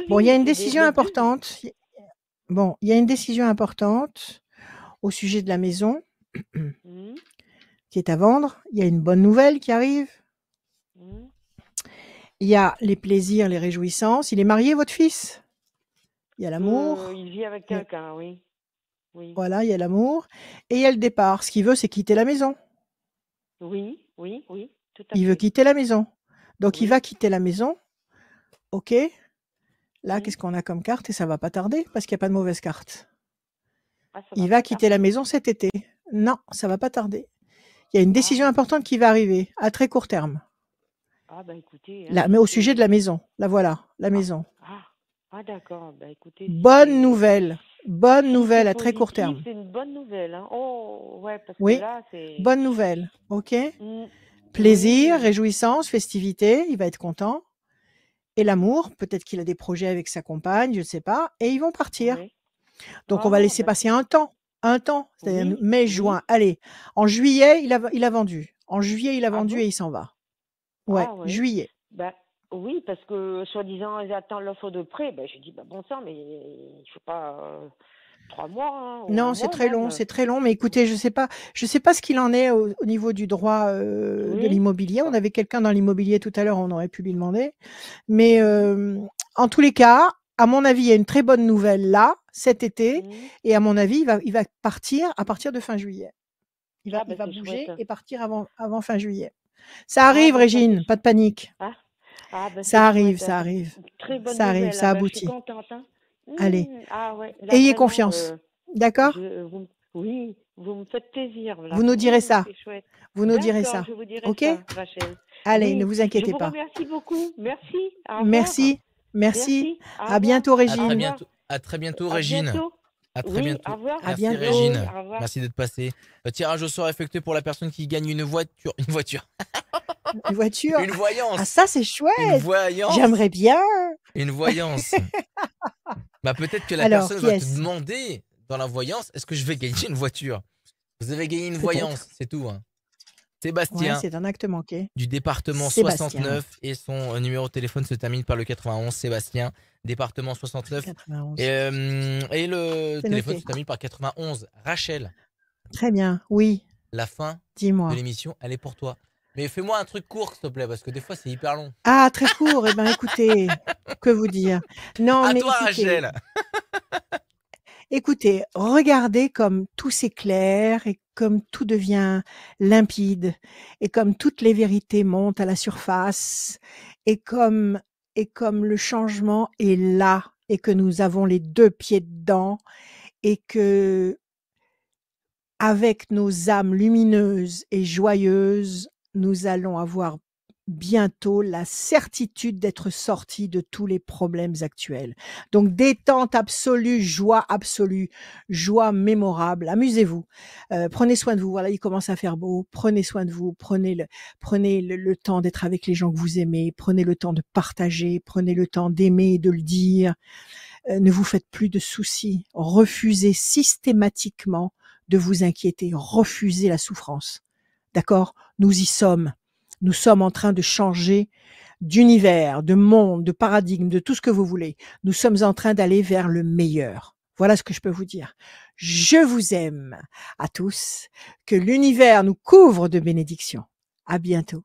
Bon, il y a une décision importante. Il y a une décision importante au sujet de la maison qui est à vendre. Il y a une bonne nouvelle qui arrive. Mhm. Il y a les plaisirs, les réjouissances. Il est marié, votre fils? Il y a l'amour. Il vit avec Il y a- quelqu'un, oui. Oui. Voilà, il y a l'amour. Et il y a le départ. Ce qu'il veut, c'est quitter la maison. Oui, oui, oui, tout à Il veut fait. quitter la maison. Donc, il Oui. va quitter la maison. OK. Là, Mhm. qu'est-ce qu'on a comme carte? Et ça va pas tarder parce qu'il n'y a pas de mauvaise carte. Ah, ça Il va va pas quitter la tarder. maison cet été. Non, ça va pas tarder. Il y a une décision Ah, importante qui va arriver à très court terme. bah écoutez, Là, hein, mais au sujet de la c'est... maison. Là, voilà, la Ah, maison. d'accord. Bah écoutez, Bonne nouvelle si c'est à très court positif, terme. c'est une bonne nouvelle, hein. Oh, ouais, parce que Oui, là, c'est... bonne nouvelle. OK. Mm, Plaisir, oui. réjouissance, festivité. Il va être content. Et l'amour, peut-être qu'il a des projets avec sa compagne, je ne sais pas. Et ils vont partir. Oui. Donc, on va laisser Bah, passer un temps. C'est-à-dire oui, mai, oui. juin. Allez, en juillet, il a vendu. En juillet, il a Ah vendu bon? et il s'en va. Ouais, Ah oui. juillet. Bah oui, parce que soi-disant, ils attendent l'offre de prêt. Ben, j'ai dit, bah bon sang, mais il faut pas 3 mois, hein, ou un Non, c'est mois très long, même. c'est très long. Mais écoutez, je sais pas ce qu'il en est au niveau du droit de Oui. l'immobilier. On Bah, avait quelqu'un dans l'immobilier tout à l'heure, on aurait pu lui demander. Mais mhm, en tous les cas, à mon avis, il y a une très bonne nouvelle là, cet été. mhm. Et à mon avis, il va partir à partir de fin juillet. Il Ah, va c'est chouette. bouger et partir avant fin juillet. Ça Ah, arrive, ça c'est... Régine, pas de panique. Ah, c'est Ça arrive, chouette. ça C'est arrive. une très bonne Ça arrive, nouvelle. ça Je suis aboutit. contente, hein. Allez, Ah ouais, là ayez vraiment, confiance. D'accord? oui, vous me faites plaisir, là. Vous nous direz ça. C'est chouette. Vous nous direz D'accord, ça. je vous dirai OK? ça, Rachel. Allez, ne Oui, vous je inquiétez vous pas. remercie beaucoup. Merci. Au revoir. Merci. Merci. Merci. Au À revoir. bientôt, Au À très Régine. revoir. bientôt. À très bientôt, À Régine. bientôt. À très Oui, au bientôt. revoir. À Merci, bientôt. Régine. Au revoir. Merci d'être passé. Tirage au sort effectué pour la personne qui gagne une voiture. Une voiture. Une voiture. Une Ah, voyance. ça, c'est Une chouette. voyance. J'aimerais bien. Une voyance. Bah, peut-être que la Alors, personne qui va te est-ce? demander dans la voyance, est-ce que je vais gagner une voiture? Vous avez gagné une voyance, Peut-être. c'est tout, hein. Ouais, Sébastien, c'est un acte manqué. du département Sébastien. 69, et son numéro de téléphone se termine par le 91. Sébastien, département 69. 91. Et le C'est téléphone noté. se termine par 91. Rachel, Très bien. Oui, la fin de dis-moi. l'émission, elle est pour toi. Mais fais-moi un truc court, s'il te plaît, parce que des fois, c'est hyper long. Ah, très court. Eh bien, écoutez, que vous dire? Non, À mais toi, écoutez, Rachel. écoutez, regardez comme tout s'éclaire et comme tout devient limpide et comme toutes les vérités montent à la surface et comme le changement est là et que nous avons les 2 pieds dedans et que avec nos âmes lumineuses et joyeuses, nous allons avoir bientôt la certitude d'être sortis de tous les problèmes actuels. Donc détente absolue, joie mémorable. Amusez-vous, prenez soin de vous. Voilà, il commence à faire beau. Prenez soin de vous. Prenez le temps d'être avec les gens que vous aimez. Prenez le temps de partager. Prenez le temps d'aimer et de le dire. Ne vous faites plus de soucis. Refusez systématiquement de vous inquiéter. Refusez la souffrance. D'accord? Nous y sommes. Nous sommes en train de changer d'univers, de monde, de paradigme, de tout ce que vous voulez. Nous sommes en train d'aller vers le meilleur. Voilà ce que je peux vous dire. Je vous aime à tous. Que l'univers nous couvre de bénédictions. À bientôt.